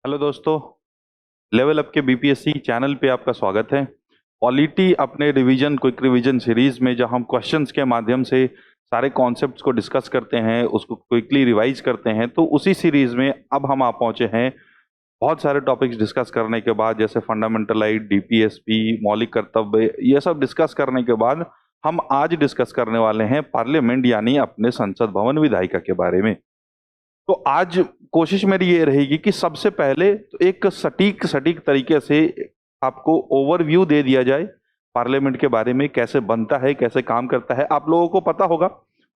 Hello दोस्तों। Level up के BPSC channel पे आपका स्वागत है। पॉलिटी अपने रिवीजन क्विक रिवीजन सीरीज में जहां हम क्वेश्चंस के माध्यम से सारे कॉन्सेप्ट्स को डिस्कस करते हैं, उसको क्विकली रिवाइज करते हैं, तो उसी सीरीज में अब हम आ पहुंचे हैं। बहुत सारे टॉपिक्स डिस्कस करने के बाद, जैसे फंडामेंटल राइट, डीपीएसपी, मौलिक कर्तव्य, ये सब डिस्कस करने के बाद हम आज डिस्कस करने वाले हैं पार्लियामेंट यानी अपने संसद भवन विधायिका के बारे में। तो आज कोशिश मेरी ये रहेगी कि सबसे पहले तो एक सटीक सटीक तरीके से आपको ओवरव्यू दे दिया जाए पार्लियामेंट के बारे में, कैसे बनता है, कैसे काम करता है। आप लोगों को पता होगा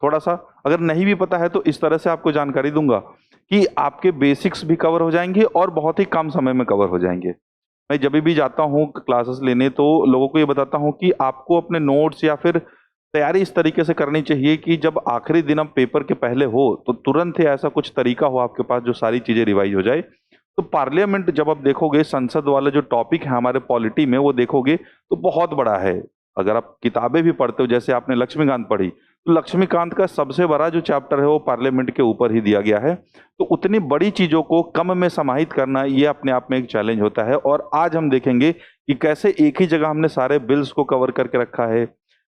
थोड़ा सा, अगर नहीं भी पता है तो इस तरह से आपको जानकारी दूंगा कि आपके बेसिक्स भी कवर हो जाएंगे और बहुत ही कम समय में कवर हो जाएंगे। मैं जब भी जाता हूँ क्लासेस लेने तो लोगों को ये बताता हूँ कि आपको अपने नोट्स या फिर तैयारी इस तरीके से करनी चाहिए कि जब आखिरी दिन आप पेपर के पहले हो तो तुरंत ही ऐसा कुछ तरीका हो आपके पास जो सारी चीजें रिवाइज हो जाए। तो पार्लियामेंट जब आप देखोगे, संसद वाला जो टॉपिक है हमारे पॉलिटी में, वो देखोगे तो बहुत बड़ा है। अगर आप किताबें भी पढ़ते हो, जैसे आपने लक्ष्मीकांत पढ़ी, तो लक्ष्मीकांत का सबसे बड़ा जो चैप्टर है वो पार्लियामेंट के ऊपर ही दिया गया है। तो उतनी बड़ी चीजों को कम में समाहित करना, ये अपने आप में एक चैलेंज होता है। और आज हम देखेंगे कि कैसे एक ही जगह हमने सारे बिल्स को कवर करके रखा है।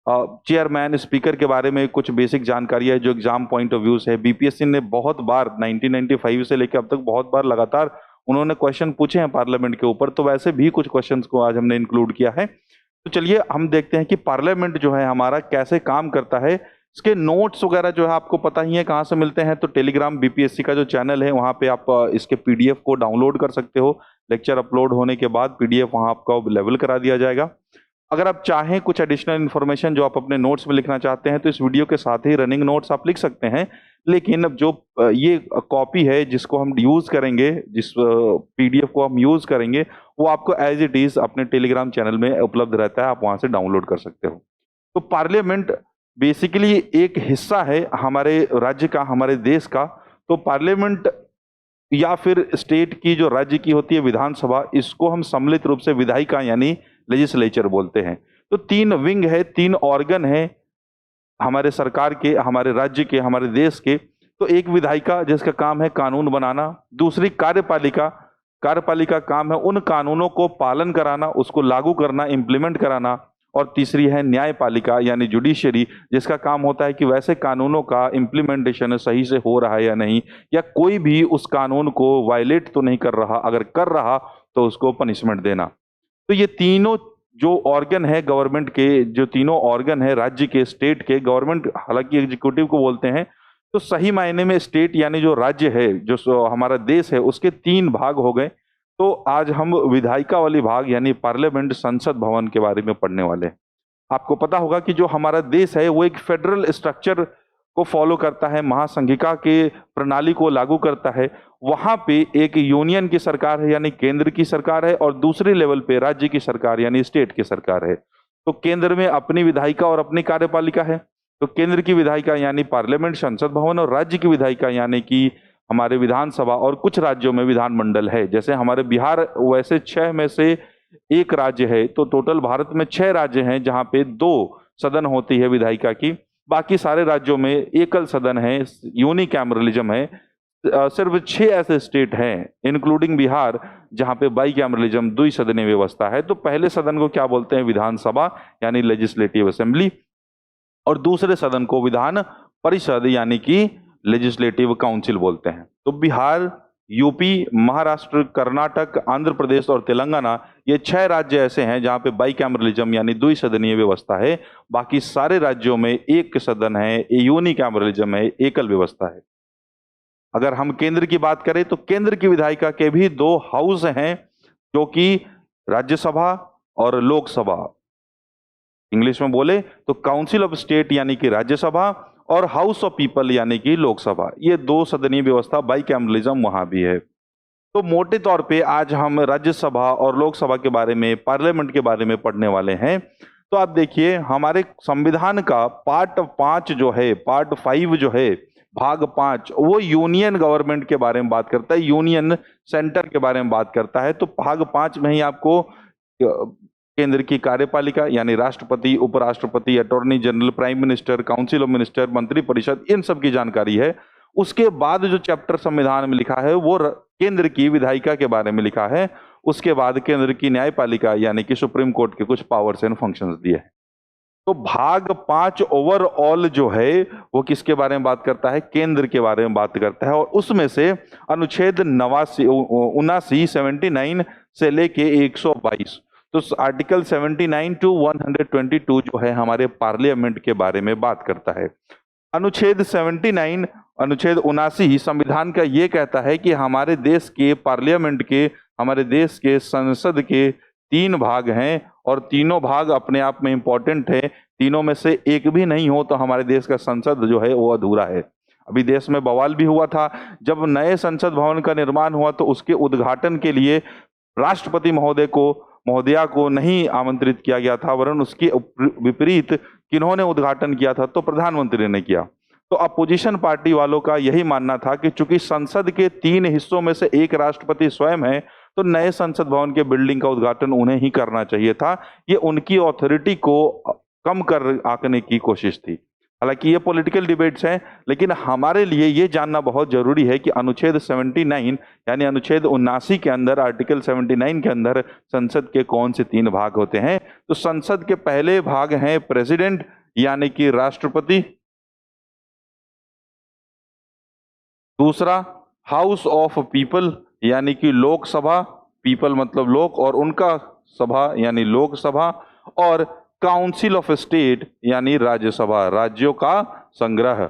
चेयरमैन, स्पीकर के बारे में कुछ बेसिक जानकारी है जो एग्जाम पॉइंट ऑफ व्यू से है। बीपीएससी ने बहुत बार 1995 से लेकर अब तक बहुत बार लगातार उन्होंने क्वेश्चन पूछे हैं पार्लियामेंट के ऊपर, तो वैसे भी कुछ क्वेश्चंस को आज हमने इंक्लूड किया है। तो चलिए हम देखते हैं कि पार्लियामेंट जो है हमारा कैसे काम करता है। इसके नोट्स वगैरह जो है आपको पता ही है कहाँ से मिलते हैं। तो टेलीग्राम बीपीएससी का जो चैनल है वहाँ पे आप इसके पीडीएफ को डाउनलोड कर सकते हो। लेक्चर अपलोड होने के बाद पीडीएफ वहाँ आपका लेवल करा दिया जाएगा। अगर आप चाहें कुछ एडिशनल इन्फॉर्मेशन जो आप अपने नोट्स में लिखना चाहते हैं तो इस वीडियो के साथ ही रनिंग नोट्स आप लिख सकते हैं। लेकिन अब जो ये कॉपी है जिसको हम यूज करेंगे, जिस पीडीएफ को हम यूज करेंगे, वो आपको एज इट इज अपने टेलीग्राम चैनल में उपलब्ध रहता है, आप वहां से डाउनलोड कर सकते हो। तो पार्लियामेंट बेसिकली एक हिस्सा है हमारे राज्य का, हमारे देश का। तो पार्लियामेंट या फिर स्टेट की जो राज्य की होती है विधानसभा, इसको हम सम्मिलित रूप से विधायिका यानी लेजिस्लेचर बोलते हैं। तो तीन विंग है, तीन ऑर्गन है हमारे सरकार के, हमारे राज्य के, हमारे देश के। तो एक विधायिका जिसका काम है कानून बनाना, दूसरी कार्यपालिका, कार्यपालिका काम है उन कानूनों को पालन कराना, उसको लागू करना, इंप्लीमेंट कराना। और तीसरी है न्यायपालिका यानी जुडिशरी, जिसका काम होता है कि वैसे कानूनों का इम्प्लीमेंटेशन सही से हो रहा है या नहीं, या कोई भी उस कानून को वायलेट तो नहीं कर रहा, अगर कर रहा तो उसको पनिशमेंट देना। तो ये तीनों जो ऑर्गन है गवर्नमेंट के, जो तीनों ऑर्गन है राज्य के, स्टेट के, गवर्नमेंट हालांकि एग्जीक्यूटिव को बोलते हैं, तो सही मायने में स्टेट यानी जो राज्य है, जो हमारा देश है, उसके तीन भाग हो गए। तो आज हम विधायिका वाली भाग यानी पार्लियामेंट, संसद भवन के बारे में पढ़ने वाले हैं। आपको पता होगा कि जो हमारा देश है वो एक फेडरल स्ट्रक्चर को फॉलो करता है, महासंघिका के प्रणाली को लागू करता है। वहां पे एक यूनियन की सरकार है यानी केंद्र की सरकार है, और दूसरे लेवल पे राज्य की सरकार यानी स्टेट की सरकार है। तो केंद्र में अपनी विधायिका और अपनी कार्यपालिका है। तो केंद्र की विधायिका यानी पार्लियामेंट, संसद भवन, और राज्य की विधायिका यानी कि हमारे विधानसभा, और कुछ राज्यों में विधानमंडल है। जैसे हमारे बिहार वैसे 6 में से एक राज्य है, तो टोटल भारत में 6 राज्य हैं जहां पे 2 सदन होती है विधायिका की। बाकी सारे राज्यों में एकल सदन है, यूनिकैमरलिज्म है। सिर्फ 6 ऐसे स्टेट हैं इंक्लूडिंग बिहार जहां पे बाईकैमरलिज्म, द्विसदनीय व्यवस्था है। तो पहले सदन को क्या बोलते हैं? विधानसभा यानी लेजिस्लेटिव असेंबली, और दूसरे सदन को विधान परिषद यानी कि लेजिस्लेटिव काउंसिल बोलते हैं। तो बिहार, यूपी, महाराष्ट्र, कर्नाटक, आंध्र प्रदेश और तेलंगाना, ये 6 राज्य ऐसे हैं जहां पे बाईकैमरलिज्म यानी द्विसदनीय व्यवस्था है। बाकी सारे राज्यों में एक सदन है, यूनिकैमरलिज्म है, एकल व्यवस्था है। अगर हम केंद्र की बात करें तो केंद्र की विधायिका के भी 2 हाउस हैं, जो कि राज्यसभा और लोकसभा। इंग्लिश में बोले तो काउंसिल ऑफ स्टेट यानी कि राज्यसभा, और हाउस ऑफ पीपल यानी कि लोकसभा। ये 2 सदनीय व्यवस्था, बाईकैमरलिज्म वहां भी है। तो मोटे तौर पे आज हम राज्यसभा और लोकसभा के बारे में, पार्लियामेंट के बारे में पढ़ने वाले हैं। तो आप देखिए हमारे संविधान का पार्ट 5 जो है, पार्ट 5 जो है, भाग 5, वो यूनियन गवर्नमेंट के बारे में बात करता है, यूनियन सेंटर के बारे में बात करता है। तो भाग 5 में ही आपको केंद्र की कार्यपालिका यानी राष्ट्रपति, उपराष्ट्रपति, attorney general, prime minister, council of minister, मंत्रिपरिषद, इन सब की जानकारी है। उसके बाद जो चैप्टर संविधान में लिखा है वो केंद्र की विधायिका के बारे में लिखा है। उसके बाद केंद्र की न्यायपालिका यानी कि सुप्रीम कोर्ट के कुछ पावर्स एंड फंक्शंस दिए हैं। तो भाग 5 ओवरऑल जो है वो किसके बारे में बात करता है? केंद्र के बारे में बात करता है। और उसमें से अनुच्छेद 79 से लेके 122, तो आर्टिकल 79 टू 122 जो है हमारे पार्लियामेंट के बारे में बात करता है। अनुच्छेद 79 संविधान का ये कहता है कि हमारे देश के पार्लियामेंट के, हमारे देश के संसद के 3 भाग हैं और तीनों भाग अपने आप में इंपॉर्टेंट है। तीनों में से एक भी नहीं हो तो हमारे देश का संसद जो है वो अधूरा है। अभी देश में बवाल भी हुआ था, जब नए संसद भवन का निर्माण हुआ तो उसके उद्घाटन के लिए राष्ट्रपति महोदया को नहीं आमंत्रित किया गया था, वरन उसके विपरीत किन्होंने उद्घाटन किया था? तो प्रधानमंत्री ने किया। तो अपोजिशन पार्टी वालों का यही मानना था कि चूंकि संसद के 3 हिस्सों में से एक राष्ट्रपति स्वयं है, तो नए संसद भवन के बिल्डिंग का उद्घाटन उन्हें ही करना चाहिए था। ये उनकी ऑथोरिटी को कम कर आंकने की कोशिश थी। हालांकि ये पॉलिटिकल डिबेट्स हैं, लेकिन हमारे लिए ये जानना बहुत जरूरी है कि अनुच्छेद 79 यानी अनुच्छेद 79 के अंदर, आर्टिकल 79 के अंदर संसद के कौन से 3 भाग होते हैं। तो संसद के पहले भाग हैं प्रेसिडेंट यानी कि राष्ट्रपति, दूसरा हाउस ऑफ पीपल यानी कि लोकसभा, पीपल मतलब लोक और उनका सभा यानी लोकसभा, और काउंसिल ऑफ स्टेट यानी राज्यसभा, राज्यों का संग्रह,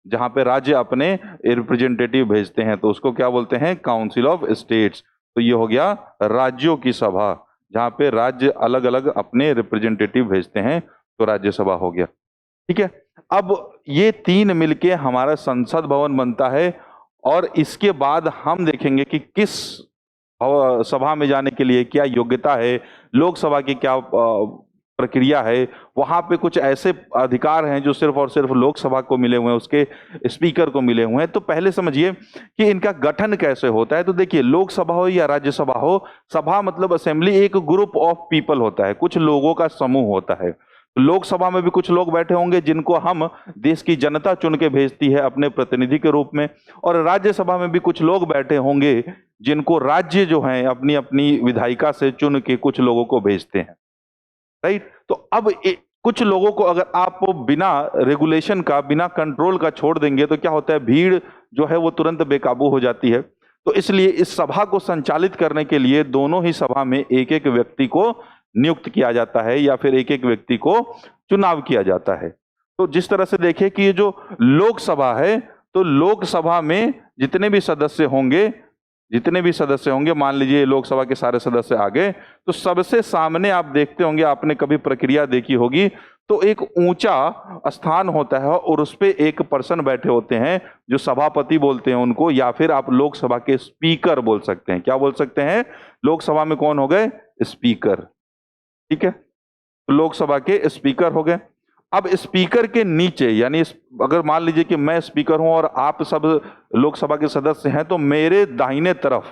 जहां पे राज्य अपने रिप्रेजेंटेटिव भेजते हैं तो उसको क्या बोलते हैं? Council of states. तो ये हो गया राज्यों की सभा, जहां पे राज्य अलग अलग अपने रिप्रेजेंटेटिव भेजते हैं, तो राज्यसभा हो गया। ठीक है, अब ये 3 मिलके हमारा संसद भवन बनता है। और इसके बाद हम देखेंगे कि किस सभा में जाने के लिए क्या योग्यता है, लोकसभा की क्या प्रक्रिया है। वहां पे कुछ ऐसे अधिकार हैं जो सिर्फ और सिर्फ लोकसभा को मिले हुए हैं, उसके स्पीकर को मिले हुए हैं। तो पहले समझिए कि इनका गठन कैसे होता है। तो देखिए, लोकसभा हो या राज्यसभा हो, सभा मतलब असेंबली एक ग्रुप ऑफ पीपल होता है, कुछ लोगों का समूह होता है। लोकसभा में भी कुछ लोग बैठे होंगे जिनको हम देश की जनता चुन के भेजती है अपने प्रतिनिधि के रूप में, और राज्यसभा में भी कुछ लोग बैठे होंगे जिनको राज्य जो है अपनी अपनी विधायिका से चुन के कुछ लोगों को भेजते हैं। राइट। तो अब कुछ लोगों को अगर आप बिना रेगुलेशन का, बिना कंट्रोल का छोड़ देंगे तो क्या होता है? भीड़ जो है वो तुरंत बेकाबू हो जाती है। तो इसलिए इस सभा को संचालित करने के लिए दोनों ही सभा में एक एक व्यक्ति को नियुक्त किया जाता है या फिर एक एक व्यक्ति को चुनाव किया जाता है। तो जिस तरह से देखें कि ये जो लोकसभा है, तो लोकसभा में जितने भी सदस्य होंगे, मान लीजिए लोकसभा के सारे सदस्य आ गए, तो सबसे सामने आप देखते होंगे, आपने कभी प्रक्रिया देखी होगी, तो एक ऊंचा स्थान होता है और उस पे एक पर्सन बैठे होते हैं जो सभापति बोलते हैं उनको, या फिर आप लोकसभा के स्पीकर बोल सकते हैं। क्या बोल सकते हैं? लोकसभा में कौन हो गए? स्पीकर। ठीक है, तो लोकसभा के स्पीकर हो गए। अब स्पीकर के नीचे, यानी अगर मान लीजिए कि मैं स्पीकर हूं और आप सब लोकसभा के सदस्य हैं, तो मेरे दाहिने तरफ,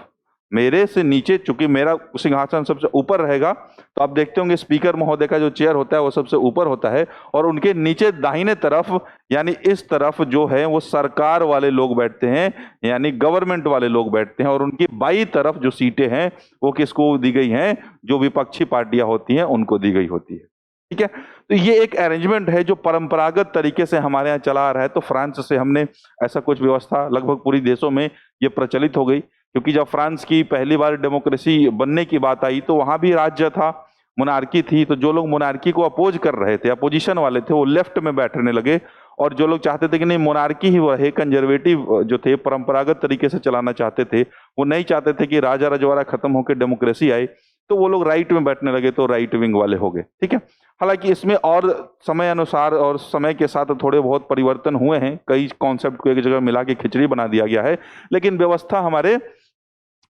मेरे से नीचे, चूंकि मेरा सिंहासन सबसे ऊपर रहेगा, तो आप देखते होंगे स्पीकर महोदय का जो चेयर होता है वो सबसे ऊपर होता है, और उनके नीचे दाहिने तरफ यानी इस तरफ जो है वो सरकार वाले लोग बैठते हैं, यानी गवर्नमेंट वाले लोग बैठते हैं, और उनकी बाईं तरफ जो सीटें हैं वो किसको दी गई हैं? जो विपक्षी पार्टियां होती हैं उनको दी गई होती है। ठीक है, तो ये एक अरेंजमेंट है जो परंपरागत तरीके से हमारे यहाँ चला आ रहा है। तो फ्रांस से हमने ऐसा कुछ व्यवस्था, लगभग पूरी देशों में ये प्रचलित हो गई, क्योंकि जब फ्रांस की पहली बार डेमोक्रेसी बनने की बात आई तो वहां भी राज्य था, मोनार्की थी। तो जो लोग मोनार्की को अपोज कर रहे थे, अपोजिशन वाले थे, वो लेफ्ट में बैठने लगे, और जो लोग चाहते थे कि नहीं मोनार्की ही रहे, कंजर्वेटिव जो थे, परंपरागत तरीके से चलाना चाहते थे, वो नहीं चाहते थे कि राजा रजवाड़ा खत्म होकर डेमोक्रेसी आए, तो वो लोग राइट में बैठने लगे, तो राइट विंग वाले हो गए। ठीक है, हालांकि इसमें और समय अनुसार और समय के साथ थोड़े बहुत परिवर्तन हुए हैं, कई कॉन्सेप्ट को एक जगह मिला के खिचड़ी बना दिया गया है, लेकिन व्यवस्था हमारे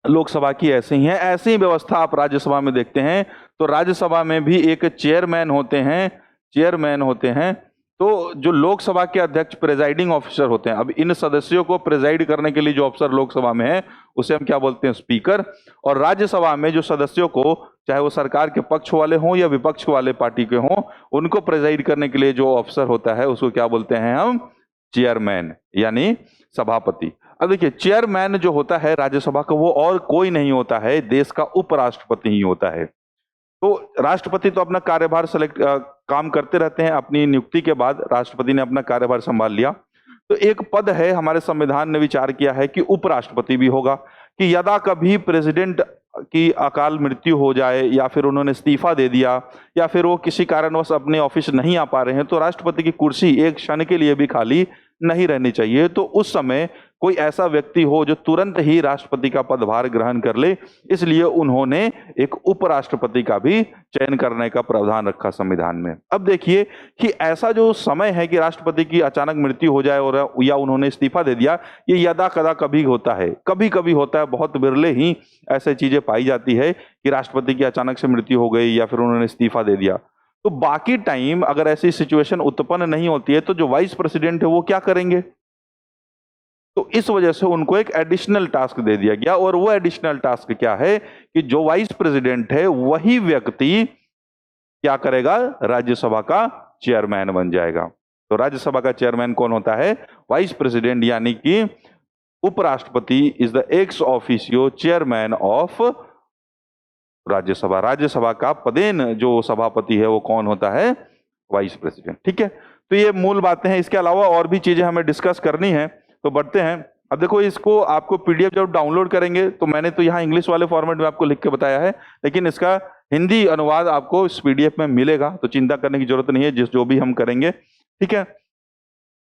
लोकसभा की ऐसे ही है। ऐसी ही व्यवस्था आप राज्यसभा में देखते हैं। तो राज्यसभा में भी एक चेयरमैन होते हैं। तो जो लोकसभा के अध्यक्ष प्रेजाइडिंग ऑफिसर होते हैं। अब इन सदस्यों को प्रेजाइड करने के लिए जो अफसर लोकसभा में है उसे हम क्या बोलते हैं? स्पीकर। और राज्यसभा में जो सदस्यों को, चाहे वो सरकार के पक्ष वाले हों या विपक्ष वाले पार्टी के हों, उनको प्रेजाइड करने के लिए जो अफसर होता है उसको क्या बोलते हैं हम? चेयरमैन यानी सभापति। अब देखिए, चेयरमैन जो होता है राज्यसभा का वो और कोई नहीं होता है, देश का उपराष्ट्रपति ही होता है। तो राष्ट्रपति तो अपना कार्यभार काम करते रहते हैं, अपनी नियुक्ति के बाद राष्ट्रपति ने अपना कार्यभार संभाल लिया। तो एक पद है, हमारे संविधान ने विचार किया है कि उपराष्ट्रपति भी होगा, कि यदा कभी प्रेसिडेंट की अकाल मृत्यु हो जाए या फिर उन्होंने इस्तीफा दे दिया या फिर वो किसी कारणवश अपने ऑफिस नहीं आ पा रहे हैं, तो राष्ट्रपति की कुर्सी एक क्षण के लिए भी खाली नहीं रहनी चाहिए। तो उस समय कोई ऐसा व्यक्ति हो जो तुरंत ही राष्ट्रपति का पदभार ग्रहण कर ले, इसलिए उन्होंने एक उपराष्ट्रपति का भी चयन करने का प्रावधान रखा संविधान में। अब देखिए कि ऐसा जो समय है कि राष्ट्रपति की अचानक मृत्यु हो जाए और या उन्होंने इस्तीफा दे दिया, ये यदा कदा कभी होता है, कभी कभी होता है, बहुत बिरले ही ऐसे चीजें पाई जाती है कि राष्ट्रपति की अचानक से मृत्यु हो गई या फिर उन्होंने इस्तीफा दे दिया। तो बाकी टाइम अगर ऐसी सिचुएशन उत्पन्न नहीं होती है तो जो वाइस प्रेसिडेंट है वो क्या करेंगे? तो इस वजह से उनको एक एडिशनल टास्क दे दिया गया, और वो एडिशनल टास्क क्या है कि जो वाइस प्रेसिडेंट है वही व्यक्ति क्या करेगा? राज्यसभा का चेयरमैन बन जाएगा। तो राज्यसभा का चेयरमैन कौन होता है? वाइस प्रेसिडेंट, यानी कि उपराष्ट्रपति is the ex officio chairman of Rajya Sabha. Rajya Sabha का पदेन जो सभापति है वो कौन होता है? Vice president. ठीक है, तो ये मूल बातें हैं। इसके अलावा और भी चीजें हमें डिस्कस करनी है, तो बढ़ते हैं। अब देखो, इसको आपको पीडीएफ जब डाउनलोड करेंगे तो मैंने तो यहाँ इंग्लिश वाले फॉर्मेट में आपको लिख के बताया है, लेकिन इसका हिंदी अनुवाद आपको इस पीडीएफ में मिलेगा, तो चिंता करने की जरूरत नहीं है जो भी हम करेंगे। ठीक है,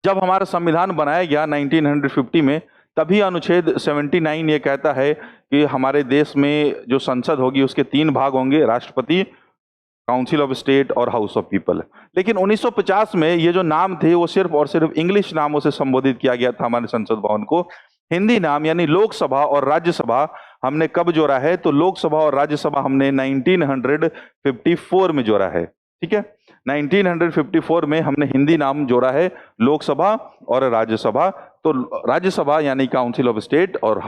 जब हमारा संविधान बनाया गया 1950 में, तभी अनुच्छेद 79 ये कहता है कि हमारे देश में जो संसद होगी उसके 3 भाग होंगे, राष्ट्रपति, काउंसिल ऑफ स्टेट और हाउस ऑफ पीपल। लेकिन 1950 में ये जो नाम थे वो सिर्फ और सिर्फ इंग्लिश नामों से संबोधित किया गया था हमारे संसद भवन को। हिंदी नाम यानी लोकसभा और राज्यसभा हमने कब जोड़ा है? तो लोकसभा और राज्यसभा हमने 1954 में जोड़ा है। ठीक है, 1954 में हमने हिंदी नाम जोड़ा है लोकसभा और राज्यसभा। तो राज्यसभा यानी काउंसिल ऑफ स्टेट और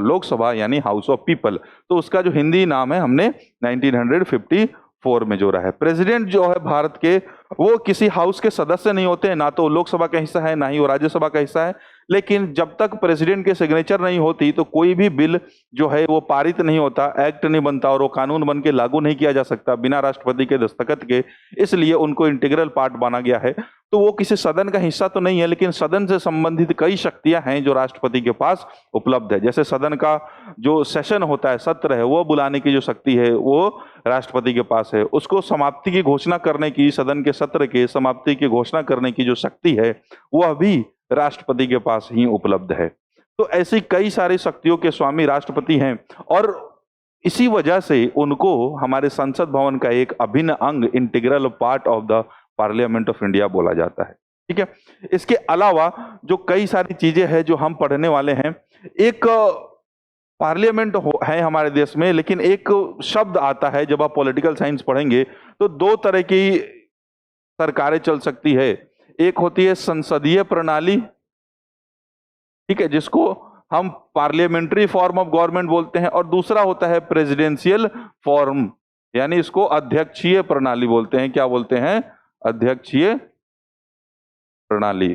लोकसभा यानी हाउस ऑफ पीपल, तो उसका जो हिंदी नाम है हमने 1954 में जोड़ा है। प्रेसिडेंट जो है भारत के, वो किसी हाउस के सदस्य नहीं होते हैं, ना तो लोकसभा का हिस्सा है ना ही वो राज्यसभा का हिस्सा है। लेकिन जब तक प्रेसिडेंट के सिग्नेचर नहीं होती तो कोई भी बिल जो है वो पारित नहीं होता, एक्ट नहीं बनता और वो कानून बन के लागू नहीं किया जा सकता बिना राष्ट्रपति के दस्तखत के। इसलिए उनको इंटीग्रल पार्ट माना गया है। तो वो किसी सदन का हिस्सा तो नहीं है, लेकिन सदन से संबंधित कई शक्तियां हैं जो राष्ट्रपति के पास उपलब्ध है। जैसे सदन का जो सेशन होता है, सत्र है, वो बुलाने की जो शक्ति है वो राष्ट्रपति के पास है। उसको समाप्ति की घोषणा करने की, सदन के सत्र के समाप्ति की घोषणा करने की जो शक्ति है वह भी राष्ट्रपति के पास ही उपलब्ध है। तो ऐसी कई सारी शक्तियों के स्वामी राष्ट्रपति हैं, और इसी वजह से उनको हमारे संसद भवन का एक अभिन्न अंग, integral part of the parliament of India बोला जाता है। ठीक है, इसके अलावा जो कई सारी चीजें हैं जो हम पढ़ने वाले हैं, एक पार्लियामेंट है हमारे देश में, लेकिन एक शब्द आता है जब आप पॉलिटिकल साइंस पढ़ेंगे तो 2 तरह की सरकारें चल सकती है। एक होती है संसदीय प्रणाली, ठीक है, जिसको हम पार्लियामेंट्री फॉर्म ऑफ गवर्नमेंट बोलते हैं, और दूसरा होता है प्रेसिडेंशियल फॉर्म, यानी इसको अध्यक्षीय प्रणाली बोलते हैं। क्या बोलते हैं? अध्यक्षीय प्रणाली,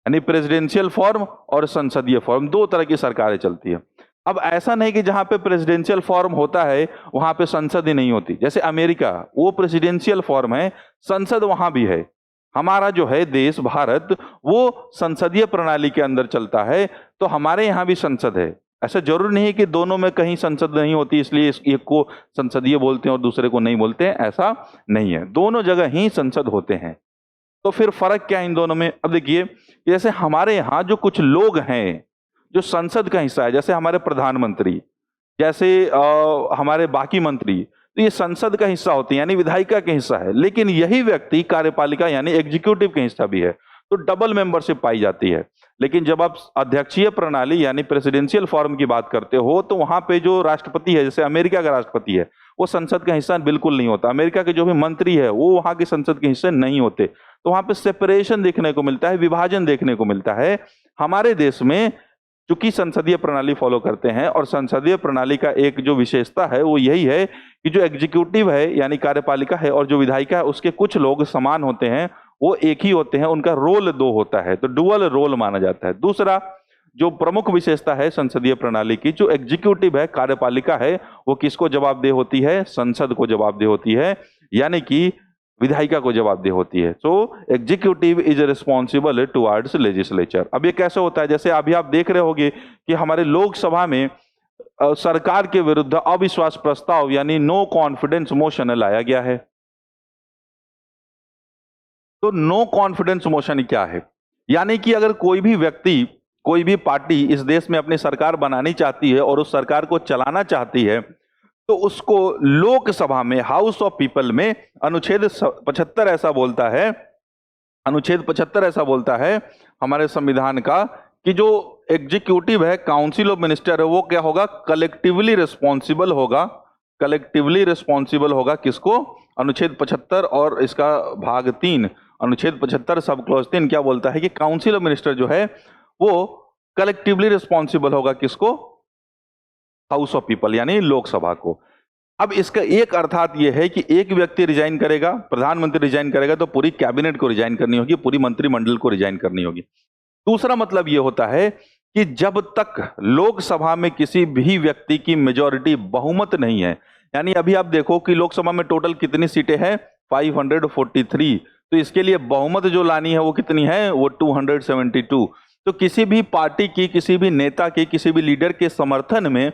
यानी प्रेसिडेंशियल फॉर्म और संसदीय फॉर्म, 2 तरह की सरकारें चलती है। अब ऐसा नहीं कि जहां पे प्रेसिडेंशियल फॉर्म होता है वहां पे संसद ही नहीं होती। जैसे अमेरिका, वो प्रेसिडेंशियल फॉर्म है, संसद वहां भी है। हमारा जो है देश भारत, वो संसदीय प्रणाली के अंदर चलता है, तो हमारे यहाँ भी संसद है। ऐसा जरूरी नहीं है कि दोनों में कहीं संसद नहीं होती इसलिए एक को संसदीय बोलते हैं और दूसरे को नहीं बोलते हैं, ऐसा नहीं है, दोनों जगह ही संसद होते हैं। तो फिर फर्क क्या है इन दोनों में? अब देखिए, जैसे हमारे यहाँ जो कुछ लोग हैं जो संसद का हिस्सा है, जैसे हमारे प्रधानमंत्री, जैसे हमारे बाकी मंत्री, तो ये संसद का हिस्सा होते हैं, यानी विधायिका के हिस्सा है। लेकिन यही व्यक्ति कार्यपालिका यानी एग्जीक्यूटिव के हिस्सा भी है, तो डबल मेंबरशिप पाई जाती है। लेकिन जब आप अध्यक्षीय प्रणाली यानी प्रेसिडेंशियल फॉर्म की बात करते हो तो वहां पे जो राष्ट्रपति है, जैसे अमेरिका का राष्ट्रपति है, वो संसद का हिस्सा बिल्कुल नहीं होता। अमेरिका के जो भी मंत्री है वो वहां के संसद के हिस्से नहीं होते, तो वहां पे सेपरेशन देखने को मिलता है, विभाजन देखने को मिलता है। हमारे देश में चूंकि संसदीय प्रणाली फॉलो करते हैं, और संसदीय प्रणाली का एक जो विशेषता है वो यही है कि जो एग्जीक्यूटिव है यानी कार्यपालिका है और जो विधायिका है उसके कुछ लोग समान होते हैं, वो एक ही होते हैं, उनका रोल दो होता है, तो डुअल रोल माना जाता है। दूसरा जो प्रमुख विशेषता है संसदीय प्रणाली की, जो एग्जीक्यूटिव है, कार्यपालिका है, वो किसको जवाबदेह होती है? संसद को जवाबदेह होती है, यानी कि विधायिका को जवाबदेह होती है। So executive is responsible towards legislature. अब ये कैसे होता है? जैसे अभी आप देख रहे होंगे कि हमारे लोकसभा में सरकार के विरुद्ध अविश्वास प्रस्ताव यानी नो कॉन्फिडेंस मोशन लाया गया है। तो नो कॉन्फिडेंस मोशन क्या है? यानी कि अगर कोई भी व्यक्ति, कोई भी पार्टी इस देश में अपनी सरकार बनानी चाहती है और उस सरकार को चलाना चाहती है, तो उसको लोकसभा में, हाउस ऑफ पीपल में अनुच्छेद 75 ऐसा बोलता है, अनुच्छेद 75 ऐसा बोलता है हमारे संविधान का, कि जो एग्जीक्यूटिव है, काउंसिल ऑफ मिनिस्टर है, वो क्या होगा? कलेक्टिवली रिस्पॉन्सिबल होगा। कलेक्टिवली रिस्पॉन्सिबल होगा किसको? अनुच्छेद 75 और इसका भाग 3, अनुच्छेद 75 सब क्लॉज 3 क्या बोलता है कि काउंसिल ऑफ मिनिस्टर जो है वो कलेक्टिवली रिस्पॉन्सिबल होगा किसको? हाउस ऑफ पीपल यानी लोकसभा को। अब इसका एक अर्थात यह है कि एक व्यक्ति रिजाइन करेगा, प्रधानमंत्री रिजाइन करेगा, तो पूरी कैबिनेट को रिजाइन करनी होगी, पूरी मंत्रिमंडल को रिजाइन करनी होगी। दूसरा मतलब यह होता है कि जब तक लोकसभा में किसी भी व्यक्ति की मेजॉरिटी, बहुमत नहीं है, यानी अभी आप देखो कि लोकसभा में टोटल कितनी सीटें हैं? 543। तो इसके लिए बहुमत जो लानी है वो कितनी है? वो 272। तो किसी भी पार्टी की, किसी भी नेता के, किसी भी लीडर के समर्थन में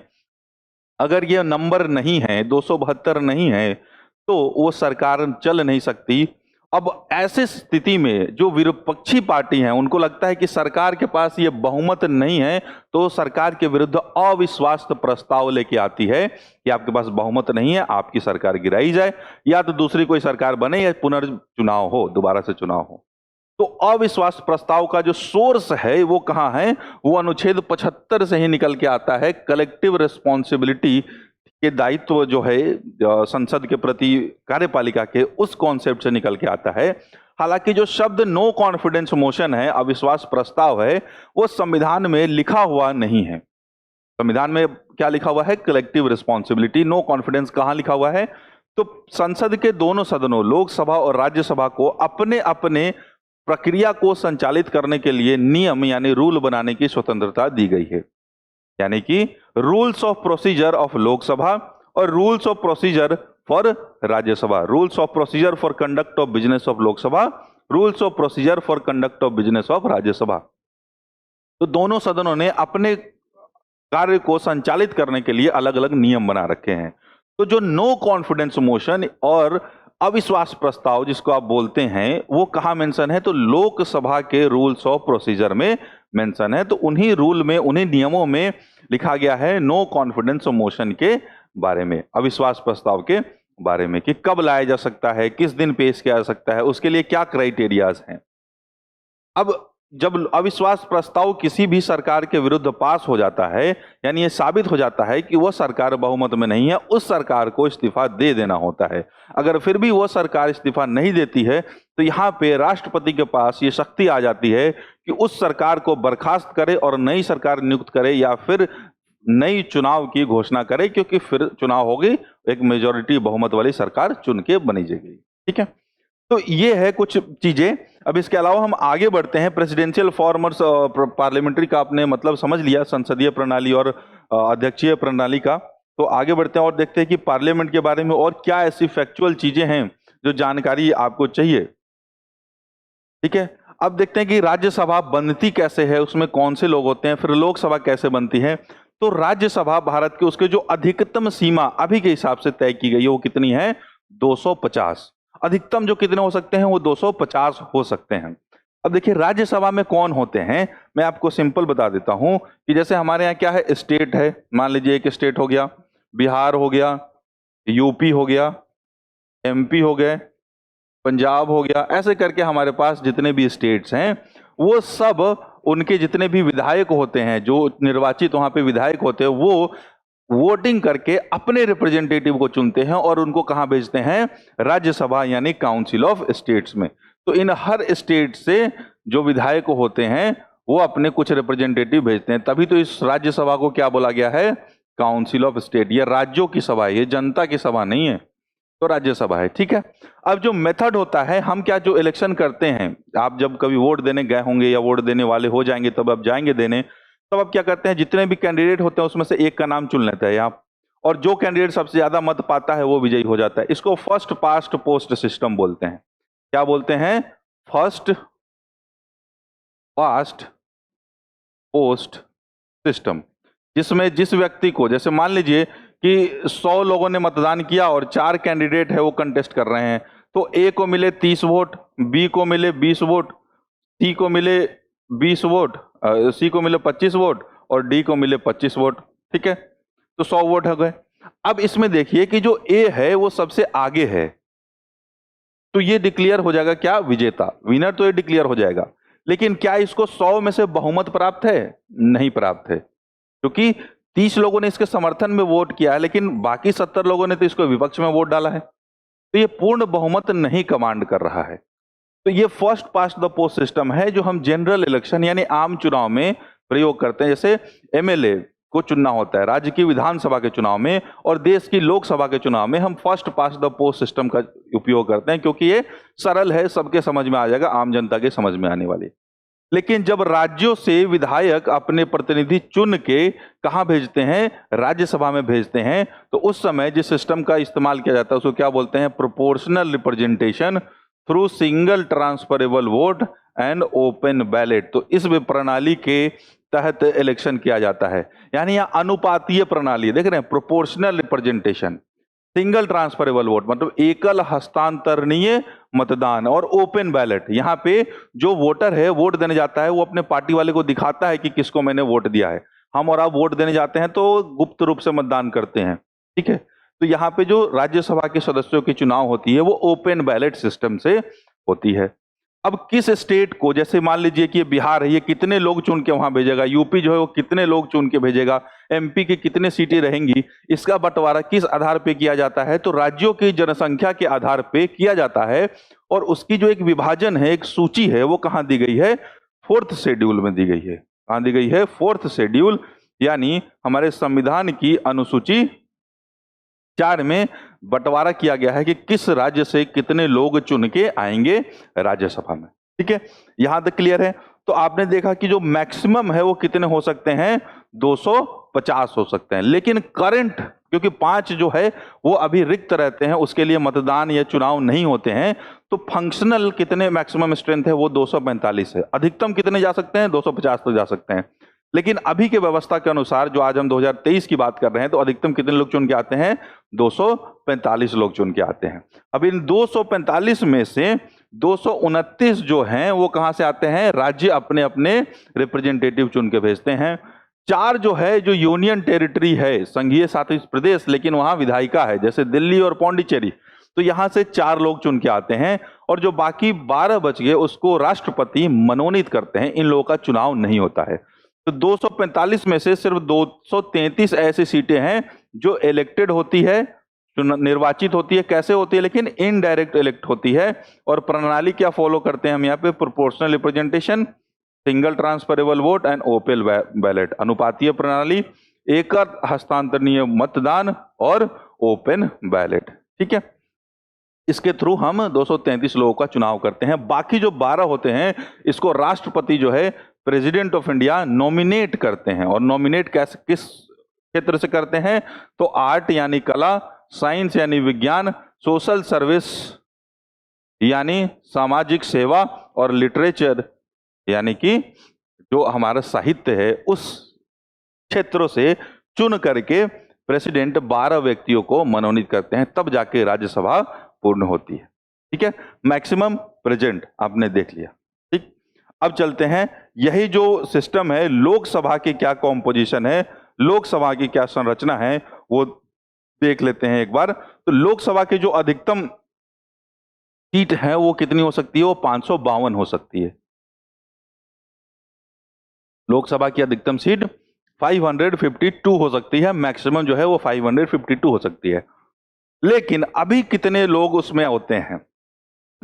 अगर ये नंबर नहीं है, 272 नहीं है, तो वो सरकार चल नहीं सकती। अब ऐसी स्थिति में जो विपक्षी पार्टी हैं, उनको लगता है कि सरकार के पास ये बहुमत नहीं है, तो सरकार के विरुद्ध अविश्वास प्रस्ताव लेके आती है कि आपके पास बहुमत नहीं है, आपकी सरकार गिराई जाए, या तो दूसरी कोई सरकार बने, या पुनर्चुनाव हो, दोबारा से चुनाव हो। तो अविश्वास प्रस्ताव का जो सोर्स है वो कहां है? वो अनुच्छेद 75 से ही निकल के आता है। कलेक्टिव रिस्पॉन्सिबिलिटी के दायित्व जो है संसद के प्रति कार्यपालिका के, उस कॉन्सेप्ट से निकल के आता है। हालांकि जो शब्द नो कॉन्फिडेंस मोशन है, अविश्वास प्रस्ताव है, वो संविधान में लिखा हुआ नहीं है। संविधान में क्या लिखा हुआ है? Collective responsibility. नो कॉन्फिडेंस कहां लिखा हुआ है? तो संसद के दोनों सदनों, लोकसभा और राज्यसभा को अपने अपने प्रक्रिया को संचालित करने के लिए नियम यानी रूल बनाने की स्वतंत्रता दी गई है। यानी कि rules of procedure of Lok Sabha और rules of procedure for Rajya Sabha. Rules of procedure for conduct of business of Lok Sabha, rules of procedure for conduct of business of Rajya Sabha. तो दोनों सदनों ने अपने कार्य को संचालित करने के लिए अलग अलग नियम बना रखे हैं। तो जो नो कॉन्फिडेंस मोशन और अविश्वास प्रस्ताव जिसको आप बोलते हैं, वो कहां मेंशन है? तो लोकसभा के रूल्स ऑफ प्रोसीजर में मेंशन है। तो उन्हीं रूल में, उन्हीं नियमों में लिखा गया है नो कॉन्फिडेंस मोशन के बारे में, अविश्वास प्रस्ताव के बारे में, कि कब लाया जा सकता है, किस दिन पेश किया जा सकता है, उसके लिए क्या क्राइटेरियाज हैं। अब जब अविश्वास प्रस्ताव किसी भी सरकार के विरुद्ध पास हो जाता है, यानी ये साबित हो जाता है कि वह सरकार बहुमत में नहीं है, उस सरकार को इस्तीफा दे देना होता है। अगर फिर भी वह सरकार इस्तीफा नहीं देती है, तो यहाँ पे राष्ट्रपति के पास ये शक्ति आ जाती है कि उस सरकार को बर्खास्त करे और नई सरकार नियुक्त करे, या फिर नई चुनाव की घोषणा करे, क्योंकि फिर चुनाव होगी, एक मेजोरिटी बहुमत वाली सरकार चुन के बनी जाएगी। ठीक है, तो ये है कुछ चीजें। अब इसके अलावा हम आगे बढ़ते हैं। प्रेसिडेंशियल फॉर्मर्स पार्लियामेंट्री का आपने मतलब समझ लिया, संसदीय प्रणाली और अध्यक्षीय प्रणाली का। तो आगे बढ़ते हैं और देखते हैं कि पार्लियामेंट के बारे में और क्या ऐसी फैक्चुअल चीजें हैं जो जानकारी आपको चाहिए। ठीक है, अब देखते हैं कि राज्यसभा बनती कैसे है, उसमें कौन से लोग होते हैं, फिर लोकसभा कैसे बनती है। तो राज्यसभा भारत के, उसके जो अधिकतम सीमा अभी के हिसाब से तय की गई है वो कितनी है? 250। अधिकतम जो कितने हो सकते हैं? वो 250 हो सकते हैं। अब देखिए राज्यसभा में कौन होते हैं, मैं आपको सिंपल बता देता हूं कि जैसे हमारे यहाँ क्या है, स्टेट है, मान लीजिए एक स्टेट हो गया, बिहार हो गया, यूपी हो गया, एमपी हो गए, पंजाब हो गया, ऐसे करके हमारे पास जितने भी स्टेट्स हैं वो सब, उनके जितने भी विधायक होते हैं, जो निर्वाचित वहां पे विधायक होते हैं, वो वोटिंग करके अपने रिप्रेजेंटेटिव को चुनते हैं और उनको कहां भेजते हैं? राज्यसभा यानी काउंसिल ऑफ स्टेट्स में। तो इन हर स्टेट से जो विधायक होते हैं वो अपने कुछ रिप्रेजेंटेटिव भेजते हैं, तभी तो इस राज्यसभा को क्या बोला गया है? Council of state. ये राज्यों की सभा है, ये जनता की सभा नहीं है। तो राज्यसभा है। ठीक है, अब जो मेथड होता है, हम क्या जो इलेक्शन करते हैं, आप जब कभी वोट देने गए होंगे या वोट देने वाले हो जाएंगे तब आप जाएंगे देने, तब आप क्या करते हैं, जितने भी कैंडिडेट होते हैं उसमें से एक का नाम चुन लेते हैं आप, और जो कैंडिडेट सबसे ज्यादा मत पाता है वो विजयी हो जाता है। इसको फर्स्ट पास्ट पोस्ट सिस्टम बोलते हैं। क्या बोलते हैं? फर्स्ट पास्ट पोस्ट सिस्टम, जिसमें जिस व्यक्ति को, जैसे मान लीजिए कि 100 लोगों ने मतदान किया और 4 कैंडिडेट है वो कंटेस्ट कर रहे हैं, तो ए को मिले 30 वोट, बी को मिले 20 वोट, सी को मिले 20 वोट, सी को मिले 25 वोट और डी को मिले 25 वोट। ठीक है, तो 100 वोट हो गए। अब इसमें देखिए कि जो ए है वो सबसे आगे है, तो ये डिक्लेयर हो जाएगा क्या? विजेता, विनर तो ये डिक्लेयर हो जाएगा। लेकिन क्या इसको 100 में से बहुमत प्राप्त है? नहीं प्राप्त है, क्योंकि 30 लोगों ने इसके समर्थन में वोट किया है, लेकिन बाकी 70 लोगों ने तो इसको विपक्ष में वोट डाला है, तो ये पूर्ण बहुमत नहीं कमांड कर रहा है। तो ये first past the post system है जो हम जनरल इलेक्शन यानी आम चुनाव में प्रयोग करते हैं। जैसे एमएलए को चुनना होता है राज्य की विधानसभा के चुनाव में और देश की लोकसभा के चुनाव में, हम first past the post system का उपयोग करते हैं, क्योंकि ये सरल है, सबके समझ में आ जाएगा, आम जनता के समझ में आने वाली। लेकिन जब राज्यों से विधायक अपने प्रतिनिधि चुन के कहां भेजते हैं? राज्यसभा में भेजते हैं, तो उस समय जिस सिस्टम का इस्तेमाल किया जाता है उसको क्या बोलते हैं? Proportional representation through single transferable vote and open ballot. तो इस प्रणाली के तहत इलेक्शन किया जाता है, यानी यह अनुपातीय प्रणाली, देख रहे हैं, proportional representation, single transferable vote मतलब एकल हस्तांतरणीय मतदान, और ओपन बैलेट, यहां पे जो वोटर है वोट देने जाता है वो अपने पार्टी वाले को दिखाता है कि किसको मैंने वोट दिया है। हम और आप वोट देने जाते हैं तो गुप्त रूप से मतदान करते हैं। ठीक है, तो यहाँ पे जो राज्यसभा के सदस्यों की चुनाव होती है वो ओपन बैलेट सिस्टम से होती है। अब किस स्टेट को, जैसे मान लीजिए कि ये बिहार है, ये कितने लोग चुन के वहां भेजेगा, यूपी जो है वो कितने लोग चुन के भेजेगा, एमपी की कितने सीटें रहेंगी, इसका बंटवारा किस आधार पे किया जाता है? तो राज्यों की जनसंख्या के आधार पे किया जाता है, और उसकी जो एक विभाजन है, एक सूची है, वो कहां दी गई है? 4th शेड्यूल में दी गई है। कहां दी गई है? 4th शेड्यूल, यानी हमारे संविधान की अनुसूची 4 में बंटवारा किया गया है कि किस राज्य से कितने लोग चुन के आएंगे राज्यसभा में। ठीक है, यहां तक क्लियर है? तो आपने देखा कि जो मैक्सिमम है वो कितने हो सकते हैं? 250 हो सकते हैं, लेकिन करंट, क्योंकि 5 जो है वो अभी रिक्त रहते हैं, उसके लिए मतदान या चुनाव नहीं होते हैं, तो फंक्शनल कितने मैक्सिमम स्ट्रेंथ है? वो 245 है। अधिकतम कितने जा सकते हैं? 250 तक जा सकते हैं। लेकिन अभी के व्यवस्था के अनुसार, जो आज हम 2023 की बात कर रहे हैं, तो अधिकतम कितने लोग चुन के आते हैं? 245 लोग चुन के आते हैं। अब इन 245 में से 229 जो हैं वो कहां से आते हैं? राज्य अपने अपने रिप्रेजेंटेटिव चुन के भेजते हैं। 4 जो है, जो यूनियन टेरिटरी है, संघीय शासित प्रदेश, लेकिन वहां विधायिका है, जैसे दिल्ली और पौंडीचेरी, तो यहां से 4 लोग चुन के आते हैं, और जो बाकी 12 बच गए उसको राष्ट्रपति मनोनीत करते हैं। इन लोगों का चुनाव नहीं होता है। तो 245 में से सिर्फ 233 ऐसी सीटें हैं जो इलेक्टेड होती है, निर्वाचित होती है। कैसे होती है? लेकिन इनडायरेक्ट इलेक्ट होती है। और प्रणाली क्या फॉलो करते हैं हम यहाँ पे? Proportional representation, single transferable vote and open ballot, अनुपातीय प्रणाली, एकल हस्तांतरणीय मतदान और ओपन बैलेट। ठीक है, इसके थ्रू हम 233 लोगों का चुनाव करते हैं। बाकी जो 12 होते हैं, इसको राष्ट्रपति जो है, प्रेसिडेंट ऑफ इंडिया, नॉमिनेट करते हैं। और नॉमिनेट कैसे, किस क्षेत्र से करते हैं? तो आर्ट यानी कला, साइंस यानी विज्ञान, सोशल सर्विस यानी सामाजिक सेवा, और लिटरेचर यानी कि जो हमारा साहित्य है, उस क्षेत्रों से चुन करके प्रेसिडेंट 12 व्यक्तियों को मनोनीत करते हैं, तब जाके राज्यसभा पूर्ण होती है। ठीक है, मैक्सिमम प्रेजेंट आपने देख लिया। ठीक, अब चलते हैं, यही जो सिस्टम है, लोकसभा की क्या कॉम्पोजिशन है, लोकसभा की क्या संरचना है, वो देख लेते हैं एक बार। तो लोकसभा के जो अधिकतम सीट है वो कितनी हो सकती है? वो 552 हो सकती है। लोकसभा की अधिकतम सीट 552 हो सकती है, मैक्सिमम जो है वो 552 हो सकती है। लेकिन अभी कितने लोग उसमें होते हैं?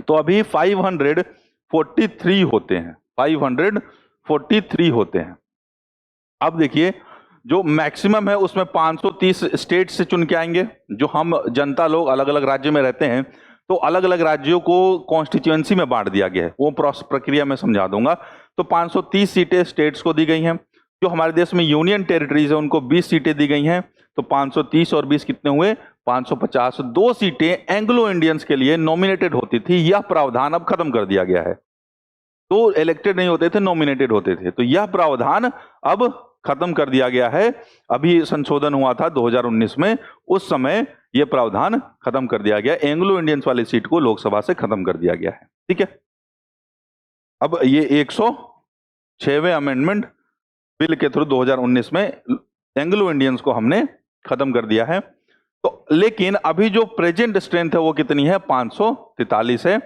तो अभी 543 होते हैं, 543 होते हैं। अब देखिए, जो मैक्सिमम है उसमें 530 स्टेट से चुन के आएंगे। जो हम जनता लोग अलग अलग राज्य में रहते हैं, तो अलग अलग राज्यों को कॉन्स्टिट्यूएंसी में बांट दिया गया है, वो प्रक्रिया में समझा दूंगा। तो 530 सीटें स्टेट्स को दी गई हैं। जो हमारे देश में यूनियन टेरिटरीज है उनको 20 सीटें दी गई हैं। तो 530 और 20 कितने हुए? 550। 2 सीटें एंग्लो इंडियंस के लिए नॉमिनेटेड होती थी, यह प्रावधान अब खत्म कर दिया गया है। तो इलेक्टेड नहीं होते थे, नॉमिनेटेड होते थे। तो यह प्रावधान अब खत्म कर दिया गया है। अभी संशोधन हुआ था 2019 में, उस समय यह प्रावधान खत्म कर दिया गया। एंग्लो इंडियंस वाली सीट को लोकसभा से खत्म कर दिया गया है। ठीक है, अब ये 106वें अमेंडमेंट बिल के थ्रू 2019 में एंग्लो इंडियंस को हमने खत्म कर दिया है। तो लेकिन अभी जो प्रेजेंट स्ट्रेंथ है वो कितनी है? 543 है।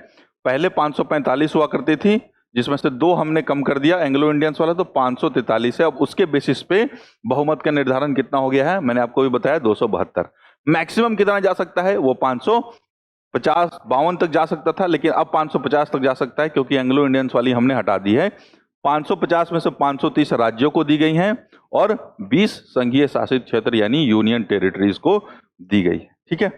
पहले 545 हुआ करती थी, जिसमें से 2 हमने कम कर दिया एंग्लो इंडियंस वाला, तो 543 है। अब उसके बेसिस पे बहुमत का निर्धारण कितना हो गया है? मैंने आपको भी बताया 272। मैक्सिमम कितना जा सकता है? वो 550 52 तक जा सकता था, लेकिन अब 550 तक जा सकता है, क्योंकि एंग्लो इंडियंस वाली हमने हटा दी है। 550 में से 530 राज्यों को दी गई हैं और 20 संघीय शासित क्षेत्र यानी यूनियन टेरिटरीज को दी गई है। ठीक है,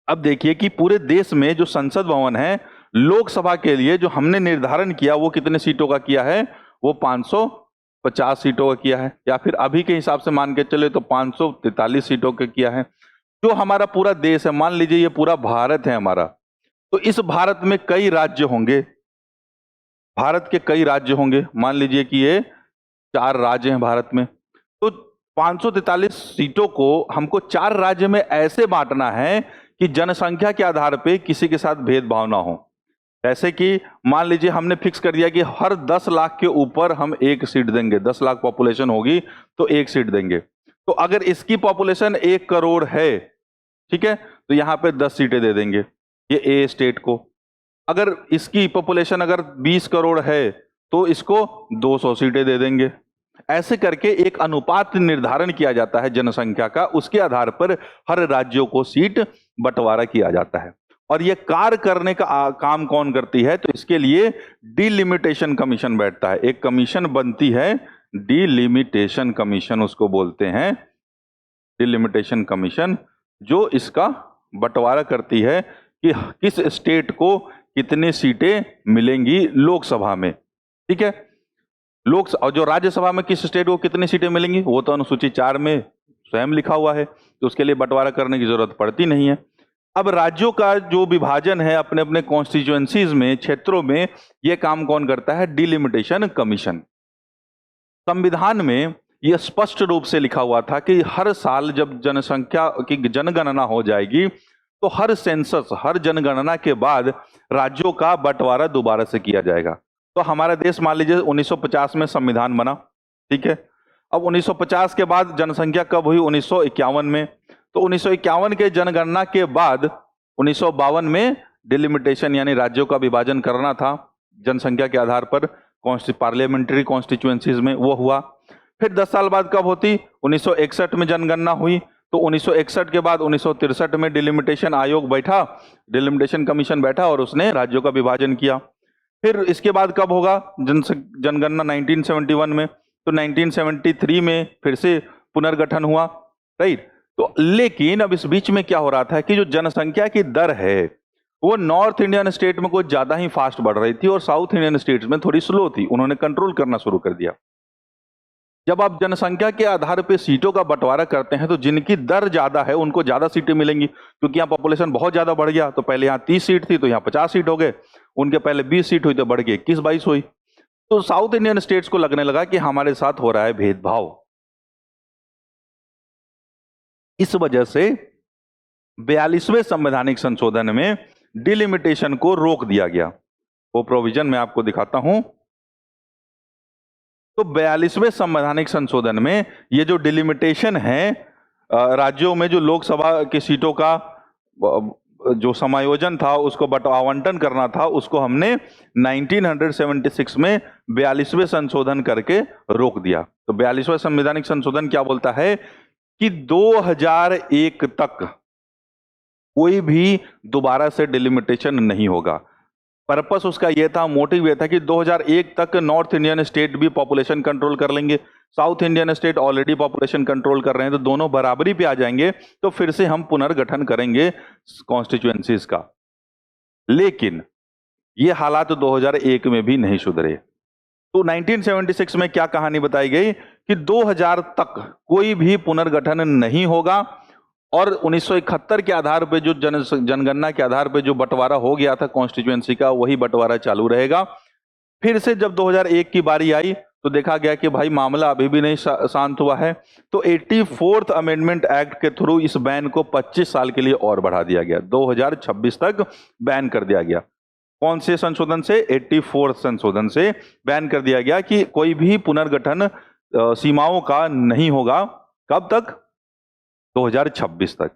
अब देखिए कि पूरे देश में जो संसद भवन है, लोकसभा के लिए जो हमने निर्धारण किया वो कितने सीटों का किया है? वो 550 सीटों का किया है, या फिर अभी के हिसाब से मान के चले तो 543 सीटों का किया है। जो हमारा पूरा देश है, मान लीजिए ये पूरा भारत है हमारा, तो इस भारत में कई राज्य होंगे, भारत के कई राज्य होंगे। मान लीजिए कि ये 4 राज्य हैं भारत में, तो 543 सीटों को हमको 4 राज्य में ऐसे बांटना है कि जनसंख्या के आधार पे किसी के साथ भेदभाव ना हो। जैसे कि मान लीजिए हमने फिक्स कर दिया कि हर 10 लाख के ऊपर हम 1 सीट देंगे, 10 लाख पॉपुलेशन होगी तो 1 सीट देंगे। तो अगर इसकी पॉपुलेशन 1 करोड़ है, ठीक है, तो यहां पे 10 सीटें दे देंगे ये ए स्टेट को। अगर इसकी पॉपुलेशन अगर 20 करोड़ है तो इसको 200 सीटें दे देंगे। ऐसे करके एक अनुपात निर्धारण किया जाता है जनसंख्या का, उसके आधार पर हर राज्यों को सीट बंटवारा किया जाता है। और यह कार्य करने का काम कौन करती है? तो इसके लिए डिलिमिटेशन कमीशन बैठता है। एक कमीशन बनती है, डिलिमिटेशन कमीशन उसको बोलते हैं, डिलिमिटेशन कमीशन, जो इसका बंटवारा करती है कि किस स्टेट को कितनी सीटें मिलेंगी लोकसभा में। ठीक है, और जो राज्यसभा में किस स्टेट को कितनी सीटें मिलेंगी वो तो अनुसूची 4 में स्वयं लिखा हुआ है, तो उसके लिए बंटवारा करने की जरूरत पड़ती नहीं है। अब राज्यों का जो विभाजन है अपने अपने कॉन्स्टिट्यूएंसीज में, क्षेत्रों में, यह काम कौन करता है? Delimitation commission. संविधान में यह स्पष्ट रूप से लिखा हुआ था कि हर साल जब जनसंख्या की जनगणना हो जाएगी तो हर सेंसस, हर जनगणना के बाद राज्यों का बंटवारा दोबारा से किया जाएगा। तो हमारा देश मान लीजिए 1950 में संविधान बना, ठीक है। अब 1950 के बाद जनसंख्या कब हुई? 1951 में। तो 1951 के जनगणना के बाद 1952 में डिलिमिटेशन यानी राज्यों का विभाजन करना था जनसंख्या के आधार पर पार्लियामेंट्री कॉन्स्टिट्यूएंसीज में, वो हुआ। फिर 10 साल बाद कब होती? 1961 में जनगणना हुई। तो 1961 के बाद 1963 में डिलिमिटेशन आयोग बैठा, डिलिमिटेशन कमीशन बैठा और उसने राज्यों का विभाजन किया। फिर इसके बाद कब होगा? जनगणना 1971 में। तो 1973 में फिर से पुनर्गठन हुआ, राइट। तो लेकिन अब इस बीच में क्या हो रहा था कि जो जनसंख्या की दर है वो नॉर्थ इंडियन स्टेट में कुछ ज्यादा ही फास्ट बढ़ रही थी और साउथ इंडियन स्टेट्स में थोड़ी स्लो थी। उन्होंने कंट्रोल करना शुरू कर दिया। जब आप जनसंख्या के आधार पर सीटों का बंटवारा करते हैं तो जिनकी दर ज्यादा है उनको ज्यादा सीटें मिलेंगी, क्योंकि यहाँ पॉपुलेशन बहुत ज्यादा बढ़ गया। तो पहले यहाँ 30 सीट थी तो यहाँ 50 सीट हो गए, उनके पहले 20 सीट हुई तो बढ़ के 21-22 हुई। तो साउथ इंडियन स्टेट्स को लगने लगा कि हमारे साथ हो रहा है भेदभाव। इस वजह से 42वें संवैधानिक संशोधन में डिलिमिटेशन को रोक दिया गया। वो प्रोविजन मैं आपको दिखाता हूं। तो 42वें संवैधानिक संशोधन में ये जो डिलिमिटेशन है, राज्यों में जो लोकसभा की सीटों का जो समायोजन था, उसको आवंटन करना था, उसको हमने 1976 में 42वें संशोधन करके रोक दिया। तो 42वां संवैधानिक संशोधन क्या बोलता है कि 2001 तक कोई भी दोबारा से डिलिमिटेशन नहीं होगा। पर्पस उसका ये था, मोटिव ये था कि 2001 तक नॉर्थ इंडियन स्टेट भी पॉपुलेशन कंट्रोल कर लेंगे, south Indian state already population control कर रहे हैं, तो दोनों बराबरी पे आ जाएंगे, तो फिर से हम पुनर्गठन करेंगे कॉन्स्टिट्यूएंसीज का। लेकिन ये हालात 2001 में भी नहीं सुधरे। तो 1976 में क्या कहानी बताई गई कि 2000 तक कोई भी पुनर्गठन नहीं होगा, और 1971 के आधार पे जो जनगणना के आधार पे जो बंटवारा हो गया था कॉन्स्टिट्यूएंसी का, वही बंटवारा चालू रहेगा। फिर से जब 2001 की बारी आई तो देखा गया कि भाई मामला अभी भी नहीं शांत हुआ है, तो 84th अमेंडमेंट एक्ट के थ्रू इस बैन को 25 साल के लिए और बढ़ा दिया गया, 2026 तक बैन कर दिया गया। कौन से संशोधन से? 84th संशोधन से बैन कर दिया गया कि कोई भी पुनर्गठन सीमाओं का नहीं होगा। कब तक? 2026 तक।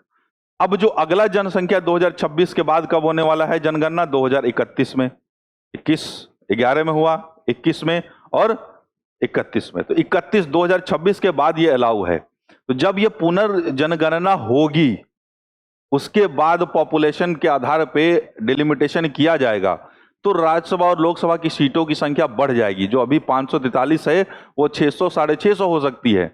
अब जो अगला जनसंख्या 2026 के बाद कब होने वाला है जनगणना? 2031 में। 11 में हुआ, 21 में और 31 में। तो 2026 के बाद ये अलाउ है। तो जब ये पुनर्जनगणना होगी उसके बाद पॉपुलेशन के आधार पे डिलिमिटेशन किया जाएगा, तो राज्यसभा और लोकसभा की सीटों की संख्या बढ़ जाएगी। जो अभी 543 है वो 600 650 हो सकती है।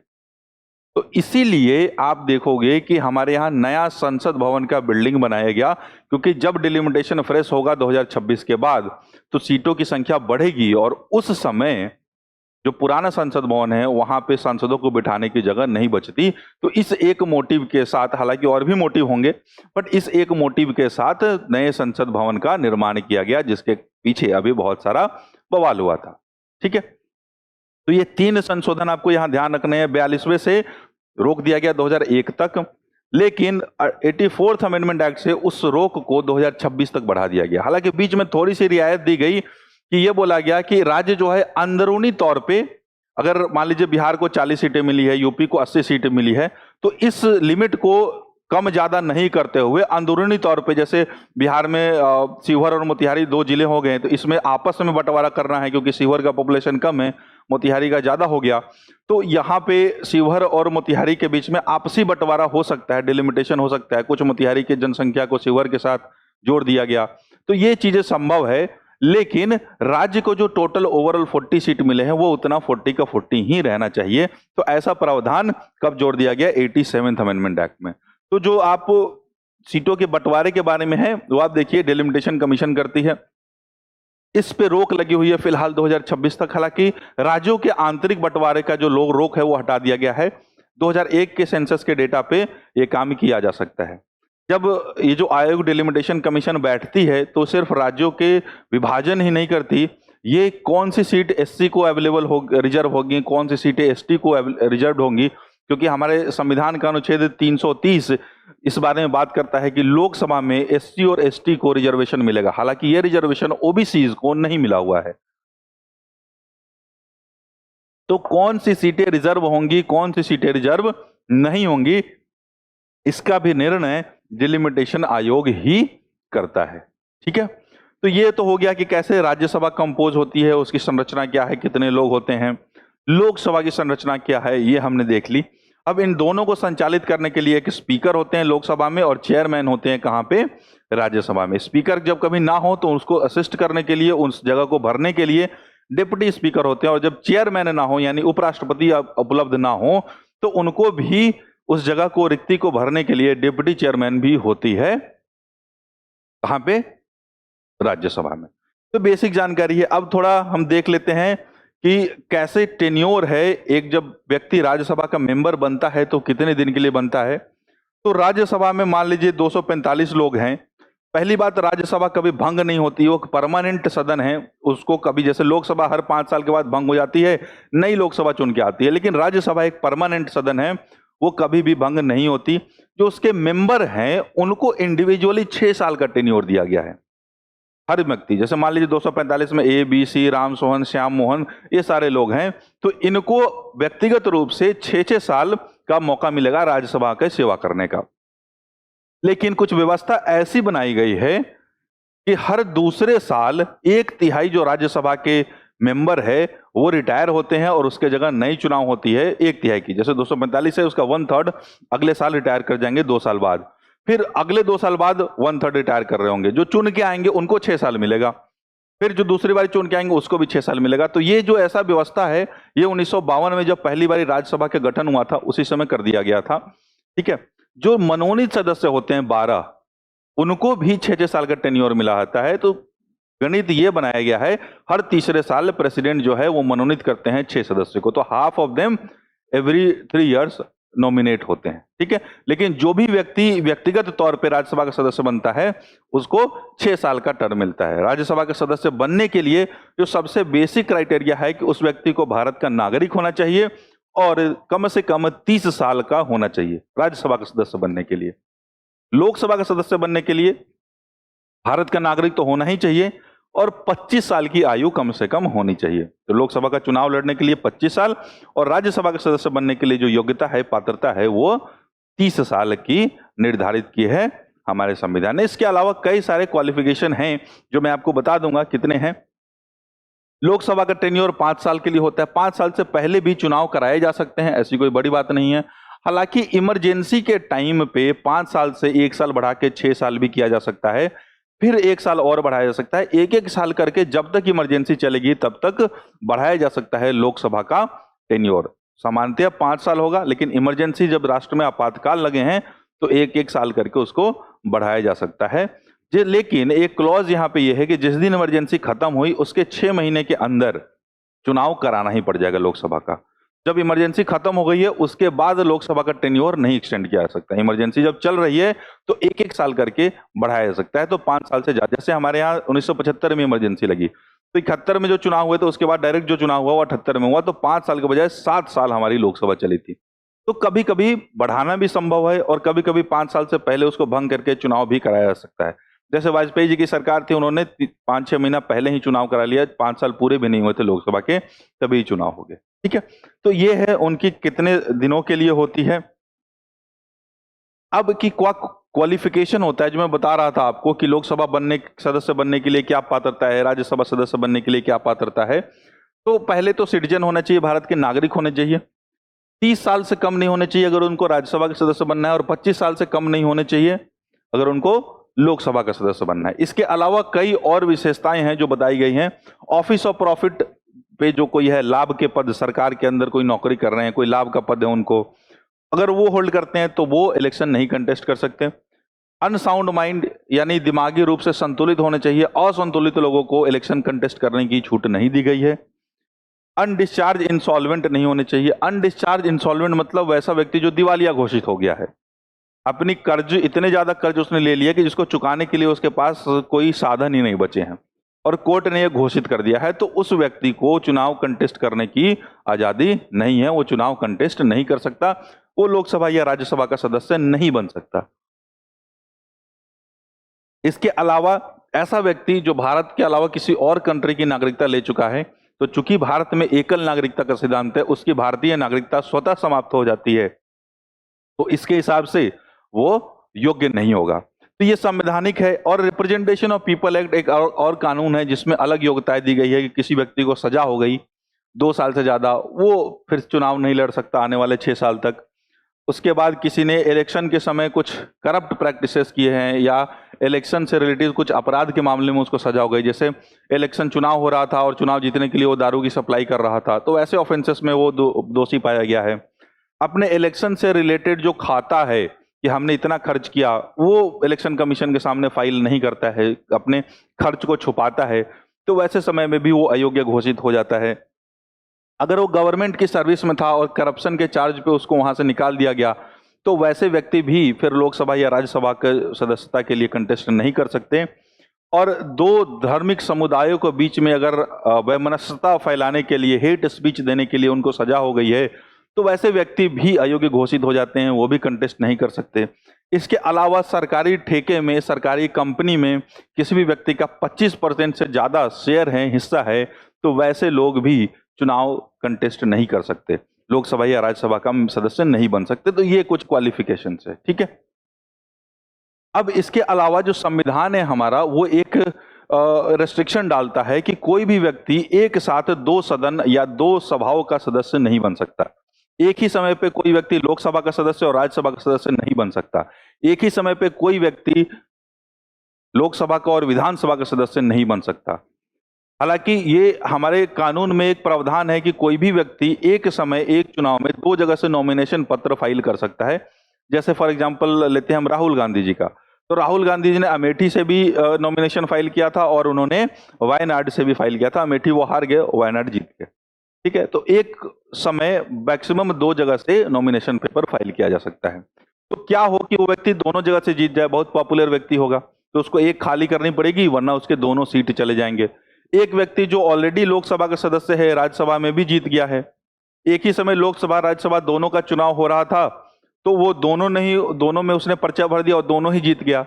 तो इसीलिए आप देखोगे कि हमारे यहाँ नया संसद भवन का बिल्डिंग बनाया गया, क्योंकि जब डिलिमिटेशन फ्रेश होगा 2026 के बाद तो सीटों की संख्या बढ़ेगी, और उस समय जो पुराना संसद भवन है वहां पे सांसदों को बिठाने की जगह नहीं बचती। तो इस एक मोटिव के साथ, हालांकि और भी मोटिव होंगे, बट इस एक मोटिव के साथ नए संसद भवन का निर्माण किया गया, जिसके पीछे अभी बहुत सारा बवाल हुआ था। ठीक है, तो ये 3 संशोधन आपको यहां ध्यान रखने हैं। 42वें से रोक दिया गया 2001 तक, लेकिन 84th अमेंडमेंट एक्ट से उस रोक को 2026 तक बढ़ा दिया गया। हालांकि बीच में थोड़ी सी रियायत दी गई कि यह बोला गया कि राज्य जो है अंदरूनी तौर पे, अगर मान लीजिए बिहार को 40 सीटें मिली है, यूपी को 80 सीटें मिली है, तो इस लिमिट को कम ज्यादा नहीं करते हुए अंदरूनी तौर पे, जैसे बिहार में शिवहर और मोतिहारी 2 जिले हो गए, तो इसमें आपस में बंटवारा करना है, क्योंकि शिवहर का पॉपुलेशन कम है, मोतिहारी का ज्यादा हो गया, तो यहाँ पे शिवहर और मोतिहारी के बीच में आपसी बंटवारा हो सकता है, डिलिमिटेशन हो सकता है। कुछ मोतिहारी की जनसंख्या को शिवहर के साथ जोड़ दिया गया, तो ये चीजें संभव है। लेकिन राज्य को जो टोटल ओवरऑल 40 सीट मिले हैं वो उतना 40 का 40 ही रहना चाहिए। तो ऐसा प्रावधान कब जोड़ दिया गया? 87th अमेंडमेंट एक्ट में। तो जो आप सीटों के बंटवारे के बारे में है वो आप देखिए, डिलिमिटेशन कमीशन करती है, इस पे रोक लगी हुई है फिलहाल 2026 तक। हालांकि राज्यों के आंतरिक बंटवारे का जो रोक है वो हटा दिया गया है। 2001 के सेंसस के डेटा पे ये काम किया जा सकता है। जब ये जो आयोग डिलिमिटेशन कमीशन बैठती है तो सिर्फ राज्यों के विभाजन ही नहीं करती, ये कौन सी सीट एससी को अवेलेबल हो, रिजर्व होगी, कौन सी सीटें एसटी को रिजर्व होंगी, क्योंकि हमारे संविधान का अनुच्छेद 330 इस बारे में बात करता है कि लोकसभा में एससी और एसटी को रिजर्वेशन मिलेगा। हालांकि ये रिजर्वेशन ओबीसी को नहीं मिला हुआ है। तो कौन सी सीटें रिजर्व होंगी, कौन सी सीटें रिजर्व नहीं होंगी, इसका भी निर्णय डिलिमिटेशन आयोग ही करता है। ठीक है, तो ये तो हो गया कि कैसे राज्यसभा कंपोज होती है, उसकी संरचना क्या है, कितने लोग होते हैं। लोकसभा की संरचना क्या है ये हमने देख ली। अब इन दोनों को संचालित करने के लिए एक स्पीकर होते हैं लोकसभा में और चेयरमैन होते हैं कहां पे? राज्यसभा में। स्पीकर जब कभी ना हो तो उसको असिस्ट करने के लिए, उस जगह को भरने के लिए डिप्टी स्पीकर होते हैं, और जब चेयरमैन ना हो यानी उपराष्ट्रपति उपलब्ध ना हो तो उनको भी उस जगह को, रिक्ति को भरने के लिए डिप्टी चेयरमैन भी होती है। कहां पे? राज्यसभा में। तो बेसिक जानकारी है। अब थोड़ा हम देख लेते हैं कि कैसे टेन्योर है, एक जब व्यक्ति राज्यसभा का मेंबर बनता है तो कितने दिन के लिए बनता है। तो राज्यसभा में मान लीजिए 245 लोग हैं। पहली बात, राज्यसभा कभी भंग नहीं होती, वो परमानेंट सदन है। उसको कभी, जैसे लोकसभा हर 5 साल के बाद भंग हो जाती है, नई लोकसभा चुन के आती है, लेकिन राज्यसभा एक परमानेंट सदन है, वो कभी भी भंग नहीं होती। जो उसके मेंबर हैं उनको इंडिविजुअली 6 साल का टेन्योर दिया गया है। हर व्यक्ति, जैसे मान लीजिए 245 में ए, बी, सी, राम, सोहन, श्याम, मोहन, ये सारे लोग हैं, तो इनको व्यक्तिगत रूप से 6-6 साल का मौका मिलेगा राज्यसभा के सेवा करने का। लेकिन कुछ व्यवस्था ऐसी बनाई गई है कि हर दूसरे साल 1/3 जो राज्यसभा के मेंबर है वो रिटायर होते हैं और उसके जगह नई चुनाव होती है 1/3 की। जैसे 245 है, उसका 1/3 अगले साल रिटायर कर जाएंगे 2 साल बाद, फिर अगले 2 साल बाद 1/3 रिटायर कर रहे होंगे। जो चुन के आएंगे उनको 6 साल मिलेगा। फिर जो दूसरी बार चुन के आएंगे उसको भी 6 साल मिलेगा। तो ये जो ऐसा व्यवस्था है, ये 1952 में जब पहली बार राज्यसभा का गठन हुआ था उसी समय कर दिया गया था। ठीक है, जो मनोनीत सदस्य होते हैं 12, उनको भी 6-6 साल का टेन्योर मिला रहता है। तो गणित ये बनाया गया है, हर तीसरे साल प्रेसिडेंट जो है वो मनोनीत करते हैं 6 सदस्य को, तो half of them every 3 years nominate होते हैं। ठीक है, लेकिन जो भी व्यक्ति व्यक्तिगत तौर पे राज्यसभा का सदस्य बनता है उसको 6 साल का टर्म मिलता है। राज्यसभा का सदस्य बनने के लिए जो सबसे बेसिक क्राइटेरिया है कि उस व्यक्ति को भारत का नागरिक होना चाहिए और कम से कम 30 साल का होना चाहिए राज्यसभा का सदस्य बनने के लिए। लोकसभा का सदस्य बनने के लिए भारत का नागरिक तो होना ही चाहिए और 25 साल की आयु कम से कम होनी चाहिए। तो लोकसभा का चुनाव लड़ने के लिए 25 साल और राज्यसभा का सदस्य बनने के लिए जो योग्यता है, पात्रता है, वो 30 साल की निर्धारित की है हमारे संविधान ने। इसके अलावा कई सारे क्वालिफिकेशन हैं जो मैं आपको बता दूंगा कितने हैं। लोकसभा का टेन्योर 5 साल के लिए होता है। 5 साल से पहले भी चुनाव कराए जा सकते हैं, ऐसी कोई बड़ी बात नहीं है। हालांकि इमरजेंसी के टाइम पे 5 साल से 1 साल बढ़ा के 6 साल भी किया जा सकता है, फिर 1 साल और बढ़ाया जा सकता है। एक साल करके जब तक इमरजेंसी चलेगी तब तक बढ़ाया जा सकता है लोकसभा का टेन्योर। सामान्यतः 5 साल होगा, लेकिन इमरजेंसी जब राष्ट्र में आपातकाल लगे हैं तो 1-1 साल करके उसको बढ़ाया जा सकता है। लेकिन एक क्लॉज यहाँ पे यह है कि जिस दिन इमरजेंसी खत्म हुई उसके 6 महीने के अंदर चुनाव कराना ही पड़ जाएगा लोकसभा का। जब इमरजेंसी खत्म हो गई है उसके बाद लोकसभा का टेन्योर नहीं एक्सटेंड किया जा सकता। इमरजेंसी जब चल रही है तो 1-1 साल करके बढ़ाया जा सकता है, तो 5 साल से ज्यादा। जैसे हमारे यहाँ 1975 में इमरजेंसी लगी तो 71 में जो चुनाव हुए तो उसके बाद डायरेक्ट जो चुनाव हुआ वो 78 में हुआ, तो 5 साल के बजाय 7 साल हमारी लोकसभा चली थी। तो कभी कभी बढ़ाना भी संभव है और कभी कभी 5 साल से पहले उसको भंग करके चुनाव भी कराया जा सकता है। जैसे वाजपेयी जी की सरकार थी, उन्होंने 5-6 महीना पहले ही चुनाव करा लिया, 5 साल पूरे भी नहीं हुए थे लोकसभा के, तभी चुनाव हो गए। ठीक है, तो ये है उनकी कितने दिनों के लिए होती है। अब की क्वालिफिकेशन होता है जो मैं बता रहा था आपको कि लोकसभा सदस्य बनने के लिए क्या पात्रता है, राज्यसभा सदस्य बनने के लिए क्या पात्रता है। तो पहले तो सिटीजन होना चाहिए, भारत के नागरिक होने चाहिए, 30 साल से कम नहीं होने चाहिए अगर उनको राज्यसभा के सदस्य बनना है, और 25 साल से कम नहीं होने चाहिए अगर उनको लोकसभा का सदस्य बनना है। इसके अलावा कई और विशेषताएं हैं जो बताई गई हैं। ऑफिस ऑफ प्रॉफिट पे जो कोई है, लाभ के पद, सरकार के अंदर कोई नौकरी कर रहे हैं, कोई लाभ का पद है उनको, अगर वो होल्ड करते हैं तो वो इलेक्शन नहीं कंटेस्ट कर सकते। अनसाउंड माइंड यानी दिमागी रूप से संतुलित होने चाहिए, असंतुलित लोगों को इलेक्शन कंटेस्ट करने की छूट नहीं दी गई है। अनडिस्चार्ज इंसॉल्वेंट नहीं होने चाहिए। अनडिस्चार्ज इंसॉल्वेंट मतलब वैसा व्यक्ति जो दिवालिया घोषित हो गया है, अपनी कर्ज, इतने ज्यादा कर्ज उसने ले लिया कि जिसको चुकाने के लिए उसके पास कोई साधन ही नहीं बचे हैं और कोर्ट ने यह घोषित कर दिया है, तो उस व्यक्ति को चुनाव कंटेस्ट करने की आजादी नहीं है, वो चुनाव कंटेस्ट नहीं कर सकता, वो लोकसभा या राज्यसभा का सदस्य नहीं बन सकता। इसके अलावा ऐसा व्यक्ति जो भारत के अलावा किसी और कंट्री की नागरिकता ले चुका है, तो चूंकि भारत में एकल नागरिकता का सिद्धांत है, उसकी भारतीय नागरिकता स्वतः समाप्त हो जाती है, तो इसके हिसाब से वो योग्य नहीं होगा। तो ये संवैधानिक है। और रिप्रेजेंटेशन ऑफ पीपल एक्ट एक और कानून है जिसमें अलग योग्यताएं दी गई है कि किसी व्यक्ति को सजा हो गई 2 साल से ज्यादा, वो फिर चुनाव नहीं लड़ सकता आने वाले 6 साल तक। उसके बाद किसी ने इलेक्शन के समय कुछ करप्ट प्रैक्टिसेस किए हैं या इलेक्शन से रिलेटेड कुछ अपराध के मामले में उसको सजा हो गई, जैसे इलेक्शन चुनाव हो रहा था और चुनाव जीतने के लिए वो दारू की सप्लाई कर रहा था, तो ऐसे ऑफेंसेस में वो दोषी पाया गया है। अपने इलेक्शन से रिलेटेड जो खाता है कि हमने इतना खर्च किया, वो इलेक्शन कमीशन के सामने फाइल नहीं करता है, अपने खर्च को छुपाता है, तो वैसे समय में भी वो अयोग्य घोषित हो जाता है। अगर वो गवर्नमेंट की सर्विस में था और करप्शन के चार्ज पे उसको वहां से निकाल दिया गया, तो वैसे व्यक्ति भी फिर लोकसभा या राज्यसभा के सदस्यता के लिए कंटेस्ट नहीं कर सकते। और 2 धार्मिक समुदायों के बीच में अगर वैमनस्यता फैलाने के लिए, हेट स्पीच देने के लिए उनको सजा हो गई है, तो वैसे व्यक्ति भी अयोग्य घोषित हो जाते हैं, वो भी कंटेस्ट नहीं कर सकते। इसके अलावा सरकारी ठेके में, सरकारी कंपनी में किसी भी व्यक्ति का 25% से ज्यादा शेयर है, हिस्सा है, तो वैसे लोग भी चुनाव कंटेस्ट नहीं कर सकते, लोकसभा या राज्यसभा का सदस्य नहीं बन सकते। तो ये कुछ क्वालिफिकेशंस है। ठीक है, अब इसके अलावा जो संविधान है हमारा, वो एक रेस्ट्रिक्शन डालता है कि कोई भी व्यक्ति एक साथ 2 सदन या 2 सभाओं का सदस्य नहीं बन सकता। एक ही समय पे कोई व्यक्ति लोकसभा का सदस्य और राज्यसभा का सदस्य नहीं बन सकता। एक ही समय पे कोई व्यक्ति लोकसभा का और विधानसभा का सदस्य नहीं बन सकता। हालांकि ये हमारे कानून में एक प्रावधान है कि कोई भी व्यक्ति एक समय एक चुनाव में दो जगह से नॉमिनेशन पत्र फाइल कर सकता है। जैसे फॉर एग्जांपल लेते हैं हम राहुल गांधी जी का, तो राहुल गांधी जी ने अमेठी से भी नॉमिनेशन फाइल किया था और उन्होंने वायनाड से भी फाइल किया था। अमेठी वो हार गए, वायनाड जीत गए। ठीक है, तो एक समय मैक्सिमम दो जगह से नॉमिनेशन पेपर फाइल किया जा सकता है। तो क्या हो कि वो व्यक्ति दोनों जगह से जीत जाए, बहुत पॉपुलर व्यक्ति होगा, तो उसको एक खाली करनी पड़ेगी, वरना उसके दोनों सीट चले जाएंगे। एक व्यक्ति जो ऑलरेडी लोकसभा का सदस्य है, राज्यसभा में भी जीत गया है, एक ही समय लोकसभा राज्यसभा दोनों का चुनाव हो रहा था, तो वो दोनों में उसने पर्चा भर दिया और दोनों ही जीत गया,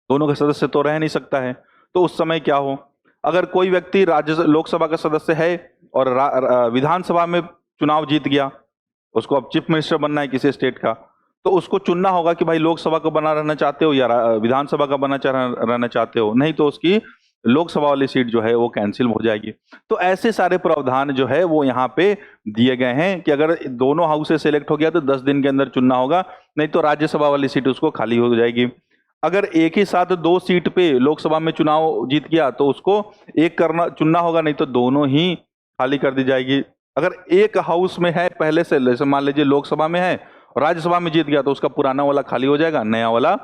दोनों का सदस्य तो रह नहीं सकता है। तो उस समय क्या हो, अगर कोई व्यक्ति लोकसभा का सदस्य है और विधानसभा में चुनाव जीत गया, उसको अब चीफ मिनिस्टर बनना है किसी स्टेट का, तो उसको चुनना होगा कि भाई लोकसभा का बना रहना चाहते हो या विधानसभा का रहना चाहते हो, नहीं तो उसकी लोकसभा वाली सीट जो है वो कैंसिल हो जाएगी। तो ऐसे सारे प्रावधान जो है वो यहाँ पे दिए गए हैं कि अगर दोनों हाउस से सिलेक्ट हो गया तो 10 दिन के अंदर चुनना होगा, नहीं तो राज्यसभा वाली सीट उसको खाली हो जाएगी। अगर एक ही साथ दो सीट पे लोकसभा में चुनाव जीत गया तो उसको एक चुनना होगा, नहीं तो दोनों ही खाली कर दी जाएगी। अगर एक हाउस में है पहले से, जैसे मान लीजिए लोकसभा में है और राज्यसभा में जीत गया, तो उसका पुराना वाला खाली हो जाएगा, नया वाला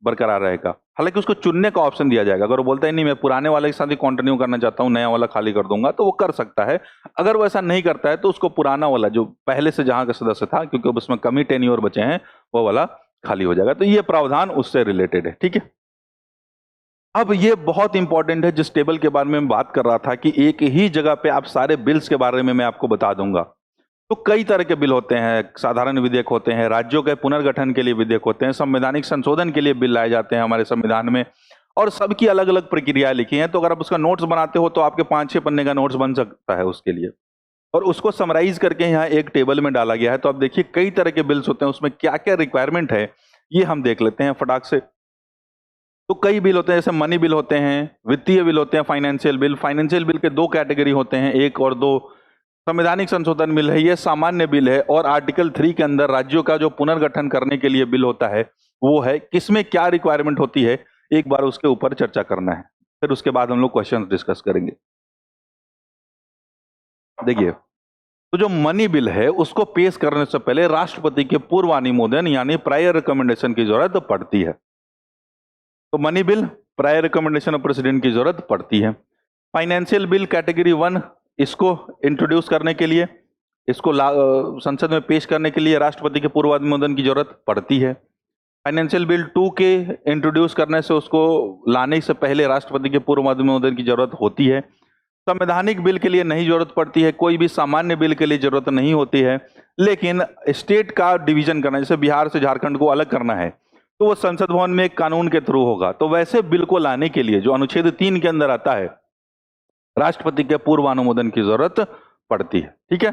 बरकरार रहेगा। हालांकि उसको चुनने का ऑप्शन दिया जाएगा, अगर वो बोलता है नहीं मैं पुराने वाले के साथ ही कंटिन्यू करना चाहता हूं, नया वाला खाली कर दूंगा, तो वो कर सकता है। अगर वो ऐसा नहीं करता है तो उसको पुराना वाला जो पहले से जहां का सदस्य था, क्योंकि अब उसमें कम ही टेन्योर बचे हैं, वो वाला खाली हो जाएगा। तो ये प्रावधान उससे रिलेटेड है। ठीक है, अब ये बहुत इंपॉर्टेंट है, जिस टेबल के बारे में मैं बात कर रहा था कि एक ही जगह पे आप सारे बिल्स के बारे में मैं आपको बता दूंगा। तो कई तरह के बिल होते हैं, साधारण विधेयक होते हैं, राज्यों के पुनर्गठन के लिए विधेयक होते हैं, संवैधानिक संशोधन के लिए बिल लाए जाते हैं हमारे संविधान में, और सबकी अलग अलग प्रक्रियाएं लिखी हैं। तो अगर आप उसका नोट्स बनाते हो तो आपके 5-6 पन्ने का नोट्स बन सकता है उसके लिए, और उसको समराइज करके यहाँ एक टेबल में डाला गया है। तो आप देखिए कई तरह के बिल्स होते हैं, उसमें क्या क्या रिक्वायरमेंट है ये हम देख लेते हैं फटाक से। तो कई बिल होते हैं, जैसे मनी बिल होते हैं, वित्तीय बिल होते हैं, फाइनेंशियल बिल। फाइनेंशियल बिल के दो कैटेगरी होते हैं, 1 और 2। संवैधानिक संशोधन बिल है, ये सामान्य बिल है, और आर्टिकल 3 के अंदर राज्यों का जो पुनर्गठन करने के लिए बिल होता है वो है। किसमें क्या रिक्वायरमेंट होती है, एक बार उसके ऊपर चर्चा करना है, फिर उसके बाद हम लोग क्वेश्चन डिस्कस करेंगे। देखिए, तो जो मनी बिल है उसको पेश करने से पहले राष्ट्रपति के पूर्वानुमोदन यानी प्रायर रिकमेंडेशन की जरूरत पड़ती है। तो money bill prior recommendation of president की जरूरत पड़ती है। फाइनेंशियल बिल कैटेगरी 1, इसको इंट्रोड्यूस करने के लिए, इसको संसद में पेश करने के लिए राष्ट्रपति के पूर्वानुमोदन की जरूरत पड़ती है। फाइनेंशियल बिल 2 के इंट्रोड्यूस करने से, उसको लाने से पहले राष्ट्रपति के पूर्वानुमोदन की जरूरत होती है। संवैधानिक बिल के लिए नहीं जरूरत पड़ती है, कोई भी सामान्य बिल के लिए जरूरत नहीं होती है। लेकिन स्टेट का डिवीजन करना, जैसे बिहार से झारखंड को अलग करना है, तो वो संसद भवन में एक कानून के थ्रू होगा। तो वैसे बिल को लाने के लिए जो अनुच्छेद 3 के अंदर आता है, राष्ट्रपति के पूर्वानुमोदन की जरूरत पड़ती है। ठीक है,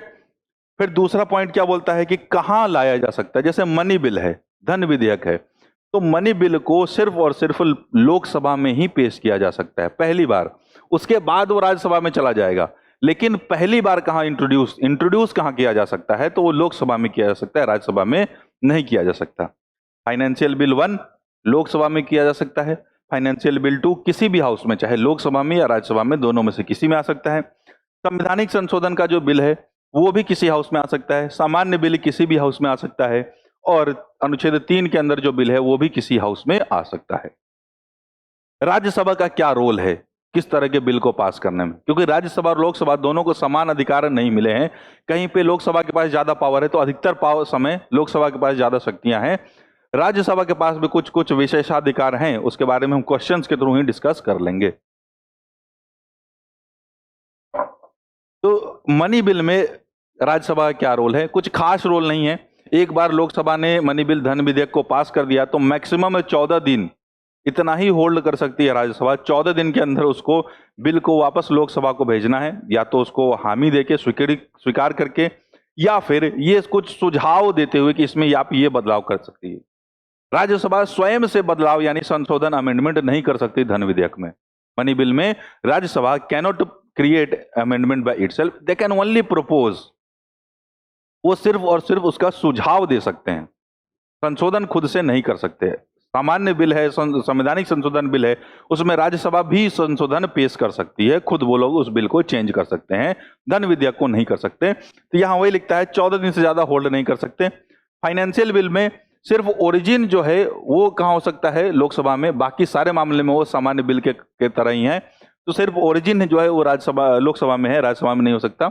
फिर दूसरा पॉइंट क्या बोलता है कि कहां लाया जा सकता है। जैसे मनी बिल है, धन विधेयक है, तो मनी बिल को सिर्फ और सिर्फ लोकसभा में ही पेश किया जा सकता है पहली बार, उसके बाद वो राज्यसभा में चला जाएगा। लेकिन पहली बार कहां इंट्रोड्यूस कहां किया जा सकता है, तो वो लोकसभा में किया जा सकता है, राज्यसभा में नहीं किया जा सकता। फाइनेंशियल बिल 1 लोकसभा में किया जा सकता है, फाइनेंशियल बिल 2 किसी भी हाउस में, चाहे लोकसभा में या राज्यसभा में, दोनों में से किसी में आ सकता है। संवैधानिक संशोधन का जो बिल है वो भी किसी हाउस में आ सकता है, सामान्य बिल किसी भी हाउस में आ सकता है, और अनुच्छेद 3 के अंदर जो बिल है वो भी किसी हाउस में आ सकता है। राज्यसभा का क्या रोल है किस तरह के बिल को पास करने में, क्योंकि राज्यसभा और लोकसभा दोनों को समान अधिकार नहीं मिले हैं। कहीं पे लोकसभा के पास ज्यादा पावर है, तो अधिकतर समय लोकसभा के पास ज्यादा शक्तियां हैं। राज्यसभा के पास भी कुछ कुछ विशेषाधिकार हैं, उसके बारे में हम क्वेश्चंस के थ्रू ही डिस्कस कर लेंगे। तो मनी बिल में राज्यसभा का क्या रोल है, कुछ खास रोल नहीं है। एक बार लोकसभा ने मनी बिल धन विधेयक को पास कर दिया तो मैक्सिमम 14 दिन इतना ही होल्ड कर सकती है राज्यसभा। 14 दिन के अंदर उसको बिल को वापस लोकसभा को भेजना है, या तो उसको हामी देके स्वीकार करके, या फिर ये कुछ सुझाव देते हुए कि इसमें आप ये बदलाव कर सकती है। राज्यसभा स्वयं से बदलाव यानी संशोधन अमेंडमेंट नहीं कर सकती धन विधेयक में। मनी बिल में Rajya Sabha cannot create amendment by itself, they can only propose. वो सिर्फ और सिर्फ उसका सुझाव दे सकते हैं, संशोधन खुद से नहीं कर सकते। सामान्य बिल है, संवैधानिक संशोधन बिल है, उसमें राज्यसभा भी संशोधन पेश कर सकती है, खुद वो लोग उस बिल को चेंज कर सकते हैं, धन विधेयक को नहीं कर सकते। तो यहां वही लिखता है 14 दिन से ज्यादा होल्ड नहीं कर सकते। फाइनेंशियल बिल में सिर्फ ओरिजिन जो है वो कहां हो सकता है, लोकसभा में, बाकी सारे मामले में वो सामान्य बिल के तरह ही है। तो सिर्फ ओरिजिन जो है वो लोकसभा में है, राज्यसभा में नहीं हो सकता।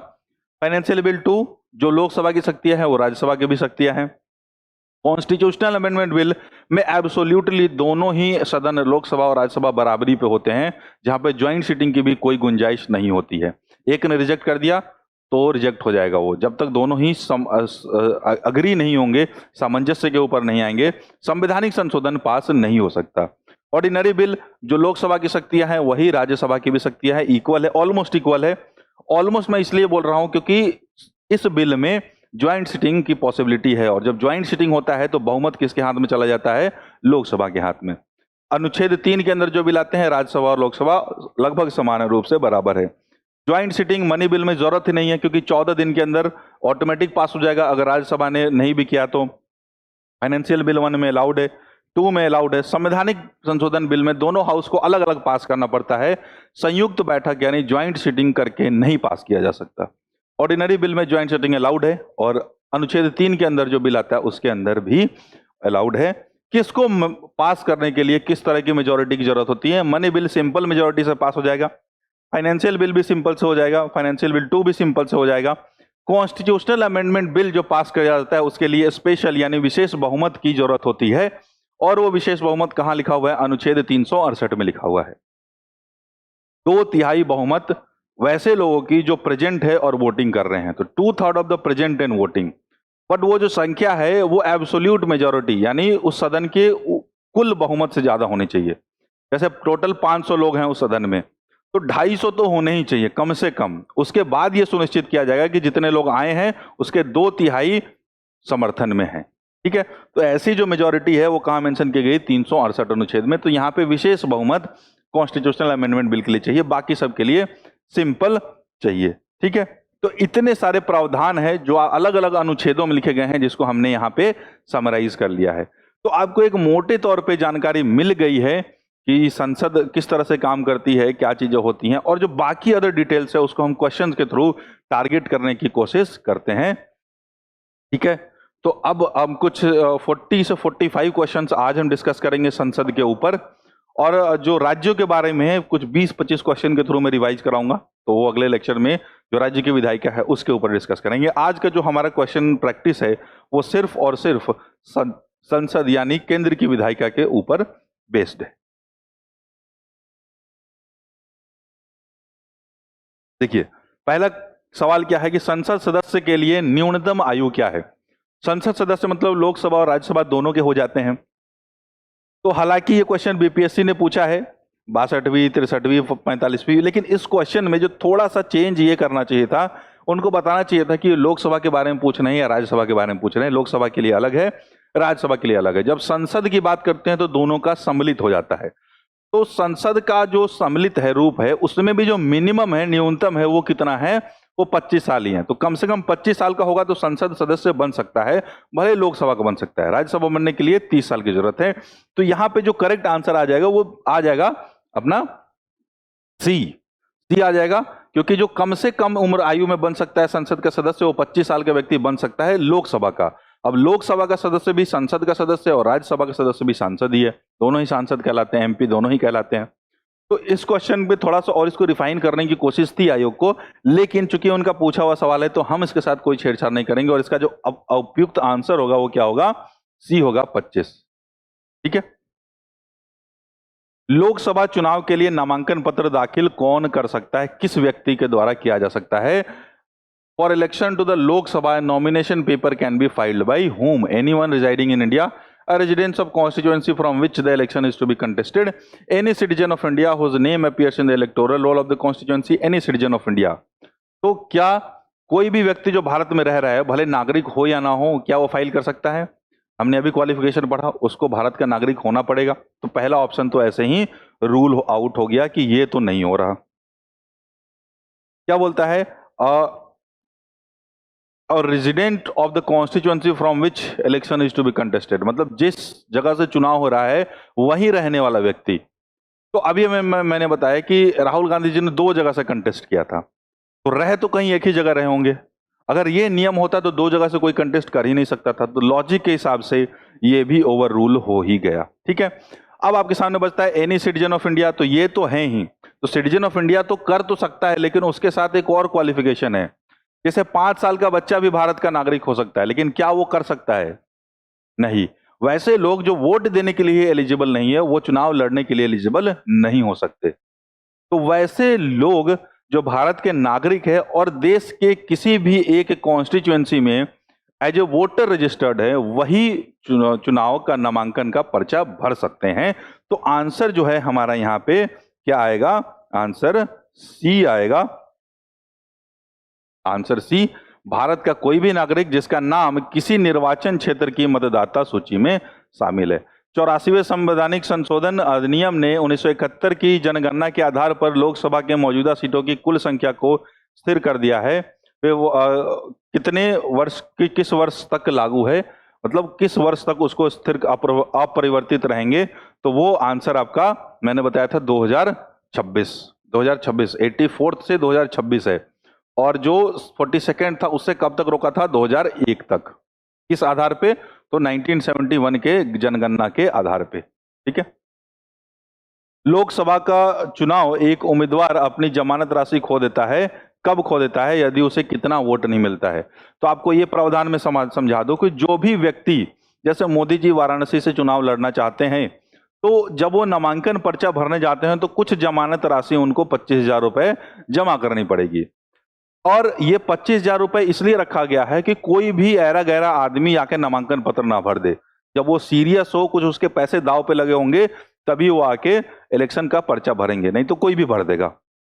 फाइनेंशियल बिल 2 जो लोकसभा की शक्तियां हैं वो राज्यसभा की भी शक्तियां हैं। कॉन्स्टिट्यूशनल अमेंडमेंट बिल में एब्सोल्युटली दोनों ही सदन, लोकसभा और राज्यसभा, बराबरी पे होते हैं, जहां पे ज्वाइंट सीटिंग की भी कोई गुंजाइश नहीं होती है। एक ने रिजेक्ट कर दिया तो रिजेक्ट हो जाएगा वो, जब तक दोनों ही अग्री नहीं होंगे, सामंजस्य के ऊपर नहीं आएंगे, संवैधानिक संशोधन पास नहीं हो सकता। ऑर्डिनरी बिल जो लोकसभा की शक्तियां हैं वही राज्यसभा की भी शक्तियां हैं, इक्वल है, ऑलमोस्ट इक्वल है। ऑलमोस्ट मैं इसलिए बोल रहा हूं क्योंकि इस बिल में ज्वाइंट सिटिंग की पॉसिबिलिटी है, और जब ज्वाइंट सिटिंग होता है तो बहुमत किसके हाथ में चला जाता है, लोकसभा के हाथ में। अनुच्छेद 3 के अंदर जो बिल आते हैं राज्यसभा और लोकसभा लगभग समान रूप से बराबर है। ज्वाइंट सिटिंग मनी बिल में जरूरत ही नहीं है क्योंकि 14 दिन के अंदर ऑटोमेटिक पास हो जाएगा अगर राज्यसभा ने नहीं भी किया तो। फाइनेंशियल बिल 1 में अलाउड है, 2 में अलाउड है। संवैधानिक संशोधन बिल में दोनों हाउस को अलग अलग पास करना पड़ता है, संयुक्त बैठक यानी ज्वाइंट सिटिंग करके नहीं पास किया जा सकता। ऑर्डिनरी बिल में ज्वाइंट सिटिंग अलाउड है, और अनुच्छेद 3 के अंदर जो बिल आता है उसके अंदर भी अलाउड है। किसको पास करने के लिए किस तरह की मेजोरिटी की जरूरत होती है? मनी बिल सिंपल मेजोरिटी से पास हो जाएगा, फाइनेंशियल बिल भी सिंपल से हो जाएगा, फाइनेंशियल बिल 2 भी सिंपल से हो जाएगा। कॉन्स्टिट्यूशनल अमेंडमेंट बिल जो पास किया जाता है उसके लिए स्पेशल यानी विशेष बहुमत की जरूरत होती है, और वो विशेष बहुमत कहां लिखा हुआ है? अनुच्छेद 368 में लिखा हुआ है। 2/3 बहुमत वैसे लोगों की जो प्रेजेंट है और वोटिंग कर रहे हैं, तो 2/3 of the present and voting. But वो जो संख्या है वो एब्सोल्यूट मेजोरिटी यानी उस सदन के कुल बहुमत से ज्यादा होनी चाहिए। जैसे टोटल 500 लोग हैं उस सदन में, तो 250 तो होने ही चाहिए कम से कम। उसके बाद यह सुनिश्चित किया जाएगा कि जितने लोग आए हैं उसके 2/3 समर्थन में है। ठीक है, तो ऐसी जो मेजोरिटी है वो कहां मेंशन की गई? 368 अनुच्छेद में। तो यहां पे विशेष बहुमत कॉन्स्टिट्यूशनल अमेंडमेंट बिल के लिए चाहिए, बाकी सब के लिए सिंपल चाहिए। ठीक है, तो इतने सारे प्रावधान है जो अलग अलग अनुच्छेदों में लिखे गए हैं, जिसको हमने यहां पे समराइज कर लिया है। तो आपको एक मोटे तौर पे जानकारी मिल गई है कि संसद किस तरह से काम करती है, क्या चीजें होती हैं, और जो बाकी अदर डिटेल्स है उसको हम क्वेश्चंस के थ्रू टारगेट करने की कोशिश करते हैं। ठीक है, तो अब हम कुछ 40 से 45 क्वेश्चंस आज हम डिस्कस करेंगे संसद के ऊपर, और जो राज्यों के बारे में है कुछ 20-25 क्वेश्चन के थ्रू मैं रिवाइज कराऊंगा, तो वो अगले लेक्चर में जो राज्य की विधायिका है उसके ऊपर डिस्कस करेंगे। आज का जो हमारा क्वेश्चन प्रैक्टिस है वो सिर्फ और सिर्फ संसद यानी केंद्र की विधायिका के ऊपर बेस्ड है। देखिए, पहला सवाल क्या है कि संसद सदस्य के लिए न्यूनतम आयु क्या है? संसद सदस्य मतलब लोकसभा और राज्यसभा दोनों के हो जाते हैं। तो हालांकि ये क्वेश्चन बीपीएससी ने पूछा है 62वीं, 63वीं, 45वीं, लेकिन इस क्वेश्चन में जो थोड़ा सा चेंज ये करना चाहिए था, उनको बताना चाहिए था कि लोकसभा के बारे में पूछ रहे हैं या राज्यसभा के बारे में पूछ रहे हैं। लोकसभा के लिए अलग है, राज्यसभा के लिए अलग है। जब संसद की बात करते हैं तो दोनों का सम्मिलित हो जाता है। तो संसद का जो सम्मिलित है रूप है, उसमें भी जो मिनिमम है, न्यूनतम है, वो कितना है? वो 25 साल ही है। तो कम से कम 25 साल का होगा तो संसद सदस्य बन सकता है, भले लोकसभा का बन सकता है। राज्यसभा बनने के लिए 30 साल की जरूरत है। तो यहां पे जो करेक्ट आंसर आ जाएगा वो आ जाएगा अपना सी आ जाएगा, क्योंकि जो कम से कम उम्र आयु में बन सकता है संसद का सदस्य वो 25 साल का व्यक्ति बन सकता है लोकसभा का। अब लोकसभा का सदस्य भी संसद का सदस्य और राज्यसभा का सदस्य भी सांसद ही है, दोनों ही सांसद कहलाते हैं, एमपी दोनों ही कहलाते हैं। तो इस क्वेश्चन पे थोड़ा सा और इसको रिफाइन करने की कोशिश थी आयोग को, लेकिन चूंकि उनका पूछा हुआ सवाल है तो हम इसके साथ कोई छेड़छाड़ नहीं करेंगे, और इसका जो उपयुक्त आंसर होगा वो क्या होगा? सी होगा, 25। ठीक है, लोकसभा चुनाव के लिए नामांकन पत्र दाखिल कौन कर सकता है, किस व्यक्ति के द्वारा किया जा सकता है? For election to the Lok Sabha nomination paper can be filed by whom? Anyone residing in India, a resident of constituency from which the election is to be contested, any citizen of India whose name appears in the electoral roll of the constituency, any citizen of India। तो क्या कोई भी व्यक्ति जो भारत में रह रहा है, भले नागरिक हो या ना हो, क्या वो फाइल कर सकता है? हमने अभी क्वालिफिकेशन पढ़ा, उसको भारत का नागरिक होना पड़ेगा। तो पहला ऑप्शन तो ऐसे ही रूल आउट हो गया कि ये तो नहीं हो रहा। क्या बोलता है? और resident of the constituency from which election is to be contested, मतलब जिस जगह से चुनाव हो रहा है वहीं रहने वाला व्यक्ति। तो अभी मैंने बताया कि राहुल गांधी जी ने 2 जगह से कंटेस्ट किया था, तो रह तो कहीं एक ही जगह रहे होंगे। अगर ये नियम होता तो 2 जगह से कोई कंटेस्ट कर ही नहीं सकता था, तो लॉजिक के हिसाब से ये भी ओवर रूल हो ही गया। ठीक है, अब आपके सामने बचता है एनी सिटीजन ऑफ इंडिया, तो ये तो है ही, तो सिटीजन ऑफ इंडिया तो कर तो सकता है, लेकिन उसके साथ एक और क्वालिफिकेशन है। जैसे 5 साल का बच्चा भी भारत का नागरिक हो सकता है, लेकिन क्या वो कर सकता है? नहीं। वैसे लोग जो वोट देने के लिए एलिजिबल नहीं है, वो चुनाव लड़ने के लिए एलिजिबल नहीं हो सकते। तो वैसे लोग जो भारत के नागरिक है और देश के किसी भी एक कॉन्स्टिट्यूएंसी में एज ए वोटर रजिस्टर्ड है, वही चुनाव का नामांकन का पर्चा भर सकते हैं। तो आंसर जो है हमारा यहां पे क्या आएगा? आंसर सी आएगा। आंसर सी, भारत का कोई भी नागरिक जिसका नाम किसी निर्वाचन क्षेत्र की मतदाता सूची में शामिल है। 84वें संवैधानिक संशोधन अधिनियम ने 1971 की जनगणना के आधार पर लोकसभा के मौजूदा सीटों की कुल संख्या को स्थिर कर दिया है। वे वो कितने वर्ष की किस वर्ष तक लागू है, मतलब किस वर्ष तक उसको स्थिर अपरिवर्तित रहेंगे? तो वो आंसर आपका मैंने बताया था 2026। 84 से 2026 है। और जो 42nd था उससे कब तक रोका था? 2001 तक। किस आधार पे? तो 1971 के जनगणना के आधार पे। ठीक है, लोकसभा का चुनाव एक उम्मीदवार अपनी जमानत राशि खो देता है। कब खो देता है? यदि उसे कितना वोट नहीं मिलता है। तो आपको ये प्रावधान में समझा दो कि जो भी व्यक्ति, जैसे मोदी जी वाराणसी से चुनाव लड़ना चाहते हैं, तो जब वो नामांकन पर्चा भरने जाते हैं तो कुछ जमानत राशि उनको 25,000 रुपए जमा करनी पड़ेगी। और ये 25,000 रुपए इसलिए रखा गया है कि कोई भी ऐरा गैरा आदमी आके नामांकन पत्र ना भर दे। जब वो सीरियस हो, कुछ उसके पैसे दाव पे लगे होंगे, तभी वो आके इलेक्शन का पर्चा भरेंगे, नहीं तो कोई भी भर देगा।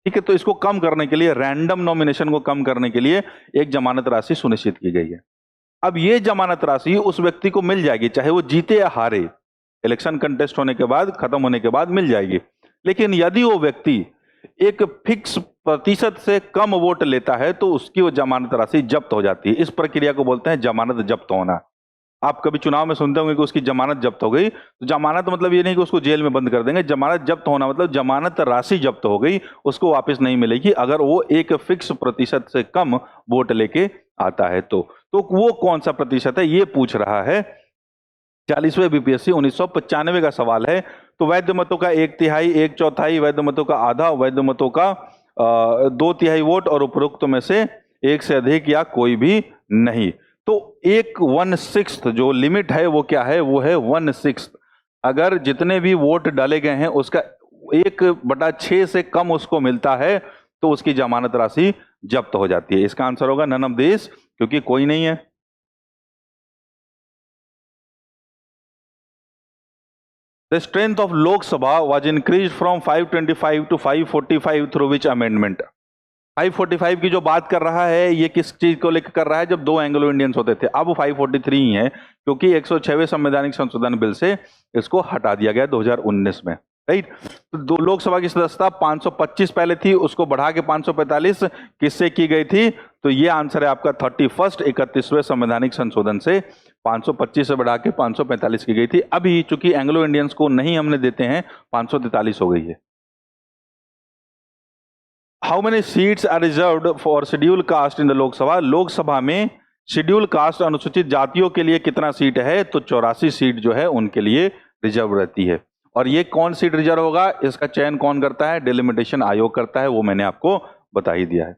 ठीक है, तो इसको कम करने के लिए, रैंडम नॉमिनेशन को कम करने के लिए एक जमानत राशि सुनिश्चित की गई है। अब ये जमानत राशि उस व्यक्ति को मिल जाएगी, चाहे वो जीते या हारे, इलेक्शन कंटेस्ट होने के बाद, खत्म होने के बाद मिल जाएगी। लेकिन यदि वो व्यक्ति एक फिक्स प्रतिशत से कम वोट लेता है तो उसकी वो जमानत राशि जब्त हो जाती है। इस प्रक्रिया को बोलते हैं जमानत जब्त होना। आप कभी चुनाव में सुनते होंगे कि उसकी जमानत जब्त हो गई, तो जमानत मतलब ये नहीं कि उसको जेल में बंद कर देंगे। जमानत जब्त होना मतलब जमानत राशि जब्त हो गई, उसको वापस नहीं मिलेगी अगर वो एक फिक्स प्रतिशत से कम वोट लेके आता है। तो वो कौन सा प्रतिशत है ये पूछ रहा है। 40वें बीपीएससी 1995 का सवाल है। तो वैध मतों का 1/3, 1/4, वैध मतों का आधा, वैध मतों का 2/3 वोट और उपरोक्त में से एक से अधिक या कोई भी नहीं। तो 1/6 जो लिमिट है वो क्या है? वो है 1/6। अगर जितने भी वोट डाले गए हैं उसका 1/6 से कम उसको मिलता है तो उसकी जमानत राशि जब्त हो जाती है। इसका आंसर होगा नन ऑफ दिस, क्योंकि कोई नहीं है। The strength of Lok Sabha was increased from 525 to 545 through which amendment? 545 की जो बात कर रहा है ये किस चीज को लेकर कर रहा है? जब 2 एंग्लो इंडियंस होते थे, अब वो 543 ही है, क्योंकि 106वें संवैधानिक संशोधन बिल से इसको हटा दिया गया 2019 में। राइट, तो लोकसभा की सदस्यता 525 पहले थी, उसको बढ़ा के 545 किससे की गई थी? तो ये आंसर है आपका 31वें संवैधानिक संशोधन से 525 से बढ़ा के 545 की गई थी। अभी चूंकि एंग्लो इंडियंस को नहीं हमने देते हैं, 543 हो गई है। How many seats are reserved for scheduled caste in the Lok Sabha? Lok Sabha में शेड्यूल कास्ट अनुसूचित जातियों के लिए कितना सीट है? तो 84 सीट जो है उनके लिए रिजर्व रहती है। और ये कौन सीट रिजर्व होगा, इसका चयन कौन करता है? डिलिमिटेशन आयोग करता है, वो मैंने आपको बता ही दिया है।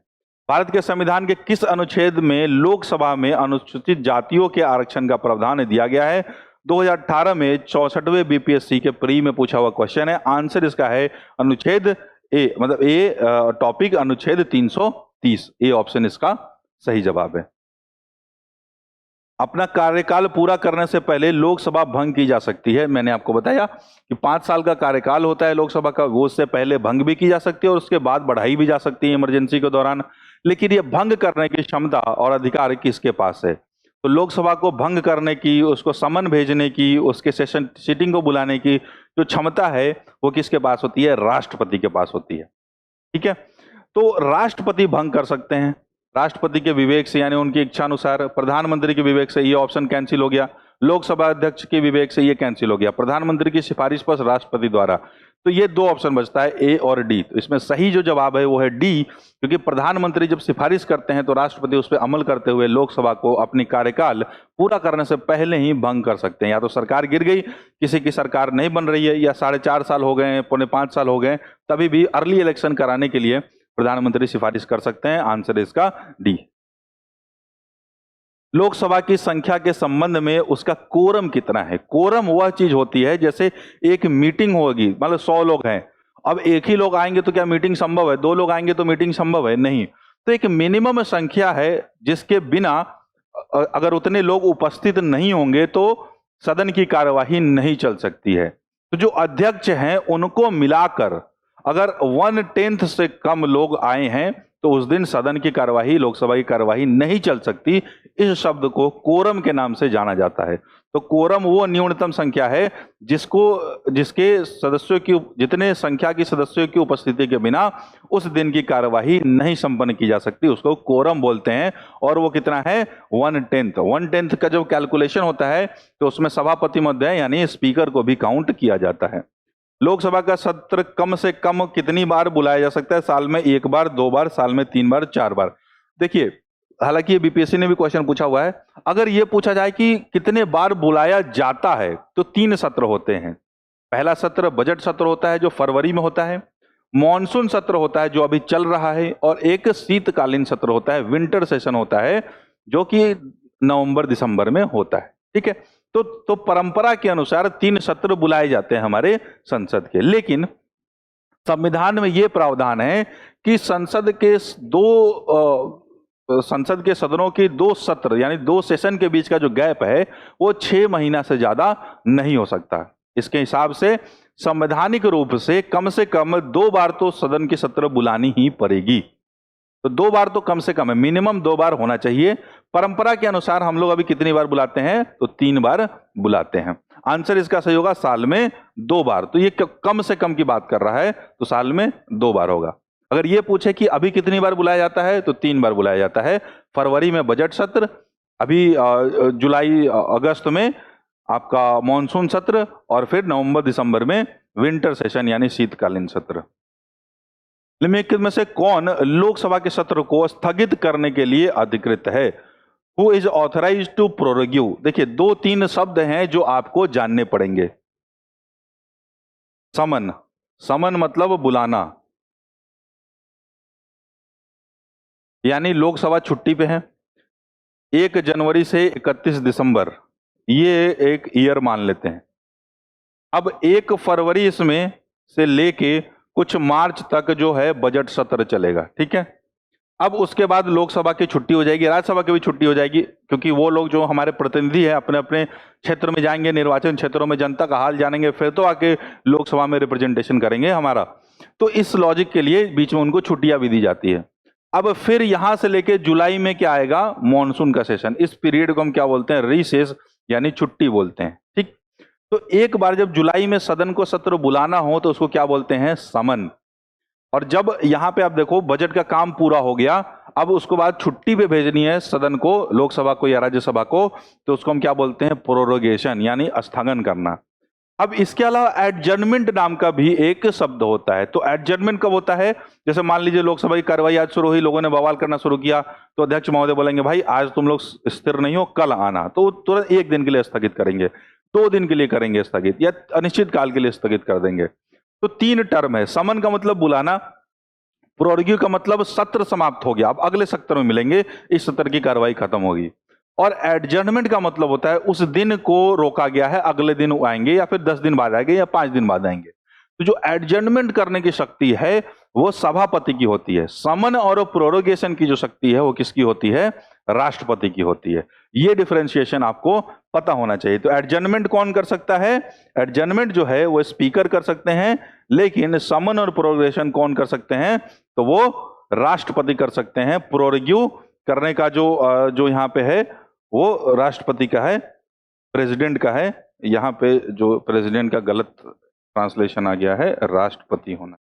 भारत के संविधान के किस अनुच्छेद में लोकसभा में अनुसूचित जातियों के आरक्षण का प्रावधान दिया गया है? 2018 में 64वें बीपीएससी के प्री में पूछा हुआ क्वेश्चन है। आंसर इसका है अनुच्छेद ए, मतलब ए टॉपिक अनुच्छेद 330। ए ऑप्शन इसका सही जवाब है। अपना कार्यकाल पूरा करने से पहले लोकसभा भंग की जा सकती है। मैंने आपको बताया कि 5 साल का कार्यकाल होता है लोकसभा का, वो उससे पहले भंग भी की जा सकती है और उसके बाद बढ़ाई भी जा सकती है इमरजेंसी के दौरान। लेकिन ये भंग करने की क्षमता और अधिकार किसके पास है? तो लोकसभा को भंग करने की, उसको समन भेजने की, उसके सेशन सीटिंग को बुलाने की जो क्षमता है वो किसके पास होती है? राष्ट्रपति के पास होती है। ठीक है, तो राष्ट्रपति भंग कर सकते हैं। राष्ट्रपति के विवेक से यानी उनकी इच्छा अनुसार, प्रधानमंत्री के विवेक से ये ऑप्शन कैंसिल हो गया, लोकसभा अध्यक्ष के विवेक से ये कैंसिल हो गया, प्रधानमंत्री की सिफारिश पर राष्ट्रपति द्वारा। तो ये दो ऑप्शन बचता है, ए और डी। तो इसमें सही जो जवाब है वो है डी, क्योंकि प्रधानमंत्री जब सिफारिश करते हैं तो राष्ट्रपति उस पर अमल करते हुए लोकसभा को अपनी कार्यकाल पूरा करने से पहले ही भंग कर सकते हैं। या तो सरकार गिर गई, किसी की सरकार नहीं बन रही है, या 4.5 साल हो गए, 4.25 साल हो गए, तभी भी अर्ली इलेक्शन कराने के लिए प्रधानमंत्री सिफारिश कर सकते हैं। आंसर इसका डी। लोकसभा की संख्या के संबंध में उसका कोरम कितना है। कोरम वह चीज होती है, जैसे एक मीटिंग होगी, मतलब 100 लोग हैं, अब एक ही लोग आएंगे तो क्या मीटिंग संभव है? 2 लोग आएंगे तो मीटिंग संभव है? नहीं। तो एक मिनिमम संख्या है जिसके बिना अगर उतने लोग उपस्थित नहीं होंगे तो सदन की कार्यवाही नहीं चल सकती है। तो जो अध्यक्ष हैं उनको मिलाकर अगर 1/10 से कम लोग आए हैं तो उस दिन सदन की कार्यवाही, लोकसभा की कार्यवाही नहीं चल सकती। इस शब्द को कोरम के नाम से जाना जाता है। तो कोरम वो न्यूनतम संख्या है जिसके सदस्यों की, जितने संख्या की सदस्यों की उपस्थिति के बिना उस दिन की कार्यवाही नहीं संपन्न की जा सकती, उसको कोरम बोलते हैं। और वो कितना है? 1/10। 1/10 का जब कैलकुलेशन होता है तो उसमें सभापति मध्य यानी स्पीकर को भी काउंट किया जाता है। लोकसभा का सत्र कम से कम कितनी बार बुलाया जा सकता है? साल में 1 बार, 2 बार, साल में 3 बार, 4 बार। देखिए, हालांकि ये बीपीएससी ने भी क्वेश्चन पूछा हुआ है। अगर ये पूछा जाए कि कितने बार बुलाया जाता है तो 3 सत्र होते हैं। पहला सत्र बजट सत्र होता है जो फरवरी में होता है, मॉनसून सत्र होता है जो अभी चल रहा है, और एक शीतकालीन सत्र होता है, विंटर सेशन होता है, जो कि नवंबर दिसंबर में होता है। ठीक है, तो परंपरा के अनुसार 3 सत्र बुलाए जाते हैं हमारे संसद के। लेकिन संविधान में यह प्रावधान है कि संसद के सदनों के 2 सत्र यानी 2 सेशन के बीच का जो गैप है वो 6 महीना से ज्यादा नहीं हो सकता। इसके हिसाब से संवैधानिक रूप से कम 2 बार तो सदन की सत्र बुलानी ही पड़ेगी। तो 2 बार तो कम से कम है, मिनिमम 2 बार होना चाहिए। परंपरा के अनुसार हम लोग अभी कितनी बार बुलाते हैं? तो 3 बार बुलाते हैं। आंसर इसका सही होगा, साल में 2 बार। तो ये कम से कम की बात कर रहा है, तो साल में 2 बार होगा। अगर ये पूछे कि अभी कितनी बार बुलाया जाता है तो 3 बार बुलाया जाता है। फरवरी में बजट सत्र, अभी जुलाई अगस्त में आपका मॉनसून सत्र, और फिर नवंबर दिसंबर में विंटर सेशन यानी शीतकालीन सत्र। निम्नलिखित में से कौन लोकसभा के सत्र को स्थगित करने के लिए अधिकृत है? Who is authorise to prorogue? देखिए, 2-3 शब्द हैं जो आपको जानने पड़ेंगे। समन, समन मतलब बुलाना, यानी लोकसभा छुट्टी पे है 1 जनवरी से 31 दिसंबर, ये एक ईयर मान लेते हैं। अब 1 फरवरी इसमें से लेके कुछ मार्च तक जो है बजट सत्र चलेगा। ठीक है, अब उसके बाद लोकसभा की छुट्टी हो जाएगी, राज्यसभा की भी छुट्टी हो जाएगी, क्योंकि वो लोग जो हमारे प्रतिनिधि हैं अपने अपने क्षेत्र में जाएंगे, निर्वाचन क्षेत्रों में जनता का हाल जानेंगे, फिर तो आके लोकसभा में रिप्रेजेंटेशन करेंगे हमारा। तो इस लॉजिक के लिए बीच में उनको छुट्टियां भी दी जाती है। अब फिर यहां से लेके जुलाई में क्या आएगा? मॉनसून का सेशन। इस पीरियड को हम क्या बोलते हैं? रिसेस यानी छुट्टी बोलते हैं। ठीक, तो एक बार जब जुलाई में सदन को सत्र बुलाना हो तो उसको क्या बोलते हैं? समन। और जब यहां पे आप देखो बजट का काम पूरा हो गया, अब उसके बाद छुट्टी पे भेजनी है सदन को, लोकसभा को या राज्यसभा को, तो उसको हम क्या बोलते हैं? प्रोरोगेशन यानी स्थगन करना। अब इसके अलावा एडजर्नमेंट नाम का भी एक शब्द होता है। तो एडजर्नमेंट कब होता है? जैसे मान लीजिए लोकसभा की कार्रवाई आज शुरू हुई, लोगों ने बवाल करना शुरू किया, तो अध्यक्ष महोदय बोलेंगे भाई आज तुम लोग स्थिर नहीं हो, कल आना, तो तुरंत 1 दिन के लिए स्थगित करेंगे, 2 दिन के लिए करेंगे स्थगित, या अनिश्चित काल के लिए स्थगित कर देंगे। तो 3 टर्म है। समन का मतलब बुलाना, प्रोरोग्यू का मतलब सत्र समाप्त हो गया, अब अगले सत्र में मिलेंगे, इस सत्र की कार्रवाई खत्म होगी। और एडजर्नमेंट का मतलब होता है उस दिन को रोका गया है, अगले दिन आएंगे, या फिर 10 दिन बाद आएंगे, या 5 दिन बाद आएंगे। तो जो एडजर्नमेंट करने की शक्ति है वो सभापति की होती है। समन और प्रोरोगेशन की जो शक्ति है वो किसकी होती है? राष्ट्रपति की होती है। ये डिफरेंशिएशन आपको पता होना चाहिए। तो एडजर्नमेंट कौन कर सकता है? एडजर्नमेंट जो है वो स्पीकर कर सकते हैं, लेकिन समन और प्रोरोगेशन कौन कर सकते हैं? तो वो राष्ट्रपति कर सकते हैं। प्रोरोग्यू करने का जो यहां पे है वो राष्ट्रपति का है, प्रेसिडेंट का है। यहां पे जो प्रेसिडेंट का गलत ट्रांसलेशन आ गया है, राष्ट्रपति होना,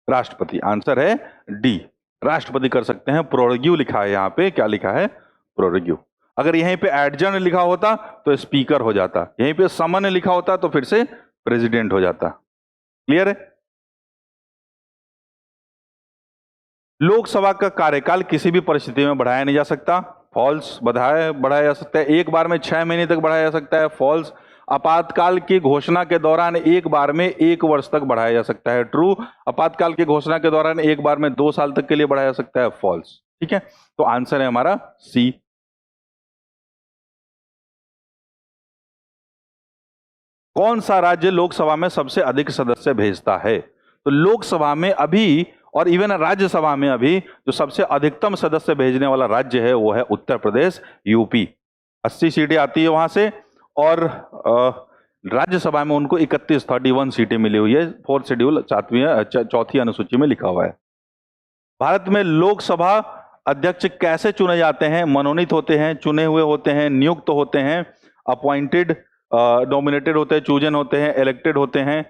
राष्ट्रपति। आंसर है डी। राष्ट्रपति कर सकते हैं। प्रोरोगिव लिखा है यहाँ पे, क्या लिखा है? प्रोरोगिव। अगर यहीं पे एडजर्न लिखा होता तो स्पीकर हो जाता, यहीं पे समन लिखा होता तो फिर से प्रेसिडेंट हो जाता। क्लियर है? लोकसभा का कार्यकाल किसी भी परिस्थिति में बढ़ाया नहीं जा सकता। फॉल्स। बढ़ाया जा सकता है, एक बार में 6 महीने तक बढ़ाया जा सकता है। फॉल्स। आपातकाल की घोषणा के दौरान एक बार में 1 वर्ष तक बढ़ाया जा सकता है। ट्रू। आपातकाल की घोषणा के दौरान एक बार में 2 साल तक के लिए बढ़ाया जा सकता है। फॉल्स। ठीक है, तो आंसर है हमारा सी। कौन सा राज्य लोकसभा में सबसे अधिक सदस्य भेजता है? तो लोकसभा में अभी और इवन राज्यसभा में अभी जो सबसे अधिकतम सदस्य भेजने वाला राज्य है वो है उत्तर प्रदेश, यूपी। 80 सीटें आती है वहां से, और राज्यसभा में उनको 31 सीटें मिली हुई है। 4th शेड्यूल 4वीं अनुसूची में लिखा हुआ है। भारत में लोकसभा अध्यक्ष कैसे चुने जाते हैं? मनोनीत होते हैं, चुने हुए होते हैं, नियुक्त होते हैं, अपॉइंटेड, नॉमिनेटेड होते हैं, चूजन होते हैं, इलेक्टेड होते हैं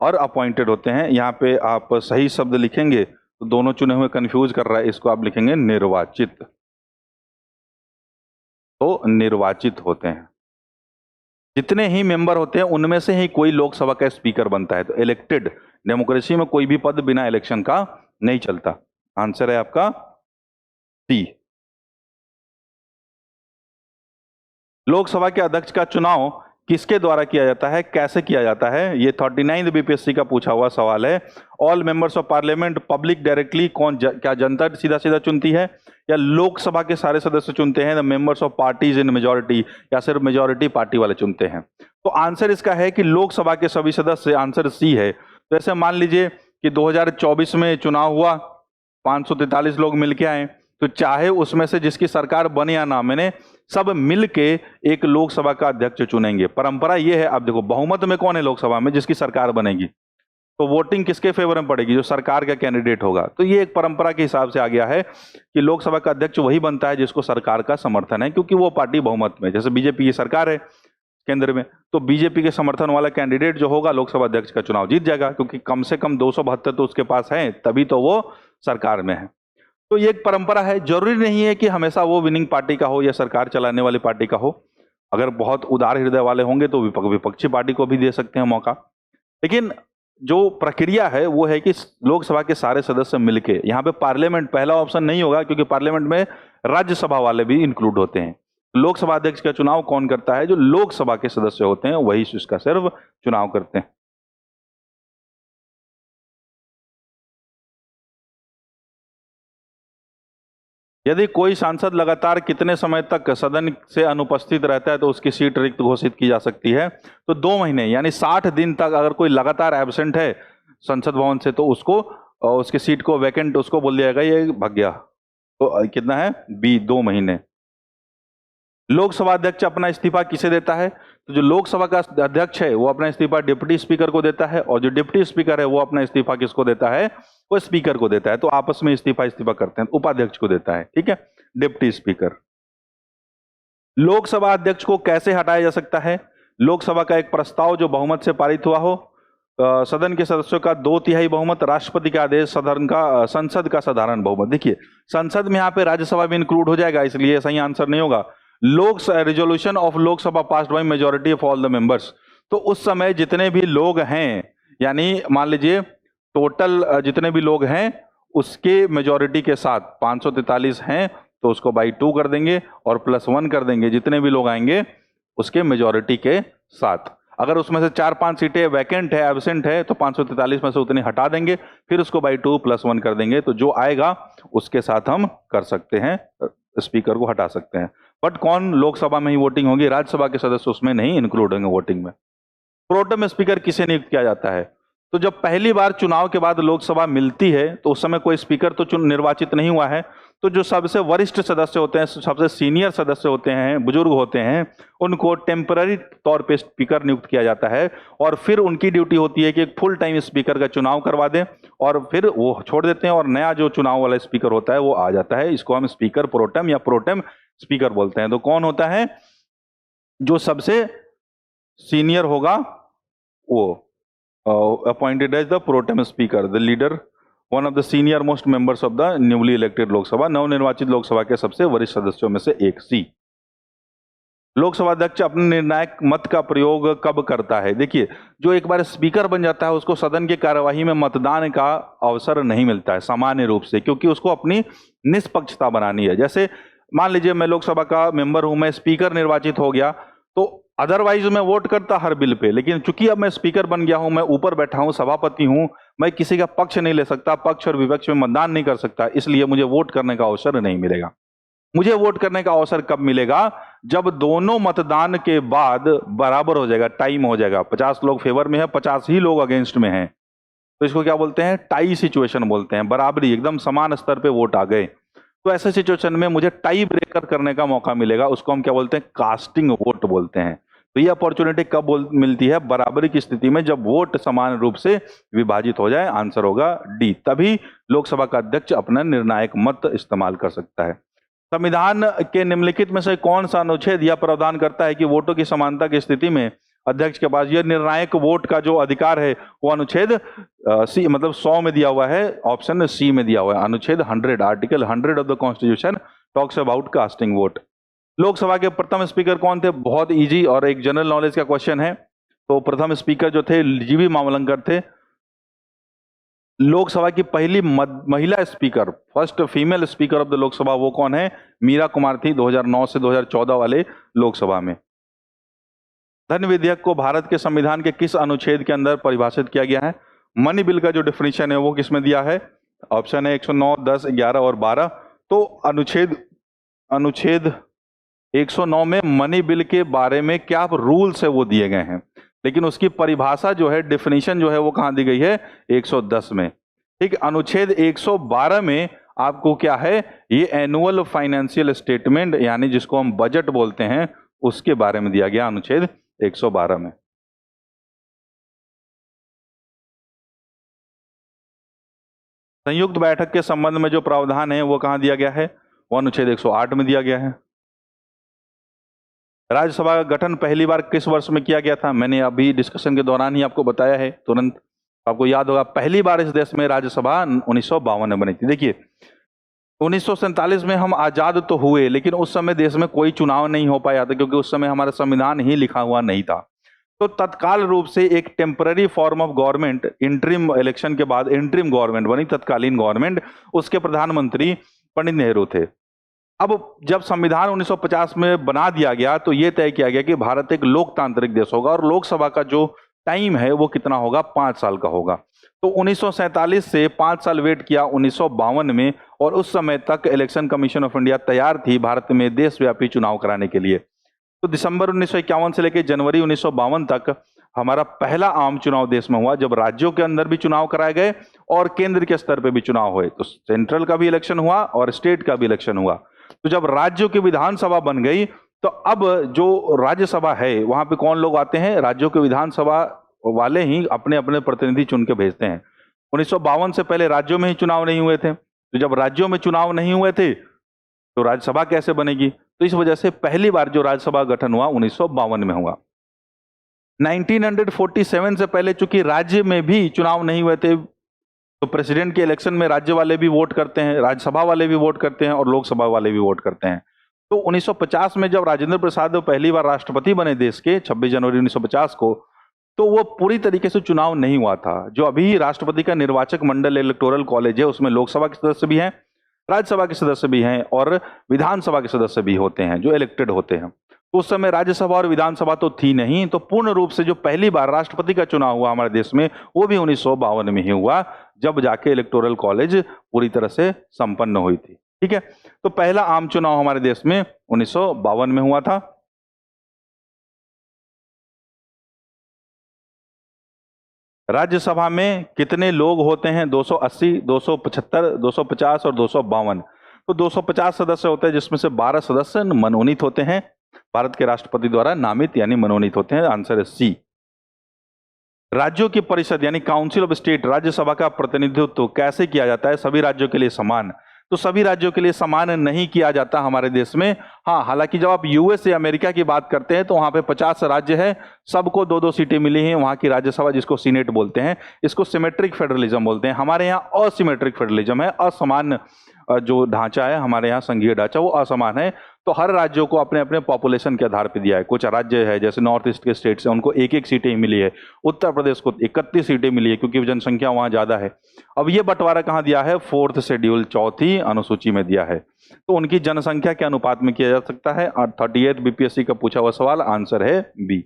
और अपॉइंटेड होते हैं। यहाँ पे आप सही शब्द लिखेंगे तो दोनों चुने हुए कंफ्यूज कर रहा है, इसको आप लिखेंगे निर्वाचित। तो निर्वाचित होते हैं। जितने ही मेंबर होते हैं उनमें से ही कोई लोकसभा का स्पीकर बनता है। तो इलेक्टेड, डेमोक्रेसी में कोई भी पद बिना इलेक्शन का नहीं चलता। आंसर है आपका सी। लोकसभा के अध्यक्ष का चुनाव किसके द्वारा किया जाता है, कैसे किया जाता है? ये 39th बीपीएससी का पूछा हुआ सवाल है। All members of parliament, public directly, क्या जनता सीधा सीधा चुनती है या लोकसभा के सारे सदस्य चुनते हैं? The members of parties in majority, या सिर्फ मेजोरिटी पार्टी वाले चुनते हैं? तो आंसर इसका है कि लोकसभा के सभी सदस्य। आंसर सी है। तो ऐसे मान लीजिए कि 2024 में चुनाव हुआ, 543 लोग मिलके आए, तो चाहे उसमें से जिसकी सरकार बने या ना बने, सब मिलके एक लोकसभा का अध्यक्ष चुनेंगे। परंपरा ये है। अब देखो बहुमत में कौन है लोकसभा में? जिसकी सरकार बनेगी, तो वोटिंग किसके फेवर में पड़ेगी? जो सरकार का कैंडिडेट होगा। तो ये एक परंपरा के हिसाब से आ गया है कि लोकसभा का अध्यक्ष वही बनता है जिसको सरकार का समर्थन है, क्योंकि वो पार्टी बहुमत में, जैसे बीजेपी की सरकार है केंद्र में, तो बीजेपी के समर्थन वाला कैंडिडेट जो होगा लोकसभा अध्यक्ष का चुनाव जीत जाएगा, क्योंकि कम से कम 272 तो उसके पास है, तभी तो वो सरकार में है। तो ये एक परंपरा है। जरूरी नहीं है कि हमेशा वो विनिंग पार्टी का हो या सरकार चलाने वाली पार्टी का हो। अगर बहुत उदार हृदय वाले होंगे तो विपक्षी पार्टी को भी दे सकते हैं मौका। लेकिन जो प्रक्रिया है वो है कि लोकसभा के सारे सदस्य मिलके, यहाँ पे पार्लियामेंट पहला ऑप्शन नहीं होगा, क्योंकि पार्लियामेंट में राज्यसभा वाले भी इंक्लूड होते हैं। लोकसभा अध्यक्ष का चुनाव कौन करता है? जो लोकसभा के सदस्य होते हैं वही इसका सिर्फ चुनाव करते हैं। यदि कोई सांसद लगातार कितने समय तक सदन से अनुपस्थित रहता है तो उसकी सीट रिक्त घोषित की जा सकती है? तो 2 महीने, यानी 60 दिन तक अगर कोई लगातार एब्सेंट है संसद भवन से, तो उसको उसकी सीट को वैकेंट उसको बोल दिया जाएगा, ये भाग गया। तो कितना है? बी, 2 महीने। लोकसभा अध्यक्ष अपना इस्तीफा किसे देता है? तो जो लोकसभा का अध्यक्ष है वो अपना इस्तीफा डिप्टी स्पीकर को देता है, और जो डिप्टी स्पीकर है वो अपना इस्तीफा किसको देता है? वो स्पीकर को देता है। तो आपस में इस्तीफा करते हैं, उपाध्यक्ष को देता है। ठीक है, डिप्टी स्पीकर। लोकसभा अध्यक्ष को कैसे हटाया जा सकता है? लोकसभा का एक प्रस्ताव जो बहुमत से पारित हुआ हो, सदन के सदस्यों का 2/3 बहुमत, राष्ट्रपति का आदेश, संसद का साधारण बहुमत। देखिए संसद में यहाँ पे राज्यसभा भी इंक्लूड हो जाएगा, इसलिए सही आंसर नहीं होगा। Resolution of Lok Sabha passed by majority of all the members. तो उस समय जितने भी लोग हैं, यानी मान लीजिए टोटल जितने भी लोग हैं उसके मेजोरिटी के साथ 543 हैं, तो उसको बाई 2 कर देंगे और +1 कर देंगे, जितने भी लोग आएंगे उसके मेजोरिटी के साथ। अगर उसमें से 4-5 सीटें वैकेंट है, एब्सेंट है, तो 543 में से उतनी हटा देंगे, फिर उसको बाई 2 +1 कर देंगे, तो जो आएगा उसके साथ हम कर सकते हैं, स्पीकर को हटा सकते हैं। बट कौन? लोकसभा में ही वोटिंग होगी, राज्यसभा के सदस्य उसमें नहीं इंक्लूड होंगे वोटिंग में। प्रोटेम स्पीकर किसे नियुक्त किया जाता है? तो जब पहली बार चुनाव के बाद लोकसभा मिलती है तो उस समय कोई स्पीकर तो निर्वाचित नहीं हुआ है, तो जो सबसे वरिष्ठ सदस्य होते हैं, सबसे सीनियर सदस्य होते हैं, बुजुर्ग होते हैं, उनको टेम्पररी तौर पे स्पीकर नियुक्त किया जाता है, और फिर उनकी ड्यूटी होती है कि एक फुल टाइम स्पीकर का चुनाव करवा दें, और फिर वो छोड़ देते हैं और नया जो चुनाव वाला स्पीकर होता है वो आ जाता है। इसको हम स्पीकर प्रोटेम या प्रोटेम स्पीकर बोलते हैं। तो कौन होता है? जो सबसे सीनियर होगा वो appointed as the pro tem speaker, the leader one of the senior most members of the newly elected Lok Sabha, नवनिर्वाचित लोकसभा के सबसे वरिष्ठ सदस्यों में से एक। सी, लोकसभा अध्यक्ष अपने निर्णायक मत का प्रयोग कब करता है? देखिए, जो एक बार स्पीकर बन जाता है उसको सदन की कार्यवाही में मतदान का अवसर नहीं मिलता है सामान्य रूप से, क्योंकि उसको अपनी निष्पक्षता बनानी है। जैसे मान लीजिए मैं लोकसभा का मेंबर हूं, मैं स्पीकर निर्वाचित हो गया, तो अदरवाइज मैं वोट करता हर बिल पे, लेकिन चूंकि अब मैं स्पीकर बन गया हूं, मैं ऊपर बैठा हूं, सभापति हूं, मैं किसी का पक्ष नहीं ले सकता, पक्ष और विपक्ष में मतदान नहीं कर सकता, इसलिए मुझे वोट करने का अवसर नहीं मिलेगा। मुझे वोट करने का अवसर कब मिलेगा? जब दोनों मतदान के बाद बराबर हो जाएगा, टाइम हो जाएगा, 50 लोग फेवर में है, 50 ही लोग अगेंस्ट में हैं, तो इसको क्या बोलते हैं? टाई सिचुएशन बोलते हैं, बराबरी, एकदम समान स्तर पे वोट आ गए। तो ऐसे सिचुएशन में मुझे टाई ब्रेकर करने का मौका मिलेगा, उसको हम क्या बोलते हैं? कास्टिंग वोट बोलते हैं। तो ये अपॉर्चुनिटी कब मिलती है? बराबरी की स्थिति में, जब वोट समान रूप से विभाजित हो जाए। आंसर होगा डी, तभी लोकसभा का अध्यक्ष अपना निर्णायक मत इस्तेमाल कर सकता है। संविधान के निम्नलिखित में से कौन सा अनुच्छेद यह प्रावधान करता है कि वोटों की समानता की स्थिति में अध्यक्ष के पास यह निर्णायक वोट का जो अधिकार है वो अनुच्छेद सी, मतलब 100 में दिया हुआ है, ऑप्शन सी में दिया हुआ है। अनुच्छेद 100, article 100 of the constitution talks about casting vote. Lok Sabha के प्रथम स्पीकर कौन थे? बहुत इजी और एक जनरल नॉलेज का क्वेश्चन है। तो प्रथम स्पीकर जो थे जीवी मावलंकर थे। लोकसभा की पहली महिला speaker, first female speaker of the Lok Sabha, वो कौन है? मीरा कुमार थी, 2009 से 2014 वाले लोकसभा में। धन विधेयक को भारत के संविधान के किस अनुच्छेद के अंदर परिभाषित किया गया है? मनी बिल का जो डेफिनेशन है वो किसमें दिया है? ऑप्शन है 109, 10, 11 और 12। तो अनुच्छेद 109 में मनी बिल के बारे में क्या रूल्स है वो दिए गए हैं, लेकिन उसकी परिभाषा जो है, डेफिनेशन जो है, वो कहां दी गई है? 110 में। ठीक, अनुच्छेद 112 में आपको क्या है? ये एनुअल फाइनेंशियल स्टेटमेंट, यानी जिसको हम बजट बोलते हैं, उसके बारे में दिया गया अनुच्छेद 112 में। संयुक्त बैठक के संबंध में जो प्रावधान है वो कहां दिया गया है? वो अनुच्छेद 108 में दिया गया है। राज्यसभा का गठन पहली बार किस वर्ष में किया गया था? मैंने अभी डिस्कशन के दौरान ही आपको बताया है, तुरंत आपको याद होगा। पहली बार इस देश में राज्यसभा 1952 में बनी थी। देखिए, 1947 में हम आजाद तो हुए, लेकिन उस समय देश में कोई चुनाव नहीं हो पाया था, क्योंकि उस समय हमारा संविधान ही लिखा हुआ नहीं था। तो तत्काल रूप से एक temporary form of government, interim election के बाद इंटरिम गवर्नमेंट बनी, तत्कालीन गवर्नमेंट, उसके प्रधानमंत्री पंडित नेहरू थे। अब जब संविधान 1950 में बना दिया गया तो यह तय किया गया कि भारत एक लोकतांत्रिक देश होगा और लोकसभा का जो टाइम है वो कितना होगा? 5 साल का होगा। तो 1947 से 5 साल वेट किया 1952 में, और उस समय तक इलेक्शन कमीशन ऑफ इंडिया तैयार थी भारत में देशव्यापी चुनाव कराने के लिए। तो दिसंबर 1951 से लेकर जनवरी 1952 तक हमारा पहला आम चुनाव देश में हुआ, जब राज्यों के अंदर भी चुनाव कराए गए और केंद्र के स्तर पर भी चुनाव हुए। तो सेंट्रल का भी इलेक्शन हुआ और स्टेट का भी इलेक्शन हुआ। तो जब राज्यों की विधानसभा बन गई, तो अब जो राज्यसभा है वहां पे कौन लोग आते हैं? राज्यों के विधानसभा वाले ही अपने अपने प्रतिनिधि चुन के भेजते हैं। 1952 से पहले राज्यों में ही चुनाव नहीं हुए थे, तो जब राज्यों में चुनाव नहीं हुए थे तो राज्यसभा कैसे बनेगी? तो इस वजह से पहली बार जो राज्यसभा गठन हुआ 1952 में हुआ। 1947 से पहले चूंकि राज्य में भी चुनाव नहीं हुए थे, तो प्रेसिडेंट के इलेक्शन में राज्य वाले भी वोट करते हैं, राज्यसभा वाले भी वोट करते हैं और लोकसभा वाले भी वोट करते हैं। तो 1950 में जब राजेंद्र प्रसाद पहली बार राष्ट्रपति बने देश के, 26 जनवरी 1950 को, तो वो पूरी तरीके से चुनाव नहीं हुआ था। जो अभी राष्ट्रपति का निर्वाचक मंडल इलेक्टोरल कॉलेज है, उसमें लोकसभा के सदस्य भी हैं, राज्यसभा के सदस्य भी हैं और विधानसभा के सदस्य भी होते हैं जो इलेक्टेड होते हैं। तो उस समय राज्यसभा और विधानसभा तो थी नहीं, तो पूर्ण रूप से जो पहली बार राष्ट्रपति का चुनाव हुआ हमारे देश में वो भी 1952 में ही हुआ, जब जाके इलेक्टोरल कॉलेज पूरी तरह से संपन्न हुई थी। ठीक है, तो पहला आम चुनाव हमारे देश में 1952 में हुआ था। राज्यसभा में कितने लोग होते हैं? 280, 275, 250 और 252। तो 250 सदस्य होते हैं, जिसमें से 12 सदस्य मनोनीत होते हैं, भारत के राष्ट्रपति द्वारा नामित यानी मनोनीत होते हैं। आंसर है सी। राज्यों की परिषद यानी काउंसिल ऑफ स्टेट, राज्यसभा का प्रतिनिधित्व कैसे किया जाता है? सभी राज्यों के लिए समान। तो सभी राज्यों के लिए समान नहीं किया जाता हमारे देश में। हाँ, हालांकि जब आप यूएस या अमेरिका की बात करते हैं तो वहां पे 50 राज्य है, सबको 2-2 सीटें मिली हैं वहां की राज्यसभा, जिसको सीनेट बोलते हैं। इसको सिमेट्रिक फेडरलिज्म बोलते हैं। हमारे यहाँ असिमेट्रिक फेडरलिज्म है, असमान जो ढांचा है हमारे यहाँ, संघीय ढांचा, वो असमान है। तो हर राज्यों को अपने अपने पॉपुलेशन के आधार पर दिया है। कुछ राज्य है जैसे नॉर्थ ईस्ट के स्टेट्स हैं, उनको 1-1 सीटें ही मिली है। उत्तर प्रदेश को 31 सीटें मिली है क्योंकि जनसंख्या वहां ज्यादा है। अब ये बंटवारा कहां दिया है? 4th शेड्यूल, 4th अनुसूची में दिया है। तो उनकी जनसंख्या के अनुपात में किया जा सकता है। और 38 बीपीएससी का पूछा हुआ सवाल, आंसर है बी।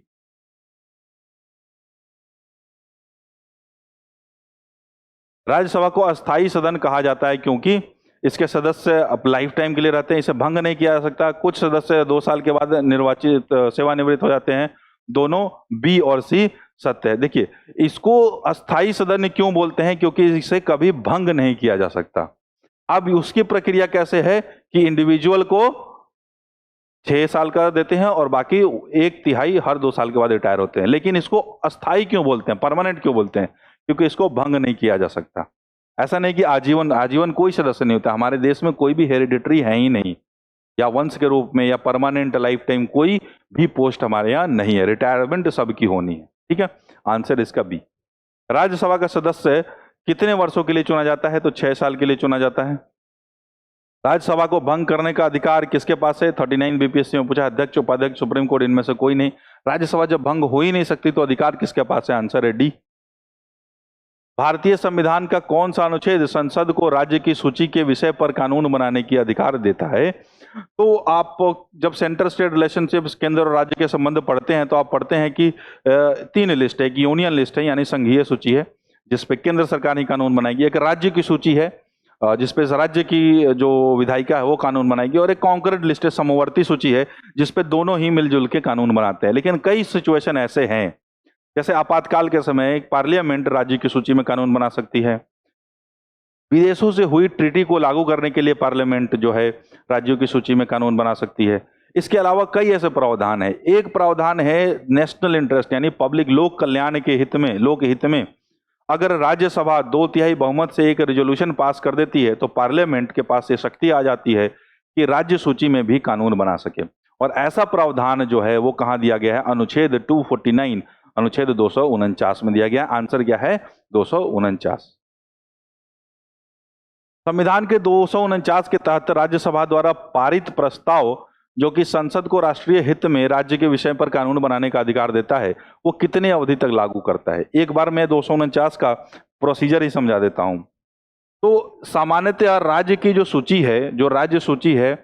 राज्यसभा को अस्थायी सदन कहा जाता है क्योंकि इसके सदस्य अब लाइफ टाइम के लिए रहते हैं, इसे भंग नहीं किया जा सकता। कुछ सदस्य 2 साल के बाद निर्वाचित सेवानिवृत्त हो जाते हैं। दोनों बी और सी सत्य है। देखिए, इसको अस्थायी सदन क्यों बोलते हैं? क्योंकि इसे कभी भंग नहीं किया जा सकता। अब उसकी प्रक्रिया कैसे है कि इंडिविजुअल को 6 साल का देते हैं और बाकी 1/3 हर 2 साल के बाद रिटायर होते हैं। लेकिन इसको अस्थायी क्यों बोलते हैं, परमानेंट क्यों बोलते हैं? क्योंकि इसको भंग नहीं किया जा सकता। ऐसा नहीं कि आजीवन, आजीवन कोई सदस्य नहीं होता। हमारे देश में कोई भी हेरिडिटरी है ही नहीं, या वंश के रूप में या परमानेंट लाइफ टाइम कोई भी पोस्ट हमारे यहाँ नहीं है। रिटायरमेंट सबकी होनी है। ठीक है, आंसर इसका बी। राज्यसभा का सदस्य कितने वर्षों के लिए चुना जाता है? तो 6 साल के लिए चुना जाता है। राज्यसभा को भंग करने का अधिकार किसके पास है? 39 बीपीएससी में पूछा। अध्यक्ष, उपाध्यक्ष, सुप्रीम कोर्ट, इनमें से कोई नहीं। राज्यसभा जब भंग हो ही नहीं सकती तो अधिकार किसके पास है? आंसर है डी। भारतीय संविधान का कौन सा अनुच्छेद संसद को राज्य की सूची के विषय पर कानून बनाने की अधिकार देता है? तो आप जब सेंटर स्टेट रिलेशनशिप्स, केंद्र और राज्य के संबंध पढ़ते हैं तो आप पढ़ते हैं कि 3 लिस्ट है। एक यूनियन लिस्ट है यानी संघीय सूची है जिसपे केंद्र सरकार ही कानून बनाएगी। एक राज्य की सूची है जिसपे राज्य की जो विधायिका है वो कानून बनाएगी। और एक कॉन्करेंट लिस्ट है, समवर्ती सूची है, जिसपे दोनों ही मिलजुल के कानून बनाते हैं। लेकिन कई सिचुएशन ऐसे हैं, जैसे आपातकाल के समय एक पार्लियामेंट राज्य की सूची में कानून बना सकती है। विदेशों से हुई ट्रीटी को लागू करने के लिए पार्लियामेंट जो है राज्यों की सूची में कानून बना सकती है। इसके अलावा कई ऐसे प्रावधान है। एक प्रावधान है नेशनल इंटरेस्ट यानी पब्लिक, लोक कल्याण के हित में, लोक हित में अगर राज्यसभा 2/3 बहुमत से एक रेजोल्यूशन पास कर देती है तो पार्लियामेंट के पास ये शक्ति आ जाती है कि राज्य सूची में भी कानून बना सके। और ऐसा प्रावधान जो है वो कहां दिया गया है? अनुच्छेद 249, अनुच्छेद 249 में दिया गया। आंसर क्या है? 249। संविधान के 249 के तहत राज्यसभा द्वारा पारित प्रस्ताव जो कि संसद को राष्ट्रीय हित में राज्य के विषय पर कानून बनाने का अधिकार देता है, वो कितने अवधि तक लागू करता है? एक बार मैं 249 का प्रोसीजर ही समझा देता हूं। तो सामान्यतः राज्य की जो सूची है, जो राज्य सूची है,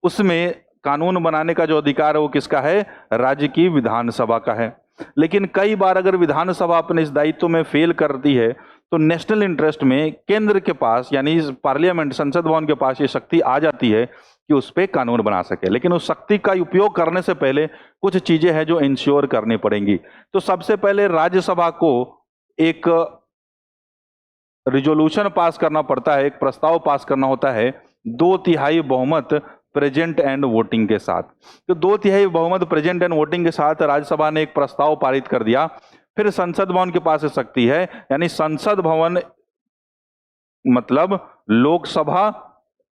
उसमें कानून बनाने का जो अधिकार है वो किसका है? राज्य की विधानसभा का है। लेकिन कई बार अगर विधानसभा अपने इस दायित्व में फेल करती है तो नेशनल इंटरेस्ट में केंद्र के पास यानी पार्लियामेंट, संसद भवन के पास ये शक्ति आ जाती है कि उस पर कानून बना सके। लेकिन उस शक्ति का उपयोग करने से पहले कुछ चीजें हैं जो इंश्योर करनी पड़ेंगी। तो सबसे पहले राज्यसभा को एक रिजोल्यूशन पास करना पड़ता है, एक प्रस्ताव पास करना होता है 2/3 बहुमत प्रेजेंट एंड वोटिंग के साथ। तो 2/3 बहुमत प्रेजेंट एंड वोटिंग के साथ राज्यसभा ने एक प्रस्ताव पारित कर दिया। फिर संसद भवन के पास शक्ति है, यानी संसद भवन मतलब लोकसभा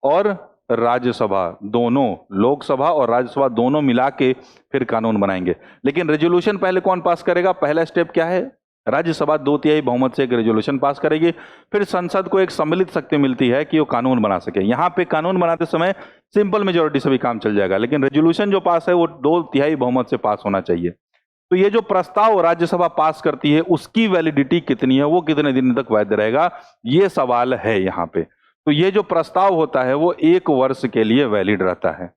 और राज्यसभा दोनों, लोकसभा और राज्यसभा दोनों मिला के फिर कानून बनाएंगे। लेकिन रेजोल्यूशन पहले कौन पास करेगा? पहला स्टेप क्या है? राज्यसभा 2/3 बहुमत से एक रेजोल्यूशन पास करेगी। फिर संसद को एक सम्मिलित शक्ति मिलती है कि वो कानून बना सके। यहां पे कानून बनाते समय सिंपल मेजोरिटी से भी काम चल जाएगा, लेकिन रेजोल्यूशन जो पास है वो 2/3 बहुमत से पास होना चाहिए। तो ये जो प्रस्ताव राज्यसभा पास करती है उसकी वैलिडिटी कितनी है, वो कितने दिन तक वैध रहेगा, ये सवाल है यहाँ पे। तो ये जो प्रस्ताव होता है वो 1 वर्ष के लिए वैलिड रहता है।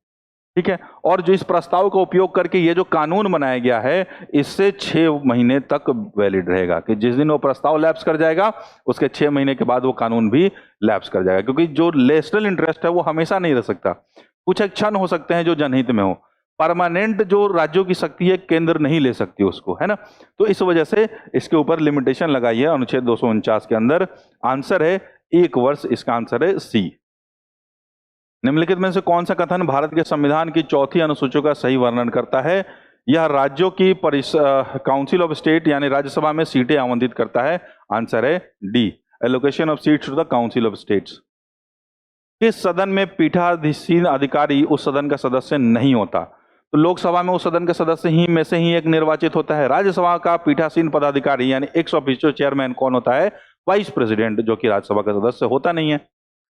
ठीक है, और जो इस प्रस्ताव का उपयोग करके ये जो कानून बनाया गया है इससे 6 महीने तक वैलिड रहेगा, कि जिस दिन वो प्रस्ताव लैप्स कर जाएगा उसके 6 महीने के बाद वो कानून भी लैप्स कर जाएगा। क्योंकि जो नेशनल इंटरेस्ट है वो हमेशा नहीं रह सकता, कुछ एक क्षण हो सकते हैं जो जनहित में हो। परमानेंट जो राज्यों की शक्ति है केंद्र नहीं ले सकती उसको, है ना। तो इस वजह से इसके ऊपर लिमिटेशन लगाई है अनुच्छेद 249 के अंदर। आंसर है 1 वर्ष, इसका आंसर है सी। निम्नलिखित में से कौन सा कथन भारत के संविधान की 4थी अनुसूची का सही वर्णन करता है? यह राज्यों की काउंसिल ऑफ स्टेट यानी राज्यसभा में सीटें आवंटित करता है। आंसर है D, allocation of seats to the council of states. किस सदन में पीठासीन अधिकारी उस सदन का सदस्य नहीं होता? तो लोकसभा में उस सदन के सदस्य ही में से ही एक निर्वाचित होता है। राज्यसभा का पीठासीन पदाधिकारी यानी एक्स ऑफिशियो चेयरमैन कौन होता है? वाइस प्रेसिडेंट, जो कि राज्यसभा का सदस्य होता नहीं है।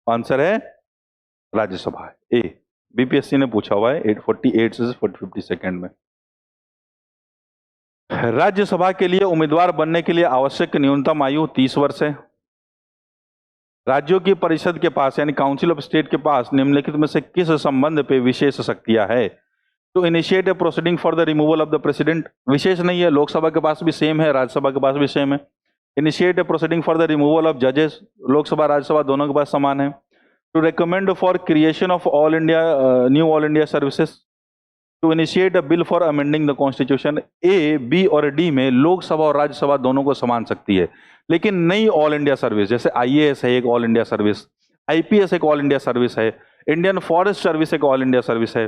आंसर है राज्यसभा ए। बीपीएससी ने पूछा हुआ है 848 से 52 में। राज्यसभा के लिए उम्मीदवार बनने के लिए आवश्यक न्यूनतम आयु 30 वर्ष है। राज्यों की परिषद के पास यानी काउंसिल ऑफ स्टेट के पास निम्नलिखित में से किस संबंध पे विशेष शक्तियां है? To initiate a proceeding for the removal of the president, विशेष नहीं है, लोकसभा के पास भी सेम है, राज्यसभा के पास भी सेम है। Initiate a proceeding for the removal of जजेस, लोकसभा राज्यसभा दोनों के पास समान है। To recommend for creation of all India new all India services, to initiate a bill for amending the constitution. A, B और डी में लोकसभा और राज्यसभा दोनों को समान शक्ति है, लेकिन नई ऑल इंडिया सर्विस जैसे आईएएस है एक ऑल इंडिया सर्विस, आईपीएस एक ऑल इंडिया सर्विस है, इंडियन फॉरेस्ट सर्विस एक ऑल इंडिया सर्विस है,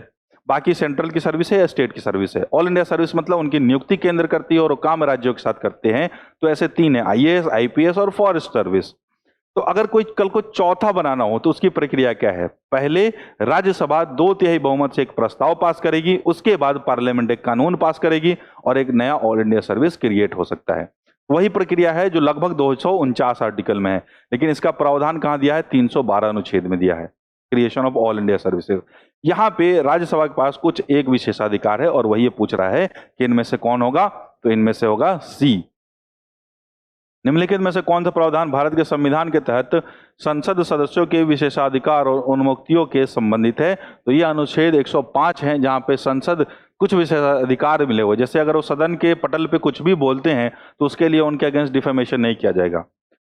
बाकी सेंट्रल की सर्विस है या स्टेट की सर्विस है। ऑल इंडिया सर्विस मतलब उनकी नियुक्ति केंद्र करती है और काम राज्यों के साथ करते हैं। तो ऐसे तीन है, आईएएस, आईपीएस और फॉरेस्ट सर्विस। तो अगर कोई कल को चौथा बनाना हो तो उसकी प्रक्रिया क्या है? पहले राज्यसभा 2/3 बहुमत से एक प्रस्ताव पास करेगी, उसके बाद पार्लियामेंट एक कानून पास करेगी और एक नया ऑल इंडिया सर्विस क्रिएट हो सकता है। वही प्रक्रिया है जो लगभग 249 आर्टिकल में है, लेकिन इसका प्रावधान कहां दिया है? 312 अनुच्छेद में दिया है, creation of all India services. यहां पे राज्यसभा के पास कुछ एक विशेषाधिकार है और वही ये पूछ रहा है कि इनमें से कौन होगा? तो इनमें से होगा सी। निम्नलिखित में से कौन सा प्रावधान भारत के संविधान के तहत संसद सदस्यों के विशेषाधिकार और उन्मुक्तियों के संबंधित है? तो यह अनुच्छेद 105 है, जहां पे संसद कुछ विशेषाधिकार मिले हुए, जैसे अगर वो सदन के पटल पे कुछ भी बोलते हैं तो उसके लिए उनके अगेंस्ट डिफेमेशन नहीं किया जाएगा।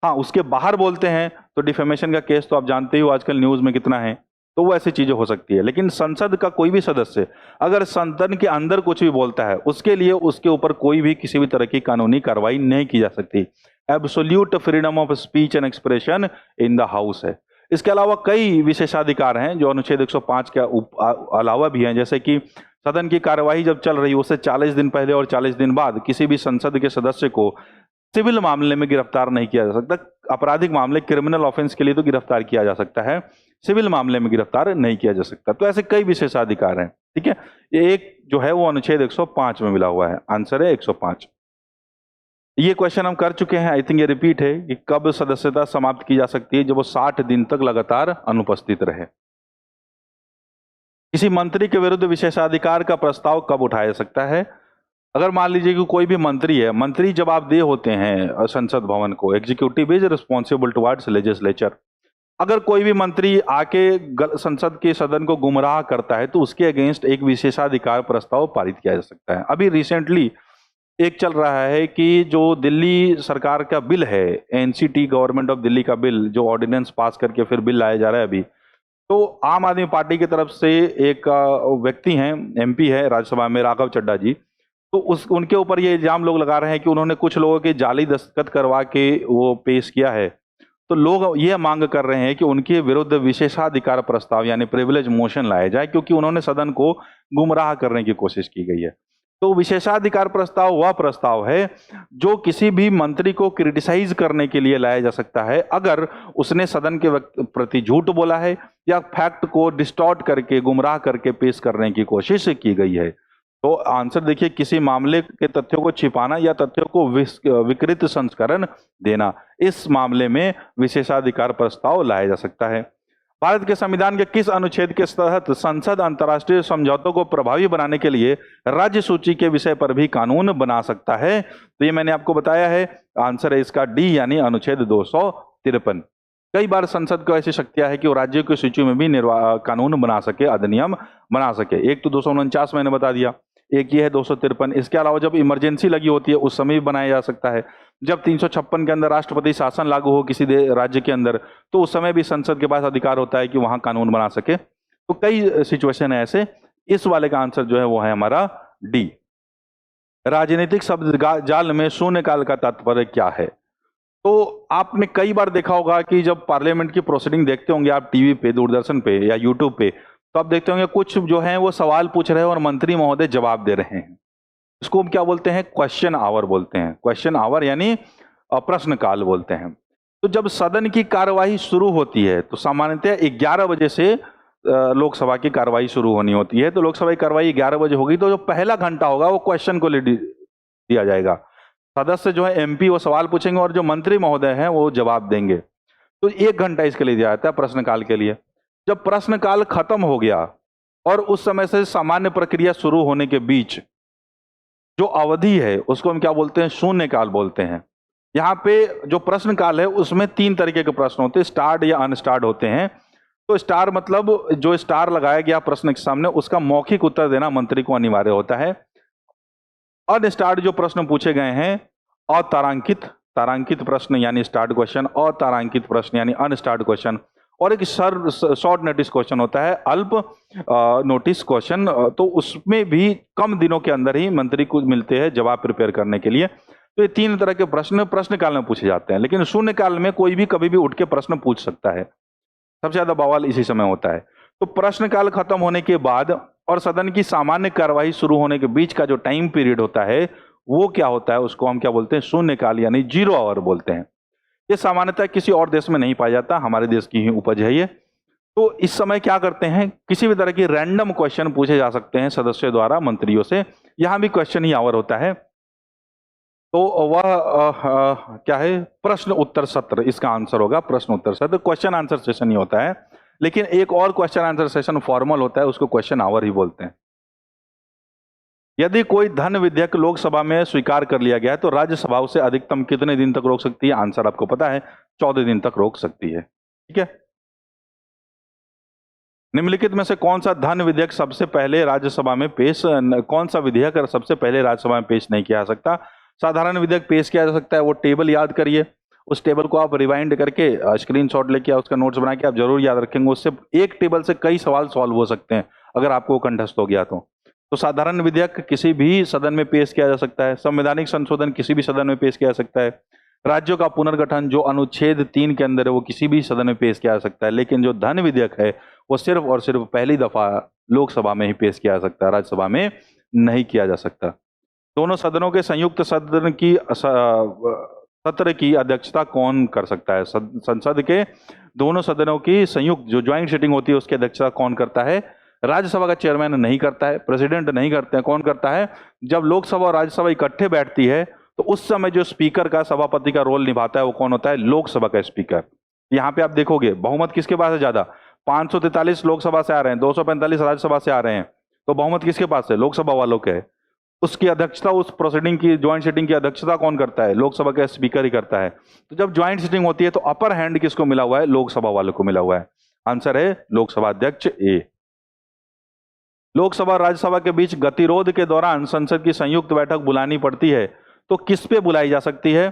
हाँ, उसके बाहर बोलते हैं तो डिफेमेशन का केस तो आप जानते ही हो आजकल न्यूज में कितना है, तो वो ऐसी चीजें हो सकती है। लेकिन संसद का कोई भी सदस्य अगर सदन के अंदर कुछ भी बोलता है उसके लिए उसके ऊपर कोई भी किसी भी तरह की कानूनी कार्रवाई नहीं की जा सकती। Absolute freedom of speech and expression in the house है। इसके अलावा कई विशेषाधिकार हैं जो अनुच्छेद 105 के अलावा भी हैं, जैसे कि सदन की कार्यवाही जब चल रही है उससे 40 दिन पहले और 40 दिन बाद किसी भी संसद के सदस्य को सिविल मामले में गिरफ्तार नहीं किया जा सकता। आपराधिक मामले, क्रिमिनल ऑफेंस के लिए तो गिरफ्तार किया जा सकता है, सिविल मामले में गिरफ्तार नहीं किया जा सकता। तो ऐसे कई विशेषाधिकार हैं, ठीक है। ये एक जो है वो अनुच्छेद 105 में मिला हुआ है, आंसर है 105। ये क्वेश्चन हम कर चुके हैं, आई थिंक ये रिपीट है कि कब सदस्यता समाप्त की जा सकती है? जब वो 60 दिन तक लगातार अनुपस्थित रहे। किसी मंत्री के विरुद्ध विशेषाधिकार का प्रस्ताव कब उठाया जा सकता है? अगर मान लीजिए कि कोई भी मंत्री है, मंत्री जवाबदेह होते हैं संसद भवन को, executive is responsible towards legislature. अगर कोई भी मंत्री आके संसद के सदन को गुमराह करता है तो उसके अगेंस्ट एक विशेषाधिकार प्रस्ताव पारित किया जा सकता है। अभी रिसेंटली एक चल रहा है कि जो दिल्ली सरकार का बिल है, एनसीटी गवर्नमेंट ऑफ दिल्ली का बिल, जो ऑर्डिनेंस पास करके फिर बिल लाया जा रहा है अभी, तो आम आदमी पार्टी की तरफ से एक व्यक्ति हैं, एमपी है राज्यसभा में, राघव चड्ढा जी, तो उनके ऊपर ये इल्जाम लोग लगा रहे हैं कि उन्होंने कुछ लोगों के जाली दस्तखत करवा के वो पेश किया है। तो लोग ये मांग कर रहे हैं कि उनके विरुद्ध विशेषाधिकार प्रस्ताव यानी प्रिविलेज मोशन लाया जाए, क्योंकि उन्होंने सदन को गुमराह करने की कोशिश की गई है। तो विशेषाधिकार प्रस्ताव वह प्रस्ताव है जो किसी भी मंत्री को क्रिटिसाइज करने के लिए लाया जा सकता है अगर उसने सदन के प्रति झूठ बोला है या फैक्ट को डिस्टॉर्ट करके, गुमराह करके पेश करने की कोशिश की गई है। तो आंसर देखिए, किसी मामले के तथ्यों को छिपाना या तथ्यों को विकृत संस्करण देना, इस मामले में विशेषाधिकार प्रस्ताव लाया जा सकता है। भारत के संविधान के किस अनुच्छेद के तहत संसद अंतर्राष्ट्रीय समझौतों को प्रभावी बनाने के लिए राज्य सूची के विषय पर भी कानून बना सकता है? तो ये मैंने आपको बताया है, आंसर है इसका डी यानी अनुच्छेद 253। कई बार संसद को ऐसी शक्तियां है कि वो राज्यों की सूची में भी कानून बना सके, अधिनियम बना सके। एक तो 249 मैंने बता दिया, एक ये है 253। इसके अलावा जब इमरजेंसी लगी होती है उस समय भी बनाया जा सकता है। जब 356 के अंदर राष्ट्रपति शासन लागू हो किसी राज्य के अंदर, तो उस समय भी संसद के पास अधिकार होता है कि वहां कानून बना सके। तो कई सिचुएशन है ऐसे। इस वाले का आंसर जो है वो है हमारा डी। राजनीतिक शब्द जाल में शून्यकाल का तात्पर्य क्या है? तो आपने कई बार देखा होगा कि जब पार्लियामेंट की प्रोसीडिंग देखते होंगे आप टीवी पे, दूरदर्शन पे या यूट्यूब पे, तो आप देखते होंगे कुछ जो है वो सवाल पूछ रहे हैं और मंत्री महोदय जवाब दे रहे हैं। इसको हम क्या बोलते हैं? क्वेश्चन आवर बोलते हैं। क्वेश्चन आवर यानी प्रश्नकाल बोलते हैं। तो जब सदन की कार्यवाही शुरू होती है तो सामान्यतः 11 बजे से लोकसभा की कार्यवाही शुरू होनी होती है। तो लोकसभा की कार्यवाही 11 बजे होगी, तो जो पहला घंटा होगा वो क्वेश्चन को दिया जाएगा। सदस्य जो है एमपी वो सवाल पूछेंगे और जो मंत्री महोदय हैं वो जवाब देंगे। तो 1 घंटा इसके लिए दिया जाता है प्रश्नकाल के लिए। जब प्रश्नकाल खत्म हो गया और उस समय से सामान्य प्रक्रिया शुरू होने के बीच जो अवधि है उसको हम क्या बोलते हैं? शून्यकाल बोलते हैं। यहाँ पे जो प्रश्नकाल है उसमें 3 तरीके के प्रश्न होते हैं, स्टार्ड या अनस्टार्ड होते हैं। तो स्टार मतलब जो स्टार लगाया गया प्रश्न के सामने उसका मौखिक उत्तर देना मंत्री को अनिवार्य होता है। अनस्टार्ड जो प्रश्न पूछे गए हैं अतारांकित, तारांकित प्रश्न यानी स्टार्ट क्वेश्चन, अतारांकित प्रश्न यानी अनस्टार्ड क्वेश्चन, और एक शॉर्ट नोटिस क्वेश्चन होता है, अल्प नोटिस क्वेश्चन। तो उसमें भी कम दिनों के अंदर ही मंत्री को मिलते हैं जवाब प्रिपेयर करने के लिए। तो ये 3 तरह के प्रश्न प्रश्नकाल में पूछे जाते हैं, लेकिन शून्यकाल में कोई भी कभी भी उठ के प्रश्न पूछ सकता है। सबसे ज्यादा बवाल इसी समय होता है। तो प्रश्नकाल खत्म होने के बाद और सदन की सामान्य कार्यवाही शुरू होने के बीच का जो टाइम पीरियड होता है वो क्या होता है? उसको हम क्या बोलते हैं? शून्यकाल यानी 0 आवर बोलते हैं। ये सामान्यतः किसी और देश में नहीं पाया जाता, हमारे देश की ही उपज है ये। तो इस समय क्या करते हैं? किसी भी तरह की रैंडम क्वेश्चन पूछे जा सकते हैं सदस्यों द्वारा मंत्रियों से। यहां भी क्वेश्चन ही आवर होता है। तो वह क्या है? प्रश्न उत्तर सत्र इसका आंसर होगा, प्रश्न उत्तर सत्र। क्वेश्चन आंसर सेशन ही होता है, लेकिन एक और क्वेश्चन आंसर सेशन फॉर्मल होता है, उसको क्वेश्चन आवर ही बोलते हैं। यदि कोई धन विधेयक लोकसभा में स्वीकार कर लिया गया है तो राज्यसभा उसे अधिकतम कितने दिन तक रोक सकती है? आंसर आपको पता है, 14 दिन तक रोक सकती है। ठीक है। निम्नलिखित में से कौन सा धन विधेयक सबसे पहले राज्यसभा में पेश, कौन सा विधेयक सबसे पहले राज्यसभा में पेश नहीं किया जा सकता? साधारण विधेयक पेश किया जा सकता है। वो टेबल याद करिए, उस टेबल को आप रिवाइंड करके स्क्रीनशॉट लेके उसका नोट्स बना के आप जरूर याद रखेंगे। उससे एक टेबल से कई सवाल सॉल्व हो सकते हैं अगर आपको कंठस्थ हो गया तो साधारण विधेयक किसी भी सदन में पेश किया जा सकता है। संवैधानिक संशोधन किसी भी सदन में पेश किया जा सकता है। राज्यों का पुनर्गठन जो अनुच्छेद 3 के अंदर है वो किसी भी सदन में पेश किया जा सकता है। लेकिन जो धन विधेयक है वो सिर्फ और सिर्फ पहली दफा लोकसभा में ही पेश किया जा सकता है, राज्यसभा में नहीं किया जा सकता। दोनों सदनों के संयुक्त सदन की सत्र की अध्यक्षता कौन कर सकता है? संसद के दोनों सदनों की संयुक्त जो ज्वाइंट सिटिंग होती है उसकी अध्यक्षता कौन करता है? राज्यसभा का चेयरमैन नहीं करता है, प्रेसिडेंट नहीं करते हैं। कौन करता है? जब लोकसभा और राज्यसभा इकट्ठे बैठती है तो उस समय जो स्पीकर का, सभापति का रोल निभाता है वो कौन होता है? लोकसभा का स्पीकर। यहाँ पे आप देखोगे बहुमत किसके पास है ज्यादा? 543 लोकसभा से आ रहे हैं, 245 राज्यसभा से आ रहे हैं, तो बहुमत किसके पास है? लोकसभा वालों के है। उसकी अध्यक्षता, उस प्रोसीडिंग की, ज्वाइंट सिटिंग की अध्यक्षता कौन करता है? लोकसभा का स्पीकर ही करता है। तो जब ज्वाइंट सिटिंग होती है तो अपर हैंड किसको मिला हुआ है? लोकसभा वालों को मिला हुआ है। आंसर है लोकसभा अध्यक्ष ए। लोकसभा और राज्यसभा के बीच गतिरोध के दौरान संसद की संयुक्त बैठक बुलानी पड़ती है तो किस पे बुलाई जा सकती है?